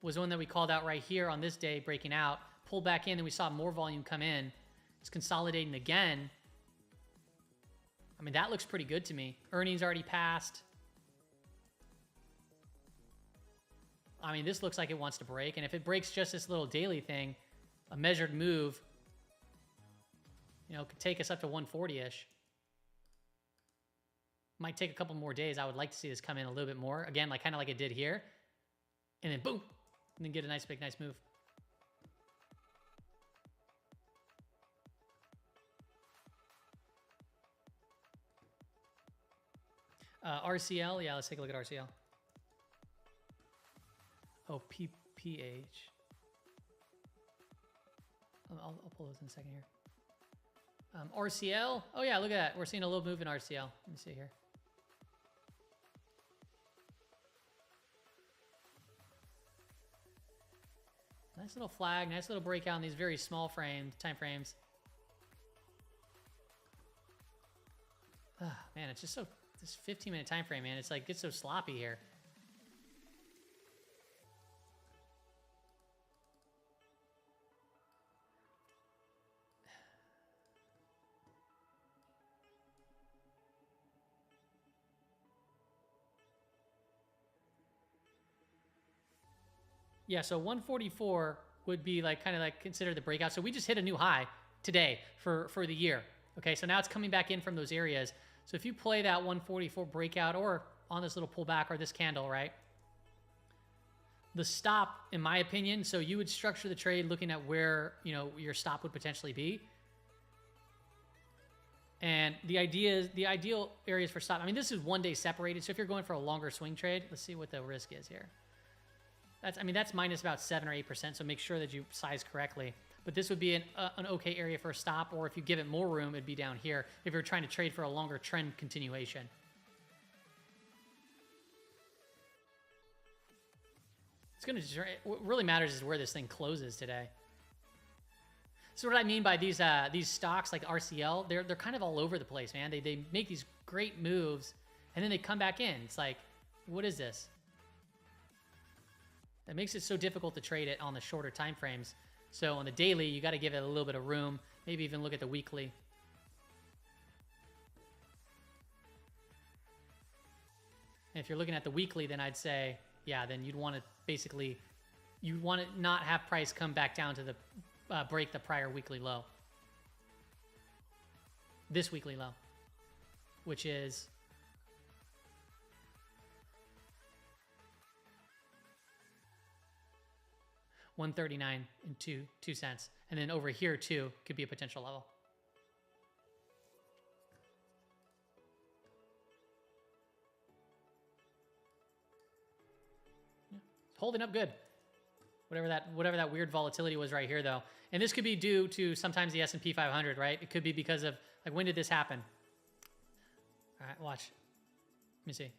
was one that we called out right here on this day, breaking out, pulled back in, and we saw more volume come in. It's consolidating again. I mean, that looks pretty good to me. Earnings already passed. I mean, this looks like it wants to break. And if it breaks just this little daily thing, a measured move, you know, could take us up to 140-ish. Might take a couple more days. I would like to see this come in a little bit more. Again, like kind of like it did here. And then boom. And then get a nice move. RCL. Yeah, let's take a look at RCL. Oh, PPH. I'll pull those in a second here. RCL. Oh, yeah, look at that. We're seeing a little move in RCL. Let me see here. Nice little flag. Nice little breakout in these very small time frames. Man, it's just so... This 15-minute time frame, man. It's like, gets so sloppy here. Yeah, so 144 would be like kind of like considered the breakout. So we just hit a new high today for the year. Okay, so now it's coming back in from those areas. So if you play that 144 breakout or on this little pullback or this candle, right? The stop, in my opinion, so you would structure the trade looking at where, you know, your stop would potentially be. And the ideal areas for stop, I mean, this is 1 day separated. So if you're going for a longer swing trade, let's see what the risk is here. That's minus about 7 or 8%. So make sure that you size correctly. But this would be an okay area for a stop, or if you give it more room, it'd be down here if you're trying to trade for a longer trend continuation. It's going to, what really matters is where this thing closes today. So what I mean by these stocks like RCL, they're kind of all over the place, man. They make these great moves, and then they come back in. It's like, what is this? It makes it so difficult to trade it on the shorter time frames. So on the daily, you got to give it a little bit of room. Maybe even look at the weekly. And if you're looking at the weekly, then I'd say, yeah, then you'd want to basically, you want to not have price come back down to the break the prior weekly low. This weekly low, which is $139 and 2 cents. And then over here too could be a potential level. Yeah. Holding up good. Whatever that weird volatility was right here though. And this could be due to sometimes the S&P 500, right? It could be because of, like, when did this happen? All right, watch. Let me see.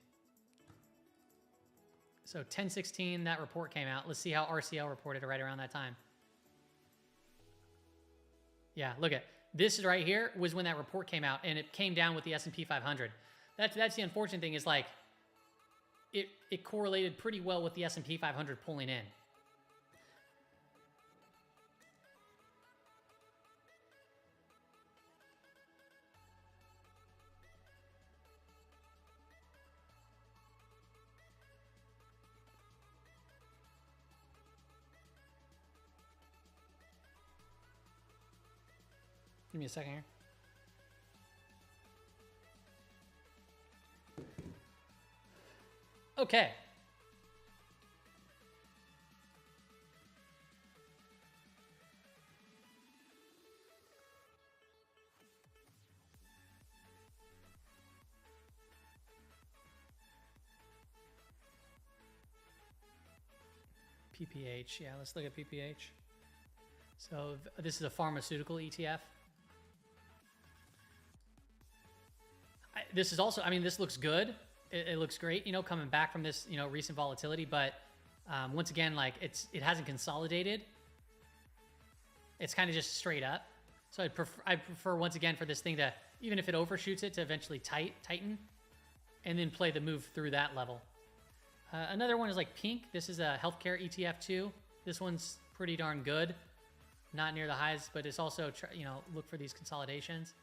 So 10/16, that report came out. Let's see how RCL reported right around that time. Yeah, look at this right here was when that report came out, and it came down with the S&P 500. That's the unfortunate thing is, like, it correlated pretty well with the S&P 500 pulling in. Give me a second here. Okay. PPH. Yeah, let's look at PPH. So this is a pharmaceutical ETF. This is also, I mean, this looks good. It looks great, you know, coming back from this, you know, recent volatility, but Once again, like it hasn't consolidated. It's kind of just straight up. So I prefer once again for this thing to, even if it overshoots it, to eventually tighten and then play the move through that level. Another one is like pink. This is a healthcare ETF too. This one's pretty darn good. Not near the highs, but it's also, look for these consolidations.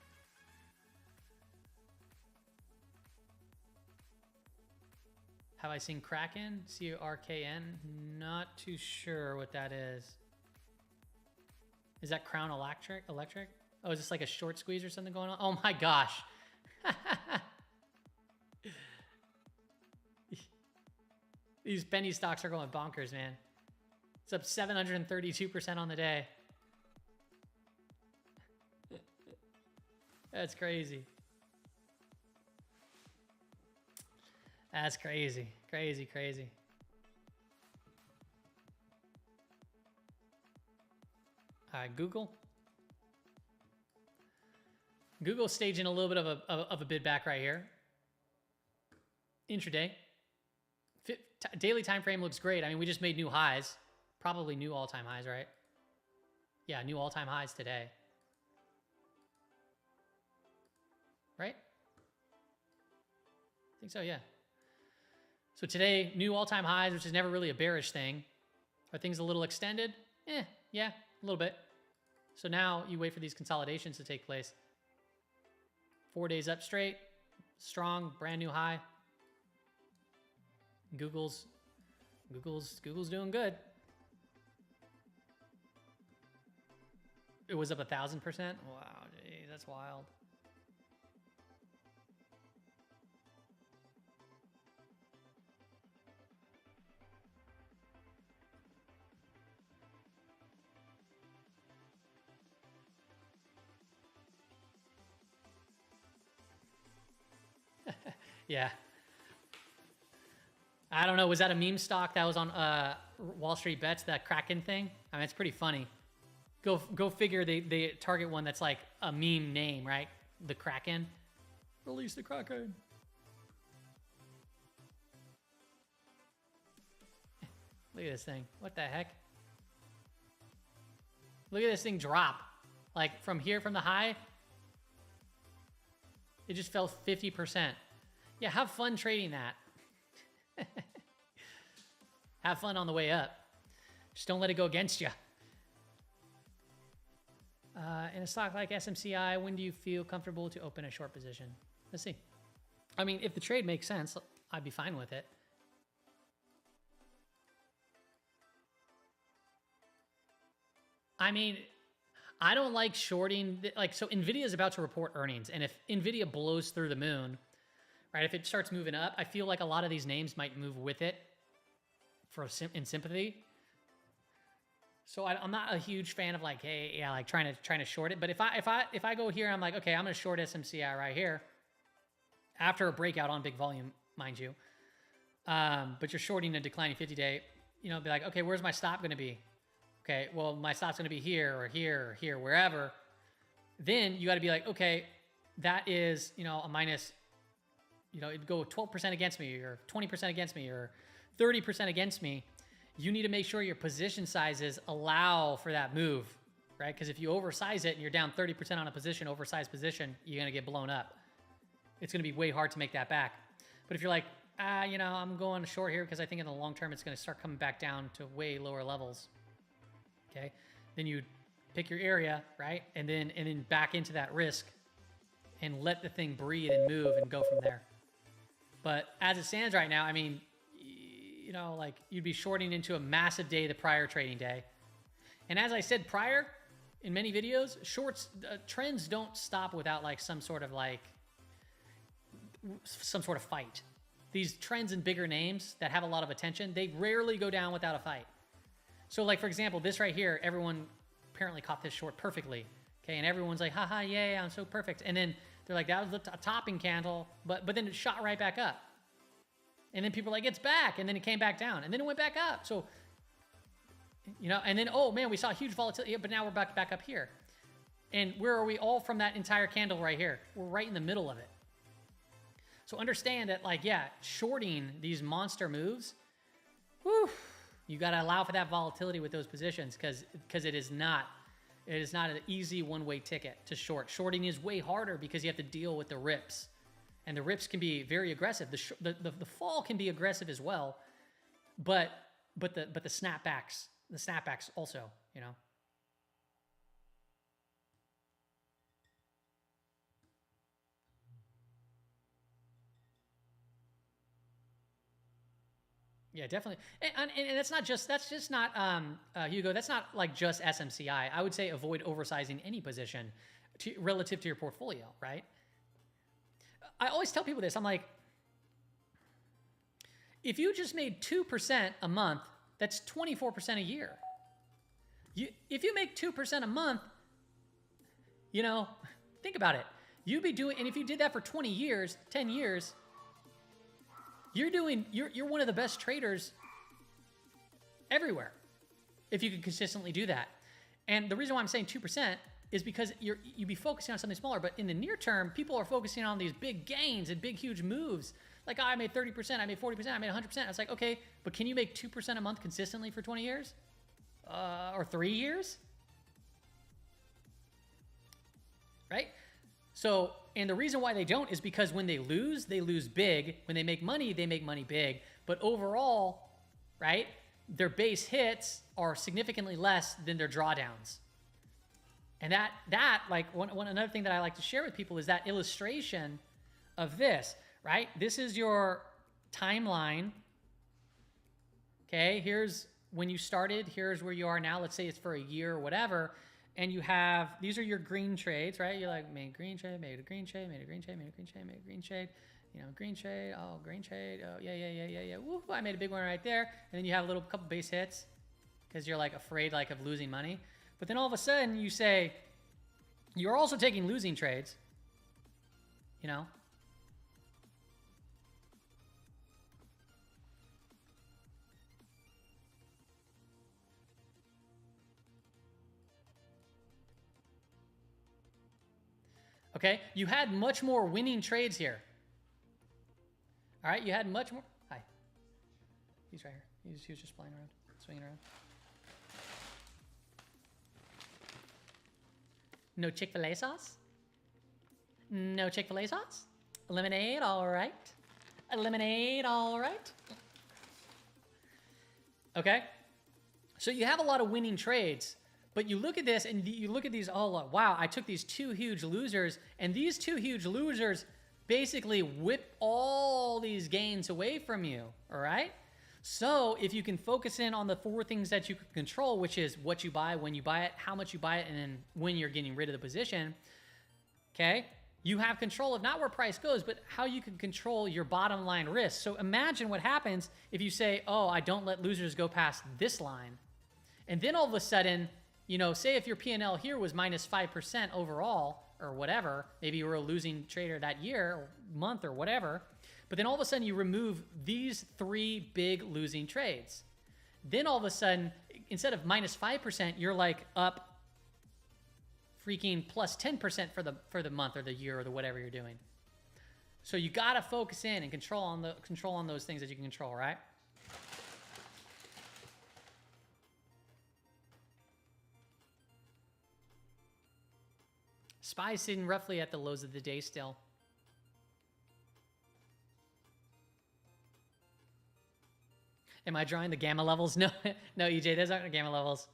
Have I seen Kraken? C-R-K-N? Not too sure what that is. Is that Crown Electric? Oh, is this like a short squeeze or something going on? Oh my gosh. These penny stocks are going bonkers, man. It's up 732% on the day. That's crazy. That's crazy. Crazy. All right, Google. Google's staging a little bit of a bid back right here. Intraday. Daily time frame looks great. I mean, we just made new highs. Probably new all-time highs, right? Yeah, new all-time highs today. Right? I think so, yeah. So today, new all-time highs, which is never really a bearish thing. Are things a little extended? Yeah, a little bit. So now you wait for these consolidations to take place. 4 days up straight, strong, brand new high. Google's doing good. It was up 1,000%. Wow, geez, that's wild. Yeah. I don't know. Was that a meme stock that was on Wall Street Bets, that Kraken thing? I mean, it's pretty funny. Go figure. They target one that's like a meme name, right? The Kraken. Release the Kraken. Look at this thing. What the heck? Look at this thing drop. Like from here, from the high, it just fell 50%. Yeah, have fun trading that. Have fun on the way up. Just don't let it go against you. In a stock like SMCI, when do you feel comfortable to open a short position? Let's see. I mean, if the trade makes sense, I'd be fine with it. I mean, I don't like shorting. So NVIDIA is about to report earnings, and if NVIDIA blows through the moon, right? If it starts moving up, I feel like a lot of these names might move with it in sympathy. So I'm not a huge fan of like, hey, yeah, like trying to short it. But if I go here, I'm like, okay, I'm gonna short SMCI right here after a breakout on big volume, mind you. But you're shorting a declining 50-day. Be like, okay, where's my stop gonna be? Okay, well, my stop's gonna be here or here or here, wherever. Then you got to be like, okay, that is a minus. It'd go 12% against me or 20% against me or 30% against me. You need to make sure your position sizes allow for that move, right? Because if you oversize it and you're down 30% on a position, oversized position, you're going to get blown up. It's going to be way hard to make that back. But if you're like, I'm going short here because I think in the long term it's going to start coming back down to way lower levels, okay? Then you pick your area, right? And then back into that risk and let the thing breathe and move and go from there. But as it stands right now, I mean, like you'd be shorting into a massive day the prior trading day. And as I said prior in many videos, shorts, trends don't stop without like some sort of fight. These trends in bigger names that have a lot of attention, they rarely go down without a fight. So like, for example, this right here, everyone apparently caught this short perfectly. Okay. And everyone's like, haha, yay, I'm so perfect. And then they're like, that was a topping candle, but then it shot right back up. And then people are like, it's back. And then it came back down. And then it went back up. So, and then, oh man, we saw huge volatility, but now we're back up here. And where are we all from that entire candle right here? We're right in the middle of it. So understand that, like, yeah, shorting these monster moves, whew, You got to allow for that volatility with those positions because it is not an easy one-way ticket to short. Shorting is way harder because you have to deal with the rips, and the rips can be very aggressive. The fall can be aggressive as well, but the snapbacks also, you know. Yeah, definitely. And that's just not Hugo. That's not like just SMCI. I would say avoid oversizing any position relative to your portfolio, right? I always tell people this. I'm like, if you just made 2% a month, that's 24% a year. If you make 2% a month, you know, think about it. You'd be doing, and if you did that for 20 years, 10 years, you're one of the best traders everywhere if you can consistently do that. And the reason why I'm saying 2% is because you'd be focusing on something smaller, but in the near term, people are focusing on these big gains and big, huge moves. Like, oh, I made 30%, I made 40%, I made 100%. It's like, okay, but can you make 2% a month consistently for 20 years? Or 3 years? Right? So, and the reason why they don't is because when they lose big. When they make money big. But overall, right, their base hits are significantly less than their drawdowns. And that like another thing that I like to share with people is that illustration of this, right? This is your timeline. Okay, here's when you started, here's where you are now. Let's say it's for a year or whatever. And you have, these are your green trades, right? You're like, made green trade, made a green trade, made a green trade, made a green trade, made a green trade. You know, green trade, oh, green trade, oh, yeah. Woo, I made a big one right there. And then you have a couple base hits because you're like afraid like of losing money. But then all of a sudden you say, you're also taking losing trades, you know? Okay, you had much more winning trades here. All right, you had much more. Hi. He's right here. He was just playing around, swinging around. No Chick-fil-A sauce? No Chick-fil-A sauce? Lemonade, all right. A lemonade, all right. Okay, so you have a lot of winning trades. But you look at this and you look at these, oh, wow, I took these two huge losers, and these two huge losers basically whip all these gains away from you, all right? So if you can focus in on the 4 things that you can control, which is what you buy, when you buy it, how much you buy it, and then when you're getting rid of the position, okay? You have control of not where price goes, but how you can control your bottom line risk. So imagine what happens if you say, oh, I don't let losers go past this line. And then all of a sudden, you know, say if your P&L here was minus 5% overall or whatever, maybe you were a losing trader that year or month or whatever, but then all of a sudden you remove these 3 big losing trades. Then all of a sudden, instead of minus 5%, you're like up freaking plus 10% for the month or the year or the whatever you're doing. So you got to focus in and control on those things that you can control, right? SPY's sitting roughly at the lows of the day still. Am I drawing the gamma levels? No, no, EJ, those aren't the gamma levels.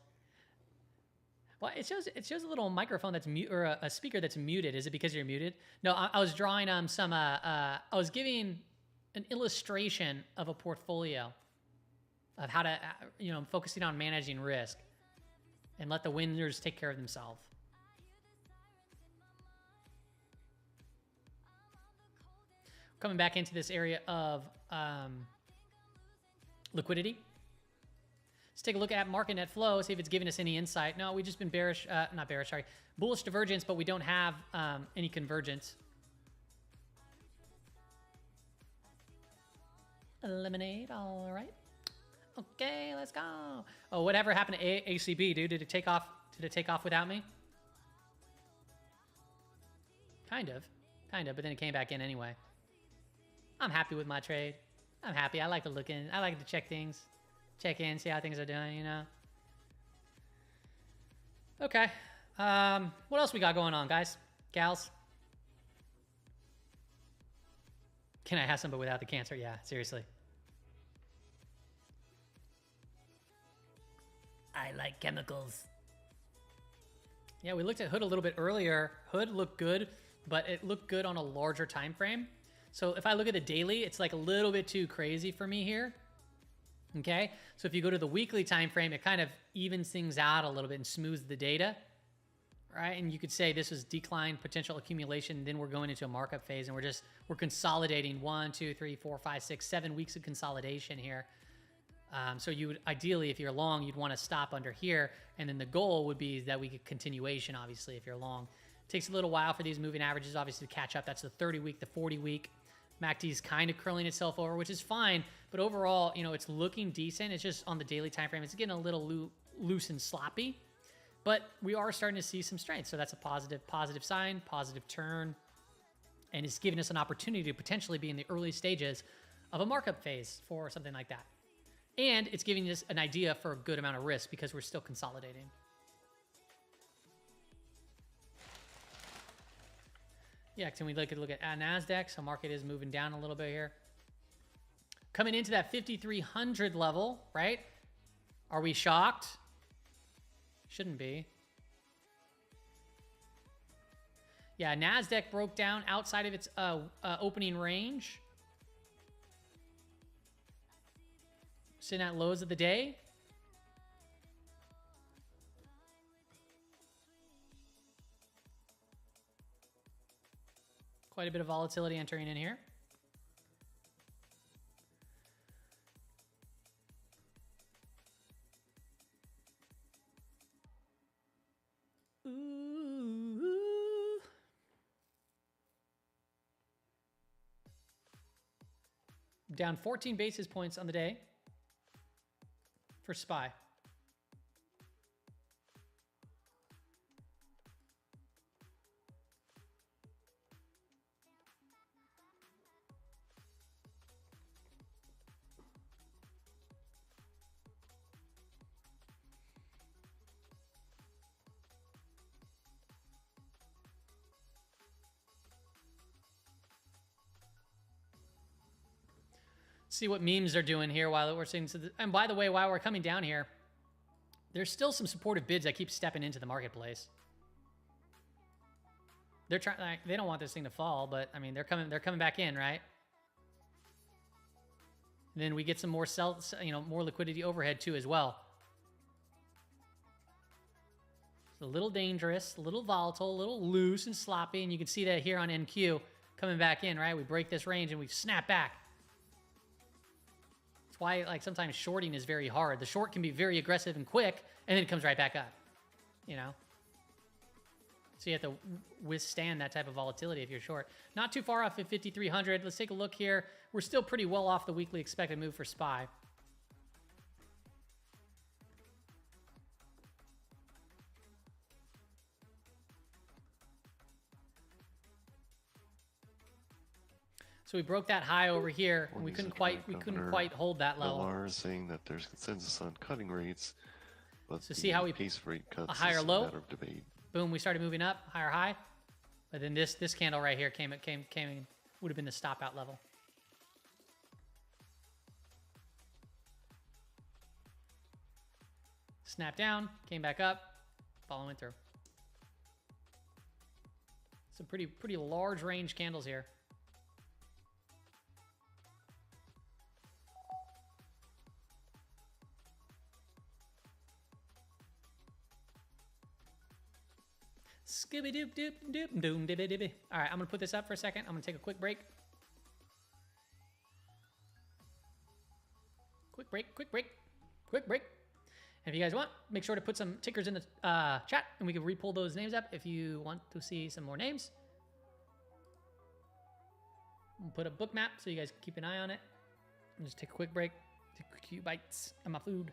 Well, it shows a little microphone that's mute or a speaker that's muted. Is it because you're muted? No, I was drawing I was giving an illustration of a portfolio of how to, you know, focusing on managing risk and let the winners take care of themselves. Coming back into this area of liquidity. Let's take a look at market net flow, see if it's giving us any insight. No, we've just been bearish, not bearish, sorry. Bullish divergence, but we don't have any convergence. Eliminate, all right. Okay, let's go. Oh, whatever happened to ACB, dude? Did it take off? Did it take off without me? Kind of, but then it came back in anyway. I'm happy with my trade. I'm happy. I like to look in. I like to check things check in, see how things are doing, you know. Okay. What else we got going on, guys? Gals? Can I have some but without the cancer? Yeah, seriously. I like chemicals. Yeah, we looked at Hood a little bit earlier. Hood looked good, but it looked good on a larger time frame. So if I look at the daily, it's like a little bit too crazy for me here. Okay, so if you go to the weekly time frame, it kind of evens things out a little bit and smooths the data, right? And you could say this is decline potential accumulation. Then we're going into a markup phase, and we're consolidating 1, 2, 3, 4, 5, 6, 7 weeks of consolidation here. So you would ideally, if you're long, you'd want to stop under here, and then the goal would be that we get continuation. Obviously, if you're long, it takes a little while for these moving averages obviously to catch up. That's the 30 week, the 40 week. MACD is kind of curling itself over, which is fine, but overall, you know, it's looking decent. It's just on the daily time frame, it's getting a little loose and sloppy, but we are starting to see some strength. So that's a positive sign, positive turn, and it's giving us an opportunity to potentially be in the early stages of a markup phase for something like that. And it's giving us an idea for a good amount of risk because we're still consolidating. Yeah, can we look at NASDAQ? So market is moving down a little bit here. Coming into that 5,300 level, right? Are we shocked? Shouldn't be. Yeah, NASDAQ broke down outside of its opening range. Sitting at lows of the day. Quite a bit of volatility entering in here. Ooh. Down 14 basis points on the day for SPY. See what memes are doing here while we're seeing. And by the way, while we're coming down here, there's still some supportive bids that keep stepping into the marketplace. They're trying. Like, they don't want this thing to fall, but I mean, they're coming back in, right? And then we get some more more liquidity overhead too as well. It's a little dangerous, a little volatile, a little loose and sloppy, and you can see that here on NQ coming back in, right? We break this range and we snap back. That's why, like, sometimes shorting is very hard. The short can be very aggressive and quick, and then it comes right back up, you know? So you have to withstand that type of volatility if you're short. Not too far off at 5,300. Let's take a look here. We're still pretty well off the weekly expected move for SPY. So we broke that high over here, and we couldn't quite hold that level. LR is saying that there's consensus on cutting rates, but so see how we pace rate cuts a higher is low. a matter of debate. Boom, we started moving up, higher high, but then this candle right here came in, would have been the stop out level. Snap down, came back up, following through. Some pretty large range candles here. Scooby doop doop doop doom dibby dibby. All right, I'm gonna put this up for a second. I'm gonna take a quick break. Quick break. And if you guys want, make sure to put some tickers in the chat, and we can re-pull those names up if you want to see some more names. We'll put a book map so you guys can keep an eye on it. And just take a quick break, take a few bites of my food.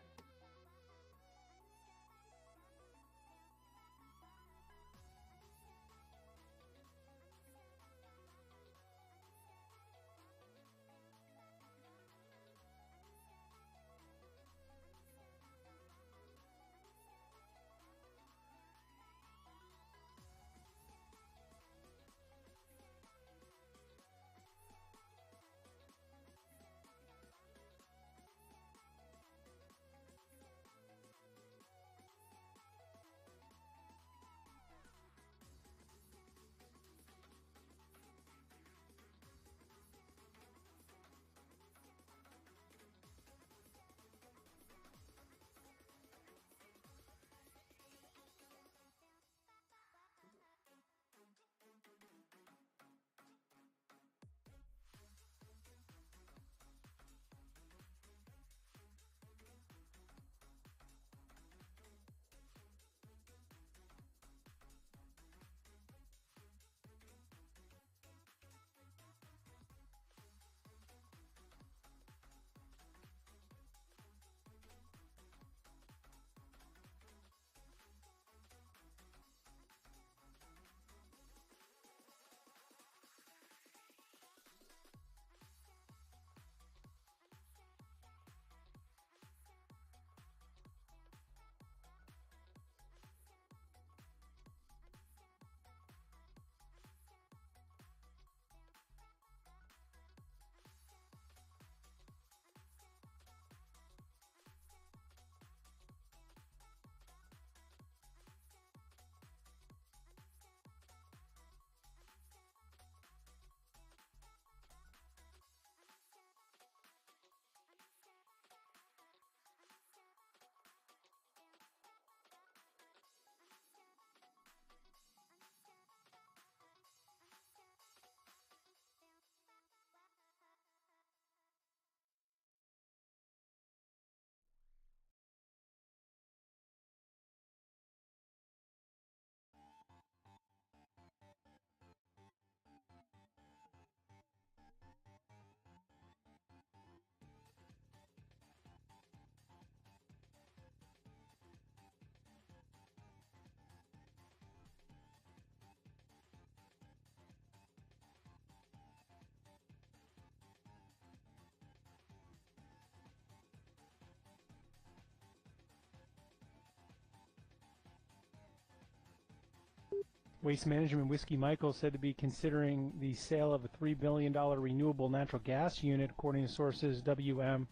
Waste Management Whiskey Michael said to be considering the sale of a $3 billion renewable natural gas unit, according to sources WM.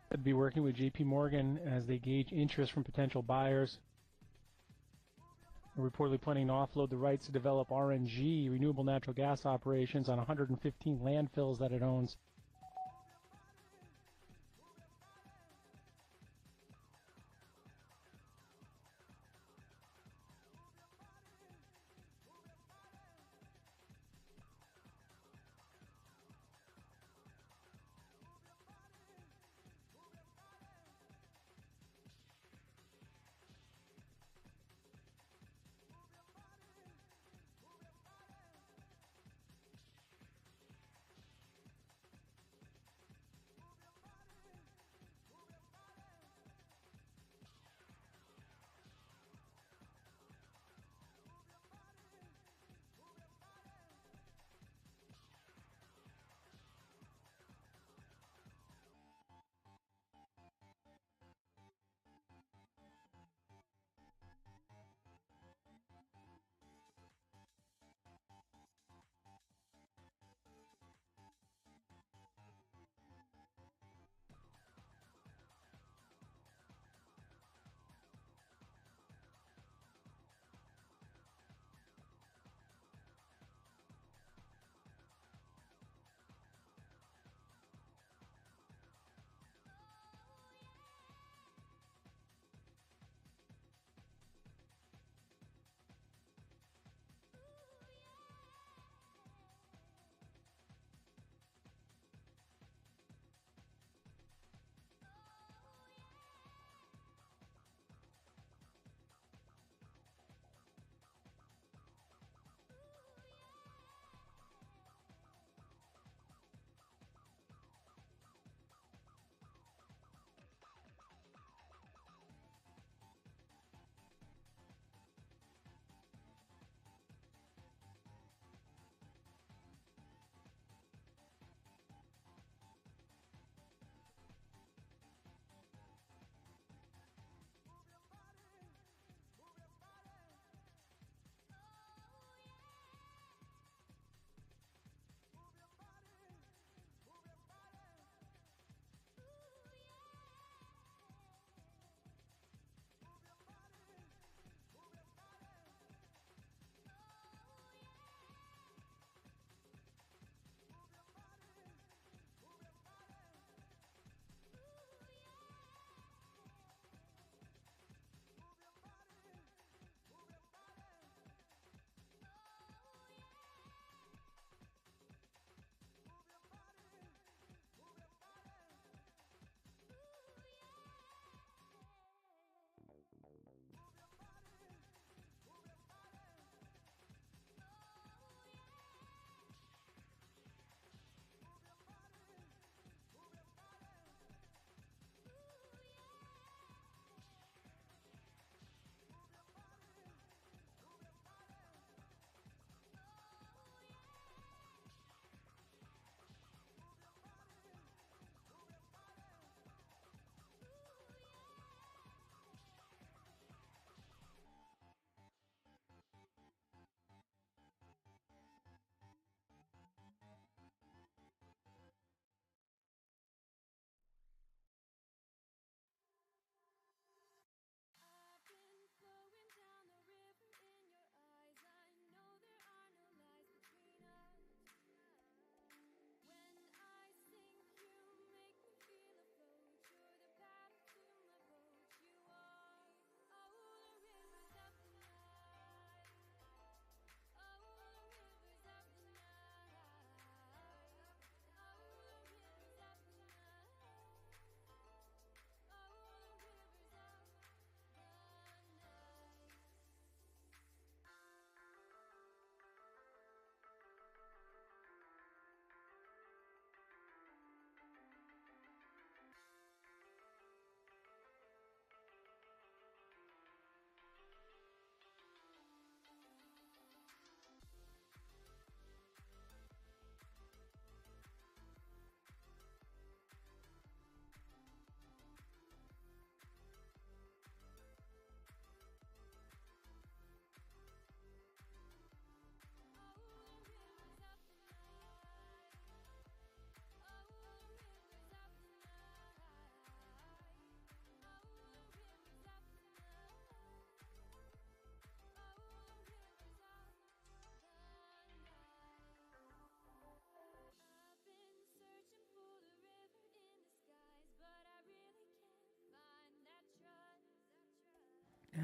They'd be working with JP Morgan as they gauge interest from potential buyers. They're reportedly planning to offload the rights to develop RNG, renewable natural gas operations, on 115 landfills that it owns.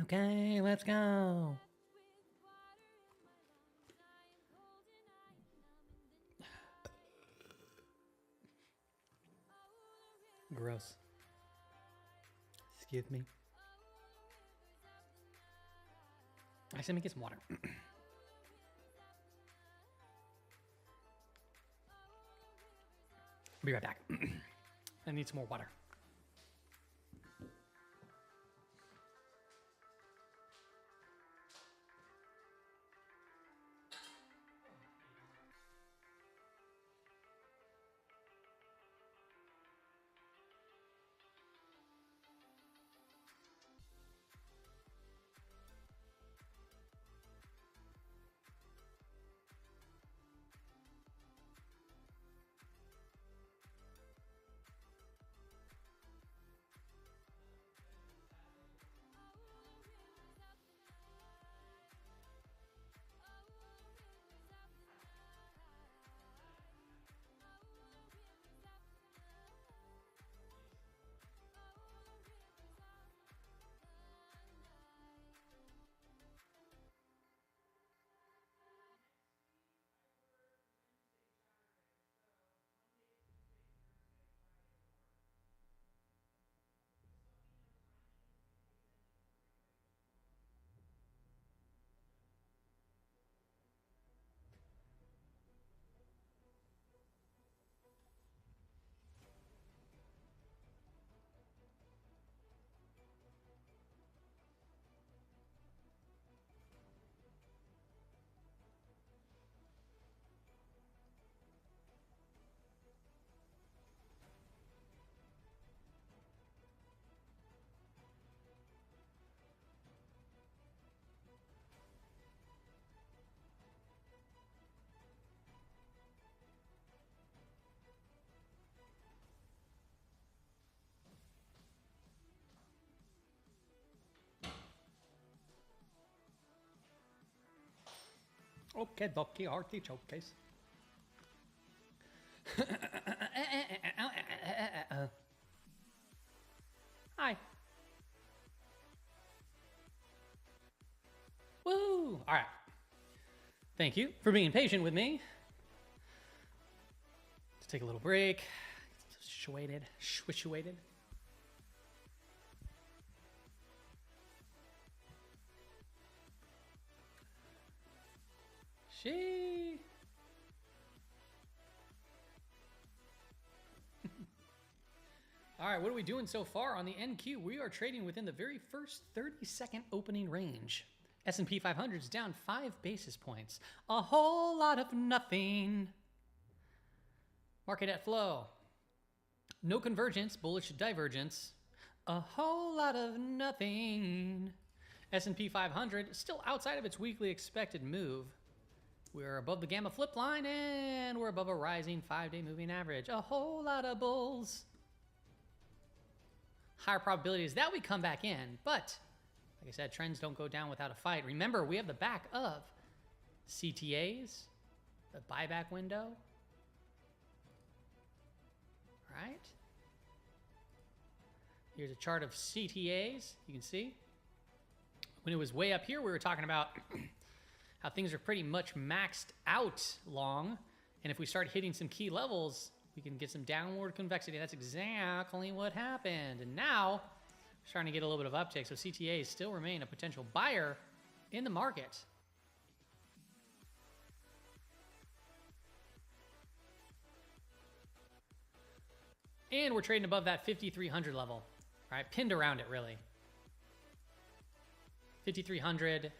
Okay, let's go. Gross. Excuse me. I said, let me get some water. Be right back. I need some more water. Okay, dokie, artichoke case. Hi. Woo! All right. Thank you for being patient with me. Let's take a little break. Situated. She. All right, what are we doing so far on the NQ? We are trading within the very first 30-second opening range. S&P 500 is down 5 basis points. A whole lot of nothing. Market at flow. No convergence, bullish divergence. A whole lot of nothing. S&P 500 still outside of its weekly expected move. We're above the gamma flip line and we're above a rising 5-day moving average. A whole lot of bulls. Higher probability is that we come back in, but like I said, trends don't go down without a fight. Remember, we have the back of CTAs, the buyback window, right? Here's a chart of CTAs. You can see when it was way up here, we were talking about how things are pretty much maxed out long. And if we start hitting some key levels, we can get some downward convexity. That's exactly what happened. And now we're starting to get a little bit of uptick. So CTAs still remain a potential buyer in the market. And we're trading above that 5,300 level, right? Pinned around it, really. 5,300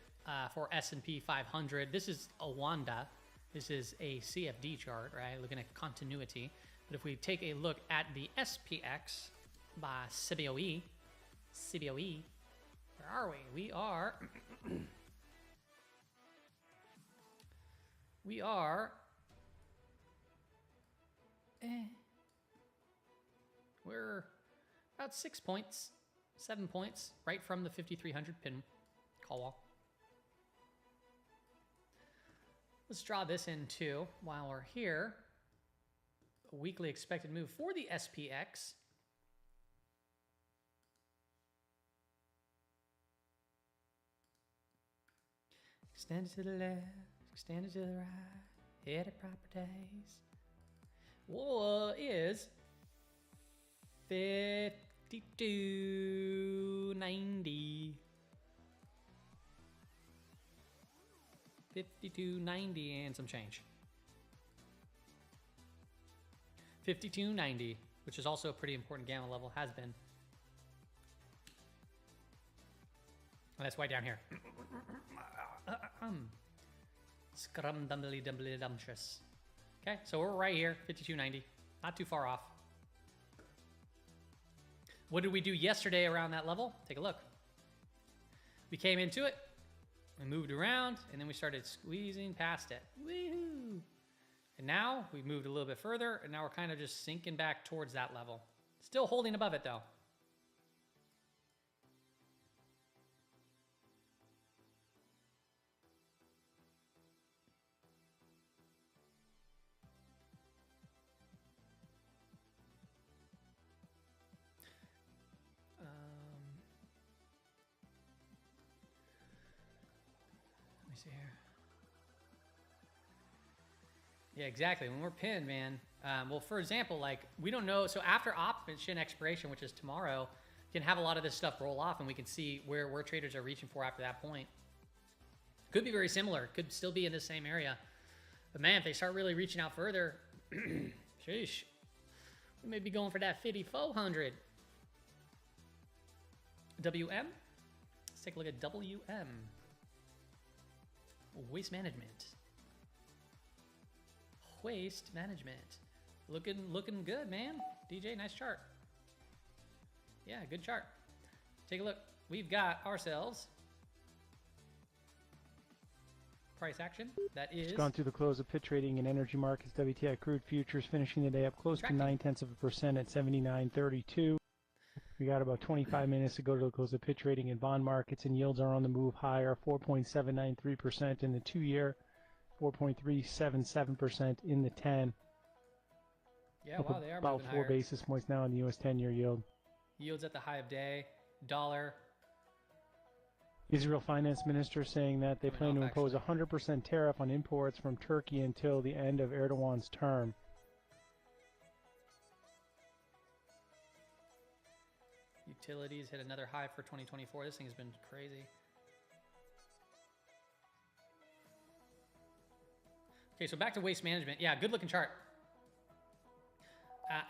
for S&P 500. This is a Wanda. This is a CFD chart, right? Looking at continuity. But if we take a look at the SPX by CBOE, where are we? We are, we're about 6 points, 7 points, right from the 5,300 pin call wall. Let's draw this in too while we're here. A weekly expected move for the SPX. Extend it to the left, extend it to the right, edit properties. What is 5290? 5290 and some change. 5290, which is also a pretty important gamma level, has been. And that's way down here. Scrum dumbly dumbly dumptious. Okay, so we're right here, 5290. Not too far off. What did we do yesterday around that level? Take a look. We came into it, we moved around, and then we started squeezing past it. Woohoo! And now we've moved a little bit further, and now we're kind of just sinking back towards that level. Still holding above it though. Let me see here. Yeah, exactly. When we're pinned, man. Well, for example, like we don't know. So after option expiration, which is tomorrow, you can have a lot of this stuff roll off, and we can see where traders are reaching for after that point. Could be very similar. Could still be in the same area. But man, if they start really reaching out further, sheesh, we may be going for that 5400. WM. Let's take a look at WM. Waste management. Waste management. Looking good, man. DJ, nice chart. Yeah, good chart. Take a look. We've got ourselves price action. That is It's gone through the close of pit trading in energy markets. WTI crude futures finishing the day up close to 0.9% at 79.32. We got about 25 minutes to go to the close of pit trading in bond markets, and yields are on the move higher. 4.793% in the 2-year, 4.377% in the 10. Yeah, wow, they are about moving 4 higher. basis points now in the U.S. 10-year yield. Yields at the high of day. Dollar. Israel finance minister saying that they plan to impose a 100% tariff on imports from Turkey until the end of Erdogan's term. Utilities hit another high for 2024. This thing has been crazy. Okay, so back to waste management. Yeah, good looking chart.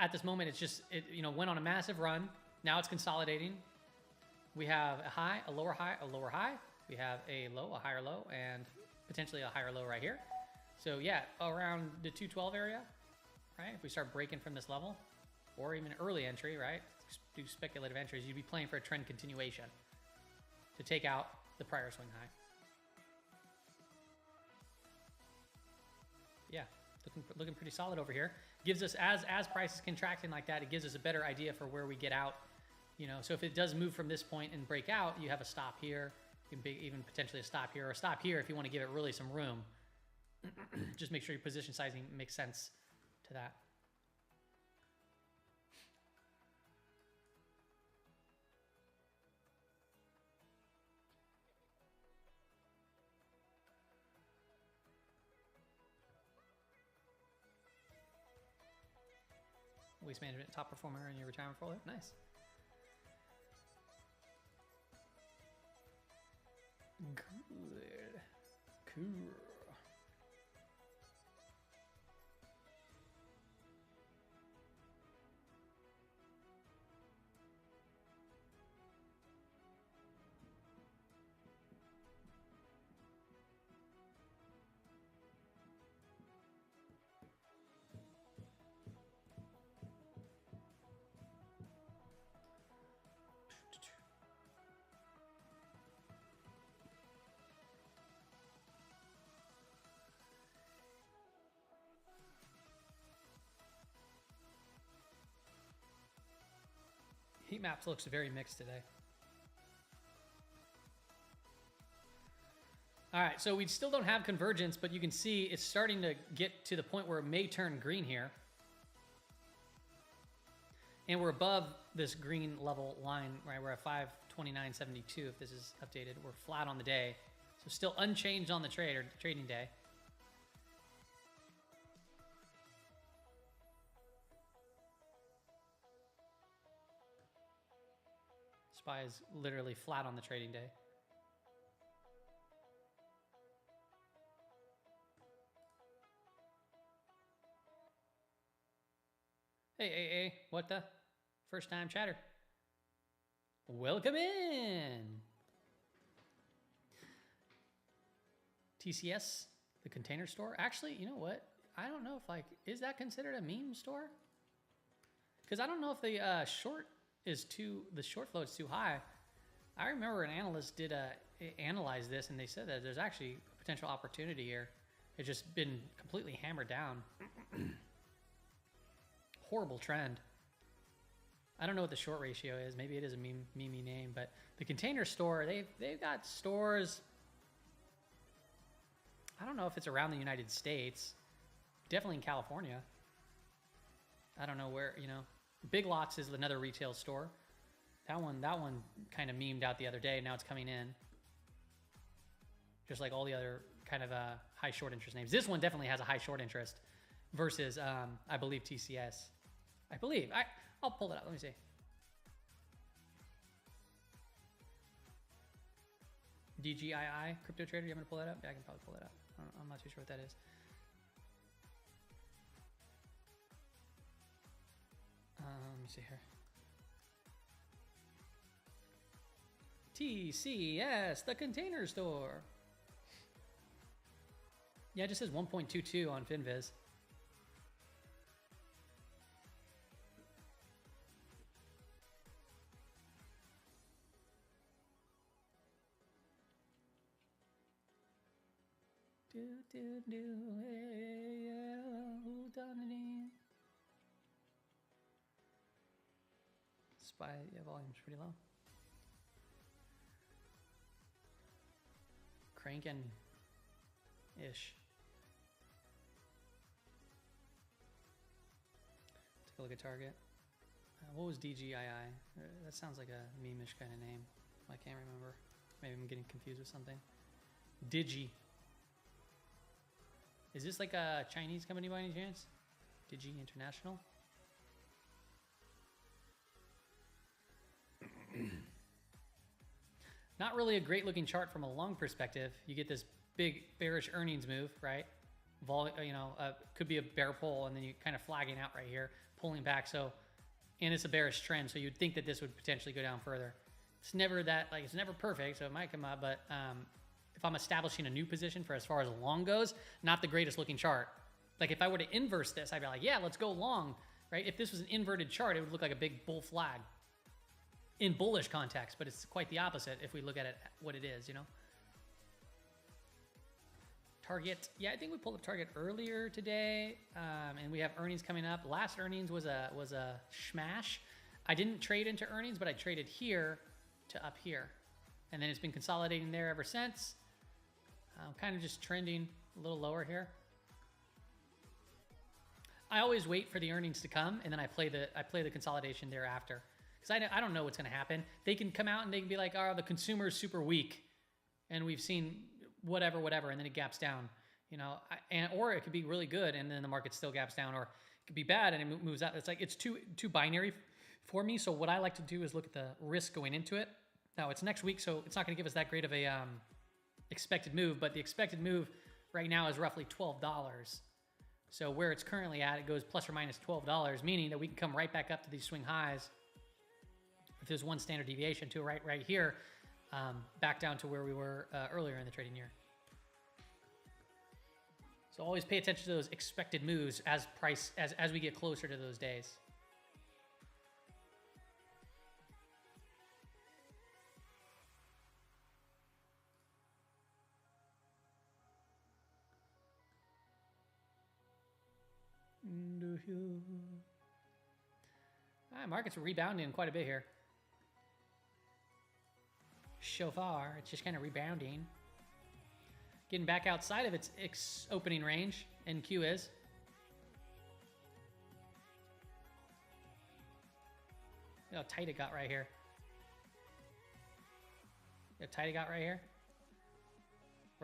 At this moment, it's just, it went on a massive run. Now it's consolidating. We have a high, a lower high, a lower high. We have a low, a higher low, and potentially a higher low right here. So yeah, around the 212 area, right? If we start breaking from this level, or even early entry, right? Do speculative entries, you'd be playing for a trend continuation to take out the prior swing high. Yeah, looking pretty solid over here. Gives us, as price is contracting like that, it gives us a better idea for where we get out. So if it does move from this point and break out, you have a stop here. You can even potentially a stop here, or a stop here if you want to give it really some room. Just make sure your position sizing makes sense to that. Waste management, top performer in your retirement portfolio. Nice. Good. Cool. Heat maps looks very mixed today. All right, so we still don't have convergence, but you can see it's starting to get to the point where it may turn green here. And we're above this green level line, right? We're at 529.72 if this is updated. We're flat on the day. So still unchanged on the trade or trading day. SPY is literally flat on the trading day. Hey, what the? First time chatter. Welcome in. TCS, the container store. Actually, you know what? I don't know if like, is that considered a meme store? Because I don't know if the the short flow is too high. I remember an analyst did analyze this and they said that there's actually a potential opportunity here. It's just been completely hammered down. Horrible trend. I don't know what the short ratio is. Maybe it is a meme name, but the container store, they've got stores. I don't know if it's around the United States. Definitely in California. I don't know where, you know. Big Lots is another retail store. That one kind of memed out the other day. Now it's coming in. Just like all the other kind of high short interest names. This one definitely has a high short interest versus, I believe, TCS. I believe. I'll pull it up. Let me see. DGII, crypto trader. You want me to pull that up? Yeah, I can probably pull that up. I'm not too sure what that is. Let me see here. TCS, the container store. Yeah, it just says 1.22 on FinViz. Hey, who done it? SPY, yeah, volume's pretty low. Cranking ish. Take a look at target. What was DGII? That sounds like a meme-ish kind of name. I can't remember. Maybe I'm getting confused with something. Digi. Is this like a Chinese company by any chance? Digi International? Not really a great looking chart from a long perspective. You get this big bearish earnings move, right? Could be a bear pull and then you kind of flagging out right here, pulling back. So, and it's a bearish trend. So you'd think that this would potentially go down further. It's never that, like, it's never perfect. So it might come up, but if I'm establishing a new position for as far as long goes, not the greatest looking chart. Like if I were to inverse this, I'd be like, yeah, let's go long, right? If this was an inverted chart, it would look like a big bull flag in bullish context, but it's quite the opposite if we look at it, what it is, you know? Target, yeah, I think we pulled up Target earlier today, and we have earnings coming up. Last earnings was a smash. I didn't trade into earnings, but I traded here to up here. And then it's been consolidating there ever since. Kind of just trending a little lower here. I always wait for the earnings to come, and then I play the consolidation thereafter. Because I don't know what's going to happen. They can come out and they can be like, oh, the consumer is super weak. And we've seen whatever, and then it gaps down. You know, or it could be really good, and then the market still gaps down. Or it could be bad, and it moves out. It's like, it's too binary for me. So what I like to do is look at the risk going into it. Now, it's next week, so it's not going to give us that great of a expected move. But the expected move right now is roughly $12. So where it's currently at, it goes plus or minus $12, meaning that we can come right back up to these swing highs. If there's one standard deviation to right here, back down to where we were earlier in the trading year. So always pay attention to those expected moves as we get closer to those days. Market's rebounding quite a bit here. So far, it's just kind of rebounding. Getting back outside of its opening range, NQ is. Look how tight it got right here. Look how tight it got right here.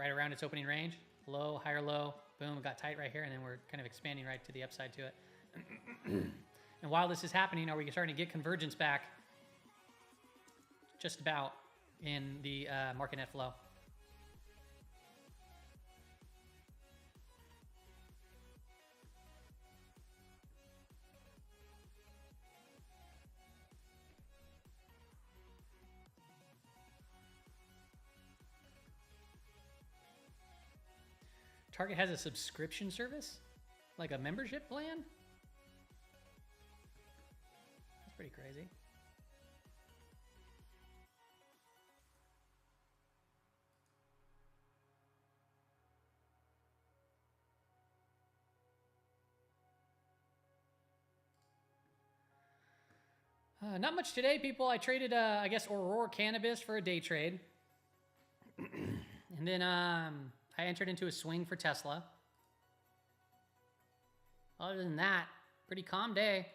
right around its opening range. Low, higher low, boom, it got tight right here, and then we're kind of expanding right to the upside to it. And while this is happening, are we starting to get convergence back just about in the market net flow? Target has a subscription service? Like a membership plan? That's pretty crazy. Not much today, people. I traded, I guess, Aurora Cannabis for a day trade. And then I entered into a swing for Tesla. Other than that, pretty calm day.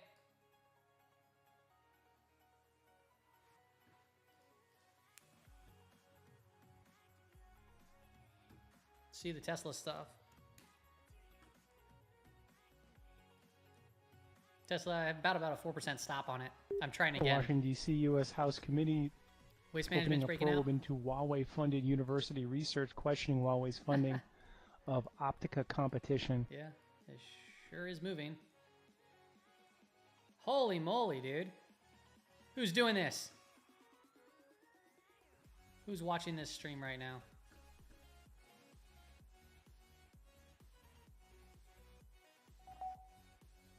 See the Tesla stuff. Tesla, I have about a 4% stop on it. I'm trying again. Washington, D.C. U.S. House Committee Waste opening management's a breaking probe out. into Huawei-funded university research, questioning Huawei's funding of Optica competition. Yeah, it sure is moving. Holy moly, dude. Who's doing this? Who's watching this stream right now?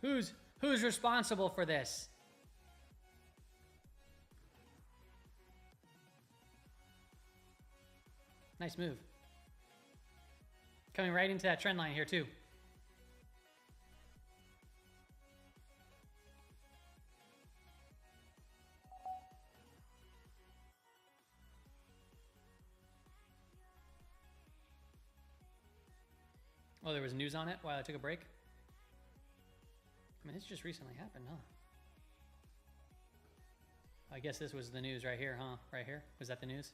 Who's responsible for this? Nice move. Coming right into that trend line here too. Oh, there was news on it while I took a break? I mean, it's just recently happened, huh? I guess this was the news right here, huh? Right here? Was that the news?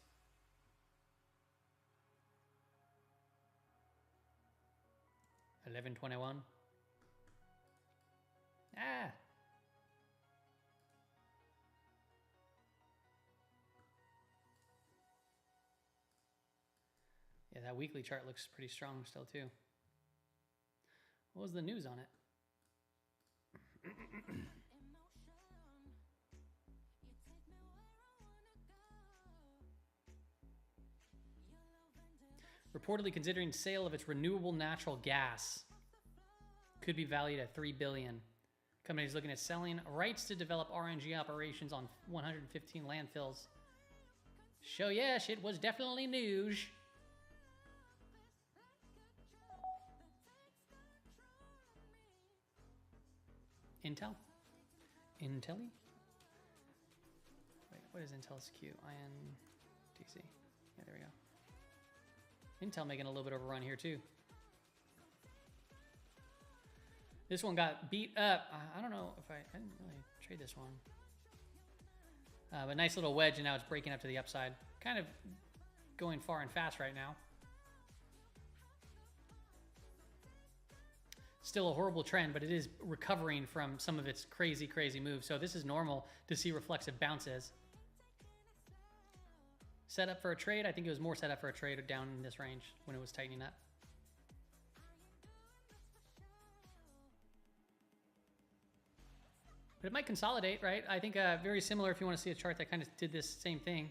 $11.21. Ah! Yeah, that weekly chart looks pretty strong still, too. What was the news on it? Reportedly considering sale of its renewable natural gas. Could be valued at $3 billion. Company's looking at selling rights to develop RNG operations on 115 landfills. So yes, it was definitely news. Intel? Intelli? Wait, what is Intel's Q? INTC. Yeah, there we go. Intel making a little bit of a run here too. This one got beat up. I don't know if I didn't really trade this one. But nice little wedge, and now it's breaking up to the upside. Kind of going far and fast right now. Still a horrible trend, but it is recovering from some of its crazy, crazy moves. So this is normal to see reflexive bounces. Set up for a trade? I think it was more set up for a trade down in this range when it was tightening up. But it might consolidate, right? I think very similar if you want to see a chart that kind of did this same thing.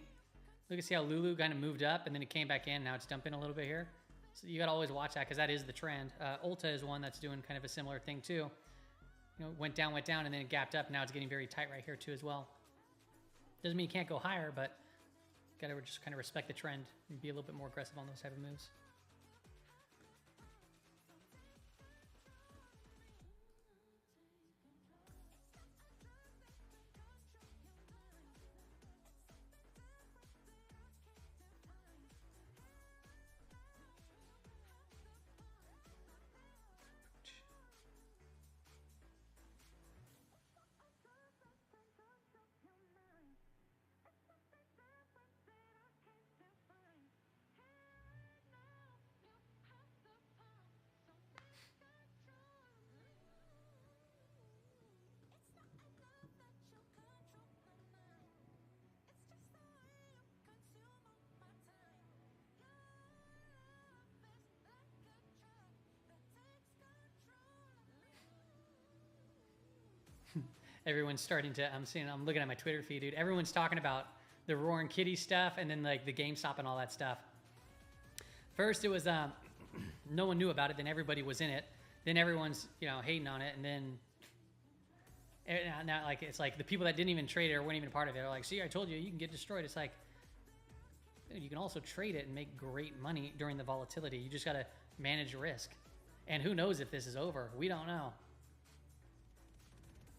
Look at see how Lulu kind of moved up and then it came back in. Now it's dumping a little bit here. So you got to always watch that because that is the trend. Ulta is one that's doing kind of a similar thing too. You know, went down, and then it gapped up. Now it's getting very tight right here too as well. Doesn't mean you can't go higher, but got to just kind of respect the trend and be a little bit more aggressive on those type of moves. Everyone's starting to, I'm looking at my Twitter feed, dude. Everyone's talking about the Roaring Kitty stuff and then like the GameStop and all that stuff. First, it was, no one knew about it. Then everybody was in it. Then everyone's, hating on it. And then now like, it's like the people that didn't even trade it or weren't even a part of it are like, see, I told you, you can get destroyed. It's like, dude, you can also trade it and make great money during the volatility. You just got to manage risk. And who knows if this is over? We don't know.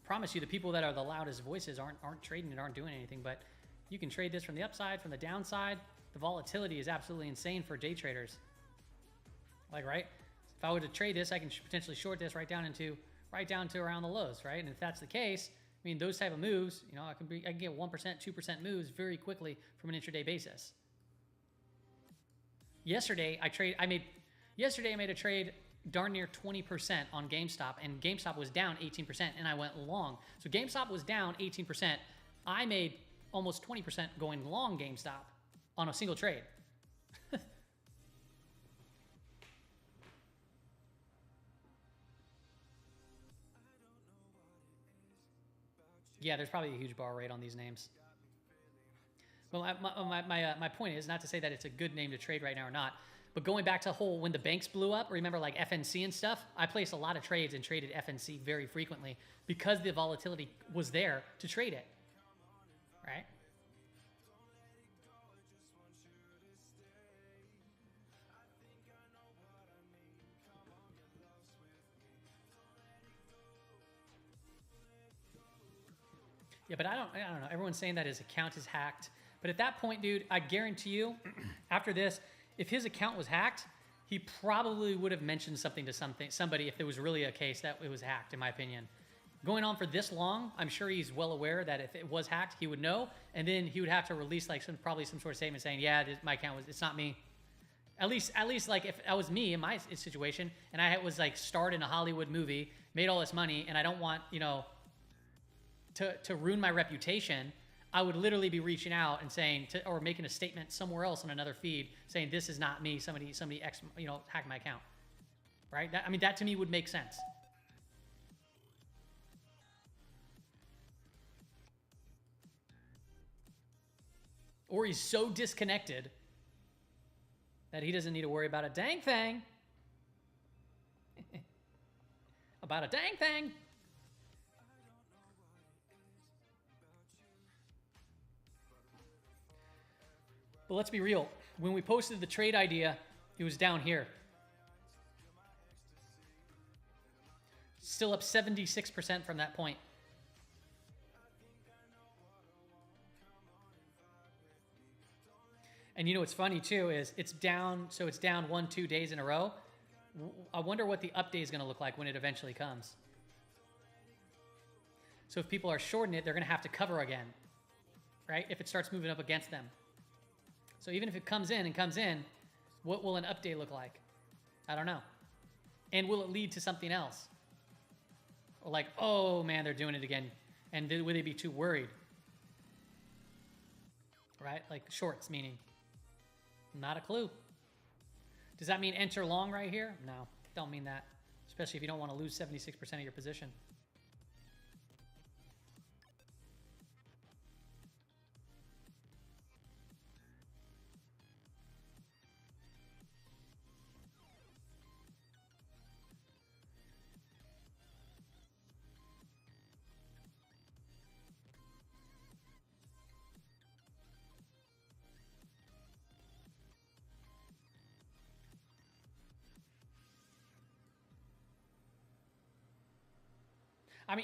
Promise you, the people that are the loudest voices aren't trading it, aren't doing anything, but you can trade this from the upside, from the downside. The volatility is absolutely insane for day traders. Like, right? If I were to trade this, I can potentially short this right down to around the lows, right? And if that's the case, I mean, those type of moves, I can get 1%, 2% moves very quickly from an intraday basis. Yesterday I made a trade darn near 20% on GameStop, and GameStop was down 18%, and I went long. So GameStop was down 18%. I made almost 20% going long GameStop on a single trade. Yeah, there's probably a huge bar rate on these names. Well, my point is not to say that it's a good name to trade right now or not, but going back to when the banks blew up, remember like FNC and stuff? I placed a lot of trades and traded FNC very frequently because the volatility was there to trade it, right? Yeah, but I don't know. Everyone's saying that his account is hacked. But at that point, dude, I guarantee you, after this, if his account was hacked, he probably would have mentioned something to somebody if there was really a case that it was hacked, in my opinion. Going on for this long, I'm sure he's well aware that if it was hacked, he would know, and then he would have to release like probably some sort of statement saying, yeah, my account it's not me. At least like if that was me in my situation, and I was like starred in a Hollywood movie, made all this money, and I don't want, to ruin my reputation, I would literally be reaching out and saying, or making a statement somewhere else on another feed saying, this is not me, somebody hacked my account, right? That to me would make sense. Or he's so disconnected that he doesn't need to worry about a dang thing. About a dang thing. But let's be real. When we posted the trade idea, it was down here. Still up 76% from that point. And what's funny too is it's down 1-2 days in a row. I wonder what the up day is going to look like when it eventually comes. So if people are shorting it, they're going to have to cover again, right? If it starts moving up against them. So even if it comes in, what will an up day look like? I don't know. And will it lead to something else? Or like, oh man, they're doing it again. And would they be too worried? Right? Like shorts meaning. Not a clue. Does that mean enter long right here? No, don't mean that. Especially if you don't want to lose 76% of your position.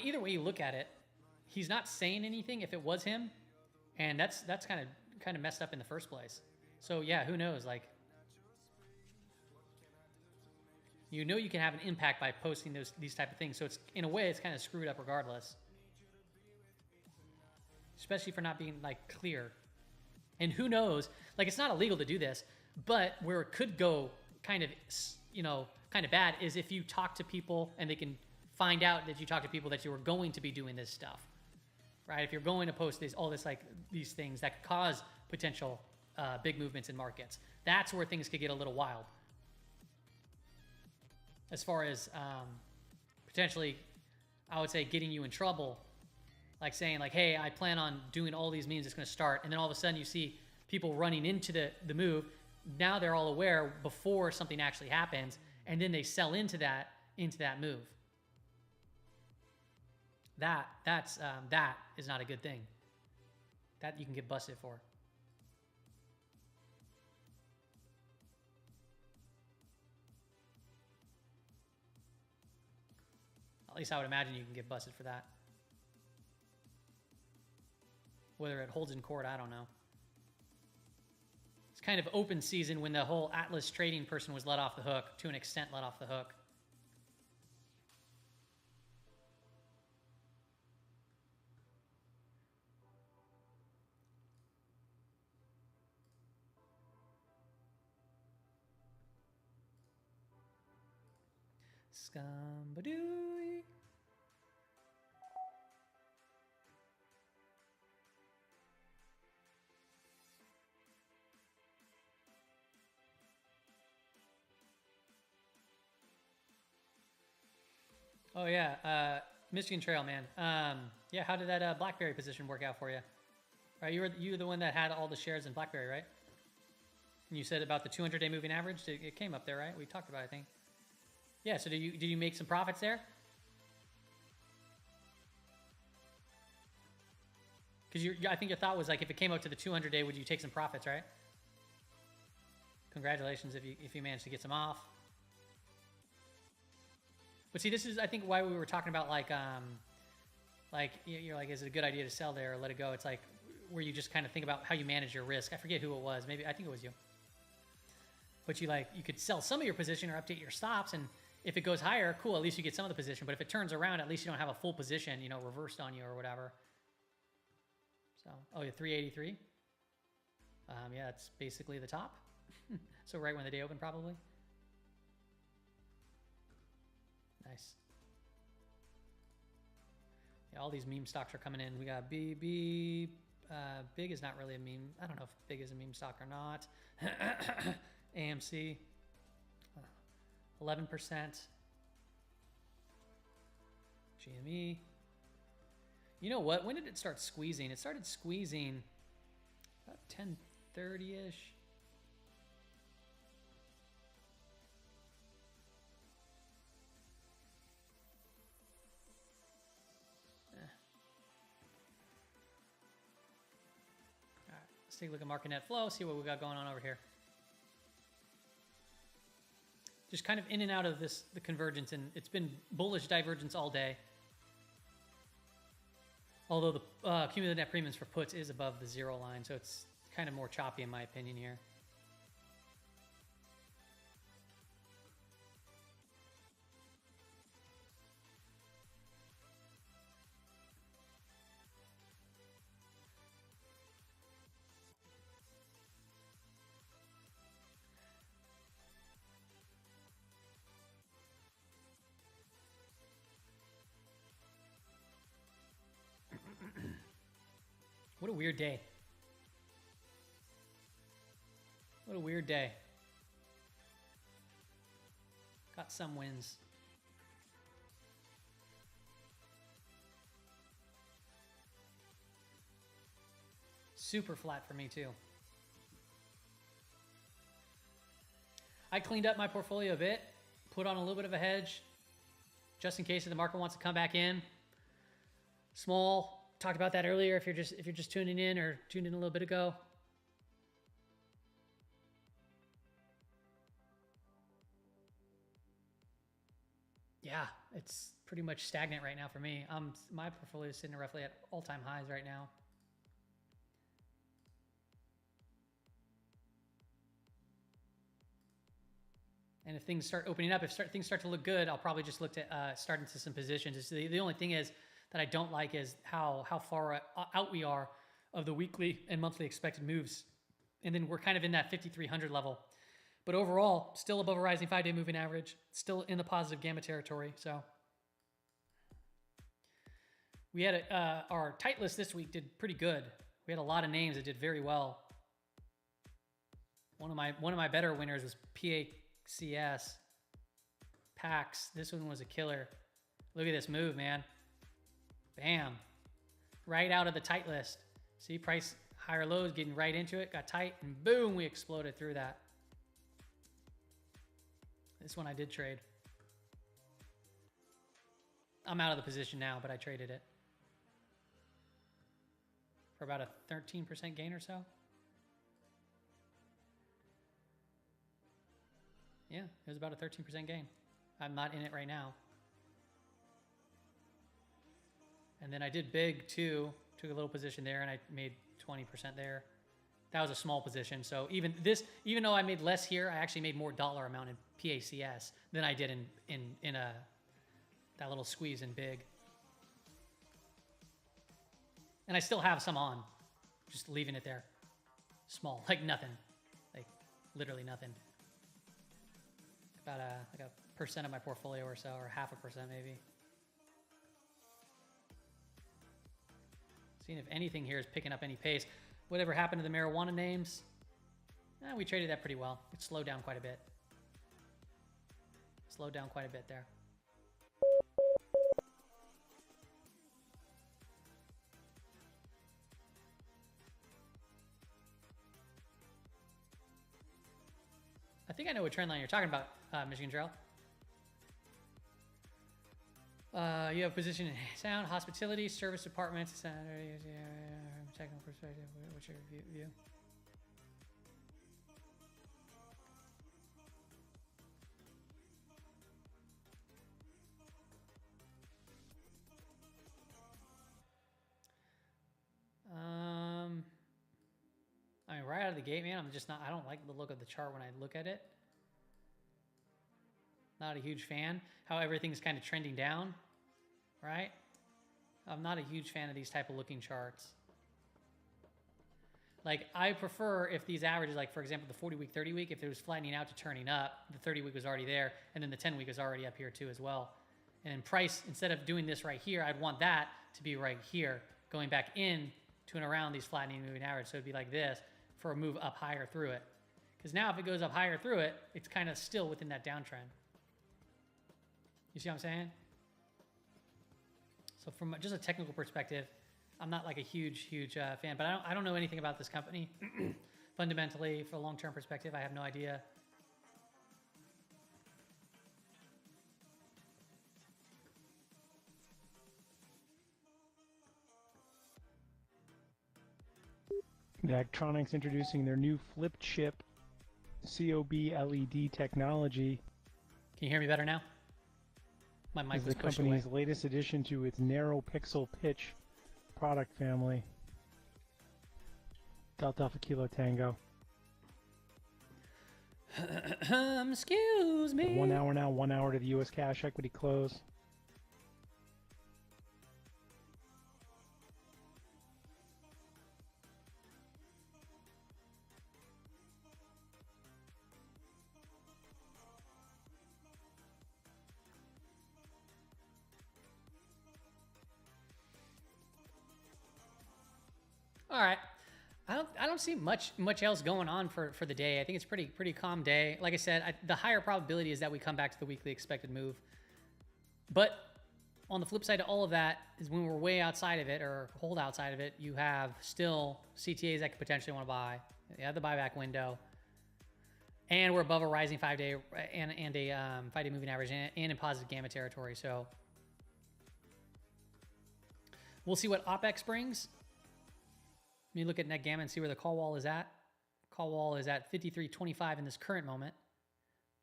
Either way you look at it, he's not saying anything if it was him, and that's kind of messed up in the first place. So yeah, who knows? Like, you can have an impact by posting these type of things. So it's in a way it's kind of screwed up regardless, especially for not being like clear. And who knows? Like, it's not illegal to do this, but where it could go kind of bad is if you talk to people and they can find out that you talk to people that you were going to be doing this stuff, right? If you're going to post these things that could cause potential big movements in markets, that's where things could get a little wild. As far as potentially I would say, getting you in trouble. Like saying like, hey, I plan on doing all these means, it's going to start. And then all of a sudden you see people running into the move. Now they're all aware before something actually happens. And then they sell into that move. That is not a good thing. That you can get busted for. At least I would imagine you can get busted for that. Whether it holds in court, I don't know. It's kind of open season when the whole Atlas trading person was let off the hook, to an extent let off the hook. Scumbadooey. Oh yeah, Michigan Trail, man. Yeah, how did that BlackBerry position work out for you? Right, you were the one that had all the shares in BlackBerry, right? And you said about the 200-day moving average. It came up there, right? We talked about it, I think. Yeah. So did you make some profits there? Because I think your thought was like, if it came up to the 200-day, would you take some profits, right? Congratulations if you managed to get some off. But see, this is, I think, why we were talking about like you're like, is it a good idea to sell there or let it go? It's like where you just kind of think about how you manage your risk. I forget who it was. Maybe I think it was you. But you could sell some of your position or update your stops, and if it goes higher, cool. At least you get some of the position. But if it turns around, at least you don't have a full position, reversed on you or whatever. So, oh yeah, 383. Yeah, it's basically the top. So right when the day opened, probably. Nice. Yeah, all these meme stocks are coming in. We got BB. Big is not really a meme. I don't know if Big is a meme stock or not. AMC. 11%. GME. You know what? When did it start squeezing? It started squeezing about 10:30-ish. Take a look at market net flow, see what we got going on over here. Just kind of in and out of the convergence, and it's been bullish divergence all day. Although the cumulative net premiums for puts is above the zero line, so it's kind of more choppy in my opinion here. What a weird day. What a weird day. Got some wins. Super flat for me too. I cleaned up my portfolio a bit, put on a little bit of a hedge, just in case if the market wants to come back in. Small. Talked about that earlier if you're just tuning in or tuned in a little bit ago. Yeah, it's pretty much stagnant right now for me. My portfolio is sitting roughly at all-time highs right now. And if things start opening up, things start to look good, I'll probably just look to start into some positions. The only thing is that I don't like is how far out we are of the weekly and monthly expected moves. And then we're kind of in that 5,300 level. But overall, still above a rising 5-day moving average, still in the positive gamma territory. So we had our tight list this week did pretty good. We had a lot of names that did very well. One of my better winners was PACS. PAX. This one was a killer. Look at this move, man. Bam. Right out of the tight list. See, price higher lows, getting right into it, got tight, and boom, we exploded through that. This one I did trade. I'm out of the position now, but I traded it for about a 13% gain or so. Yeah, it was about a 13% gain. I'm not in it right now. And then I did big too, took a little position there, and I made 20% there. That was a small position. So even though I made less here, I actually made more dollar amount in PACS than I did in that little squeeze in big. And I still have some on, just leaving it there. Small, like nothing, like literally nothing. About like a percent of my portfolio or so, or 0.5% maybe. Seeing if anything here is picking up any pace. Whatever happened to the marijuana names? We traded that pretty well. It slowed down quite a bit. Slowed down quite a bit there. I think I know what trend line you're talking about, Michigan Trail. You have position in sound, hospitality, service departments, technical perspective. What's your view? I mean, right out of the gate, man, I'm just not, I don't like the look of the chart when I look at it. Not a huge fan. How everything's kind of trending down, right? I'm not a huge fan of these type of looking charts. Like, I prefer if these averages, like for example, the 40-week, 30-week, if it was flattening out to turning up, the 30-week was already there, and then the 10-week is already up here too as well. And then price, instead of doing this right here, I'd want that to be right here, going back in to and around these flattening moving average. So it'd be like this for a move up higher through it. Because now if it goes up higher through it, it's kind of still within that downtrend. You see what I'm saying? So from just a technical perspective, I'm not like a huge fan, but I don't know anything about this company. Fundamentally, for a long-term perspective, I have no idea. Electronics introducing their new flip chip COB LED technology. Can you hear me better now? My mic was the pushed company's away. latest addition to its narrow pixel pitch product family. Delta Alpha Kilo Tango. Excuse me. 1 hour now, 1 hour to the U.S. cash equity close. All right. I don't see much else going on for the day. I think it's pretty calm day. Like I said, the higher probability is that we come back to the weekly expected move. But on the flip side of all of that is when we're way outside of it or hold outside of it, you have still CTAs that could potentially want to buy. You have the buyback window. And we're above a rising 5-day and a 5-day moving average and in positive gamma territory. So we'll see what OPEX brings. Let me look at net gamma and see where the call wall is at. Call wall is at 53.25 in this current moment.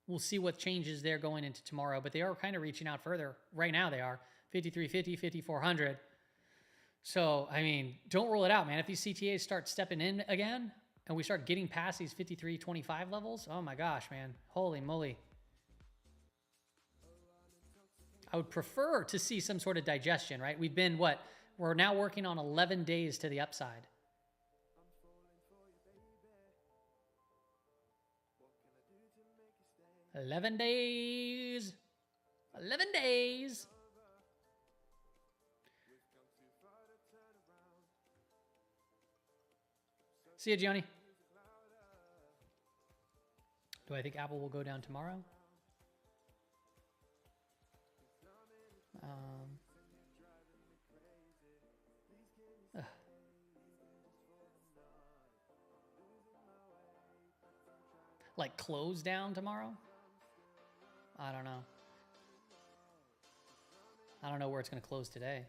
We'll see what changes there going into tomorrow, but they are kind of reaching out further. Right now they are 53.50, 5400. So, I mean, don't rule it out, man. If these CTAs start stepping in again and we start getting past these 53.25 levels, oh my gosh, man. Holy moly. I would prefer to see some sort of digestion, right? We've been what? We're now working on 11 days to the upside. 11 days. 11 days. See ya, Gianni. Do I think Apple will go down tomorrow? like close down tomorrow. I don't know. I don't know where it's going to close today.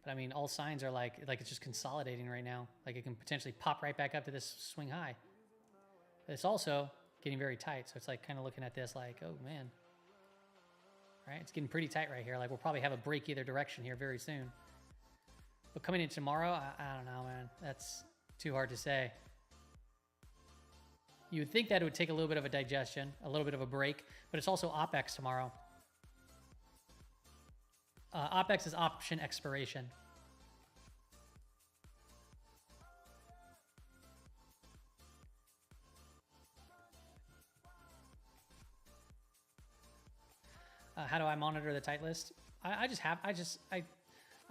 But I mean, all signs are like it's just consolidating right now. Like it can potentially pop right back up to this swing high. But it's also getting very tight. So it's like kind of looking at this like, oh man. Right? It's getting pretty tight right here. Like we'll probably have a break either direction here very soon. But coming in tomorrow, I don't know, man. That's too hard to say. You would think that it would take a little bit of a digestion, a little bit of a break, but it's also OPEX tomorrow. OPEX is option expiration. How do I monitor the tight list? I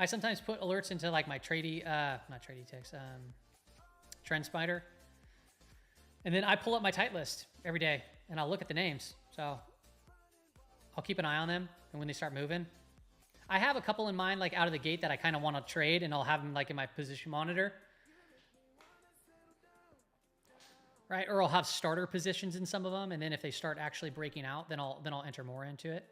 sometimes put alerts into like my not tradie ticks, Trend Spider. And then I pull up my tight list every day and I'll look at the names. So I'll keep an eye on them. And when they start moving, I have a couple in mind, like out of the gate that I kind of want to trade, and I'll have them like in my position monitor. Right. Or I'll have starter positions in some of them. And then if they start actually breaking out, then I'll enter more into it.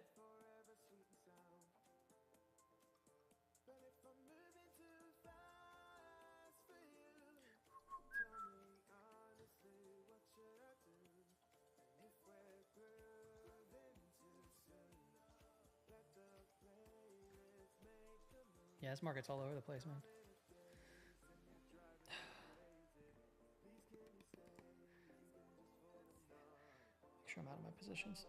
Yeah, this market's all over the place, man. Make sure I'm out of my positions.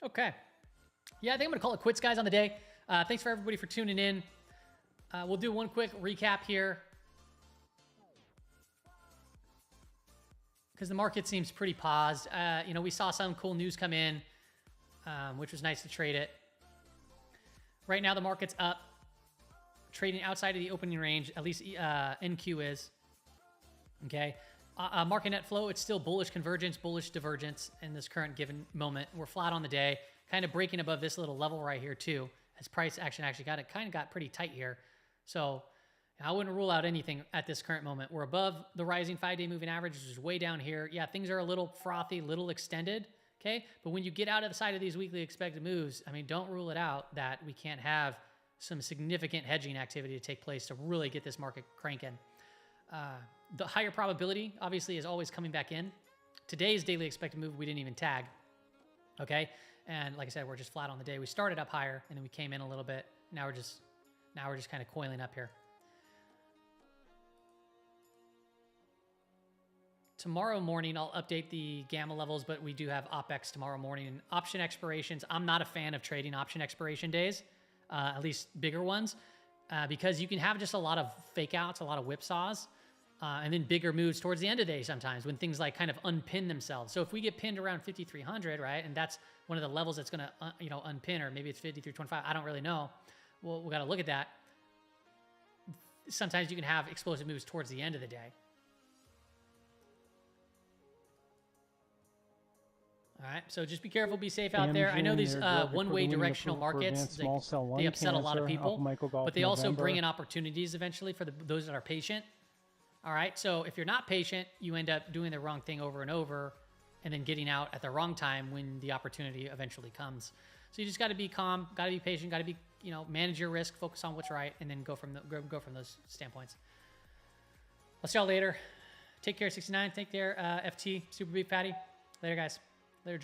Okay. Yeah, I think I'm going to call it quits, guys, on the day. Thanks for everybody for tuning in. We'll do one quick recap here, because the market seems pretty paused. We saw some cool news come in, which was nice to trade it. Right now, the market's up, trading outside of the opening range, at least NQ is. Okay. Market net flow, it's still bullish convergence, bullish divergence in this current given moment. We're flat on the day, kind of breaking above this little level right here too, as price action actually got pretty tight here. So I wouldn't rule out anything at this current moment. We're above the rising 5-day moving average, which is way down here. Yeah, things are a little frothy, little extended, okay? But when you get out of the side of these weekly expected moves, I mean, don't rule it out that we can't have some significant hedging activity to take place to really get this market cranking. The higher probability, obviously, is always coming back in. Today's daily expected move, we didn't even tag. Okay, and like I said, we're just flat on the day. We started up higher, and then we came in a little bit. Now we're just kind of coiling up here. Tomorrow morning, I'll update the gamma levels, but we do have OPEX tomorrow morning. And option expirations, I'm not a fan of trading option expiration days, at least bigger ones, because you can have just a lot of fake outs, a lot of whipsaws. And then bigger moves towards the end of the day sometimes when things like kind of unpin themselves. So if we get pinned around 5,300, right, and that's one of the levels that's going to, unpin, or maybe it's 5,325, I don't really know. Well, we got to look at that. Sometimes you can have explosive moves towards the end of the day. All right, so just be careful, be safe out there. I know these one-way directional markets, they upset a lot of people, but they also bring in opportunities eventually for those that are patient. All right, so if you're not patient, you end up doing the wrong thing over and over and then getting out at the wrong time when the opportunity eventually comes. So you just got to be calm, got to be patient, got to be, manage your risk, focus on what's right, and then go from those standpoints. I'll see y'all later. Take care, 69. Take care, FT, Super Beef Patty. Later, guys. Later,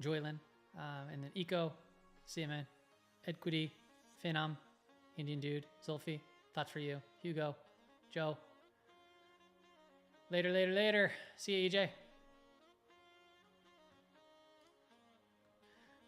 Joylyn, and then Eco, see ya, man. Edquity, Phenom, Indian Dude, Zulfi, thoughts for you, Hugo, Joe. Later. See you, EJ.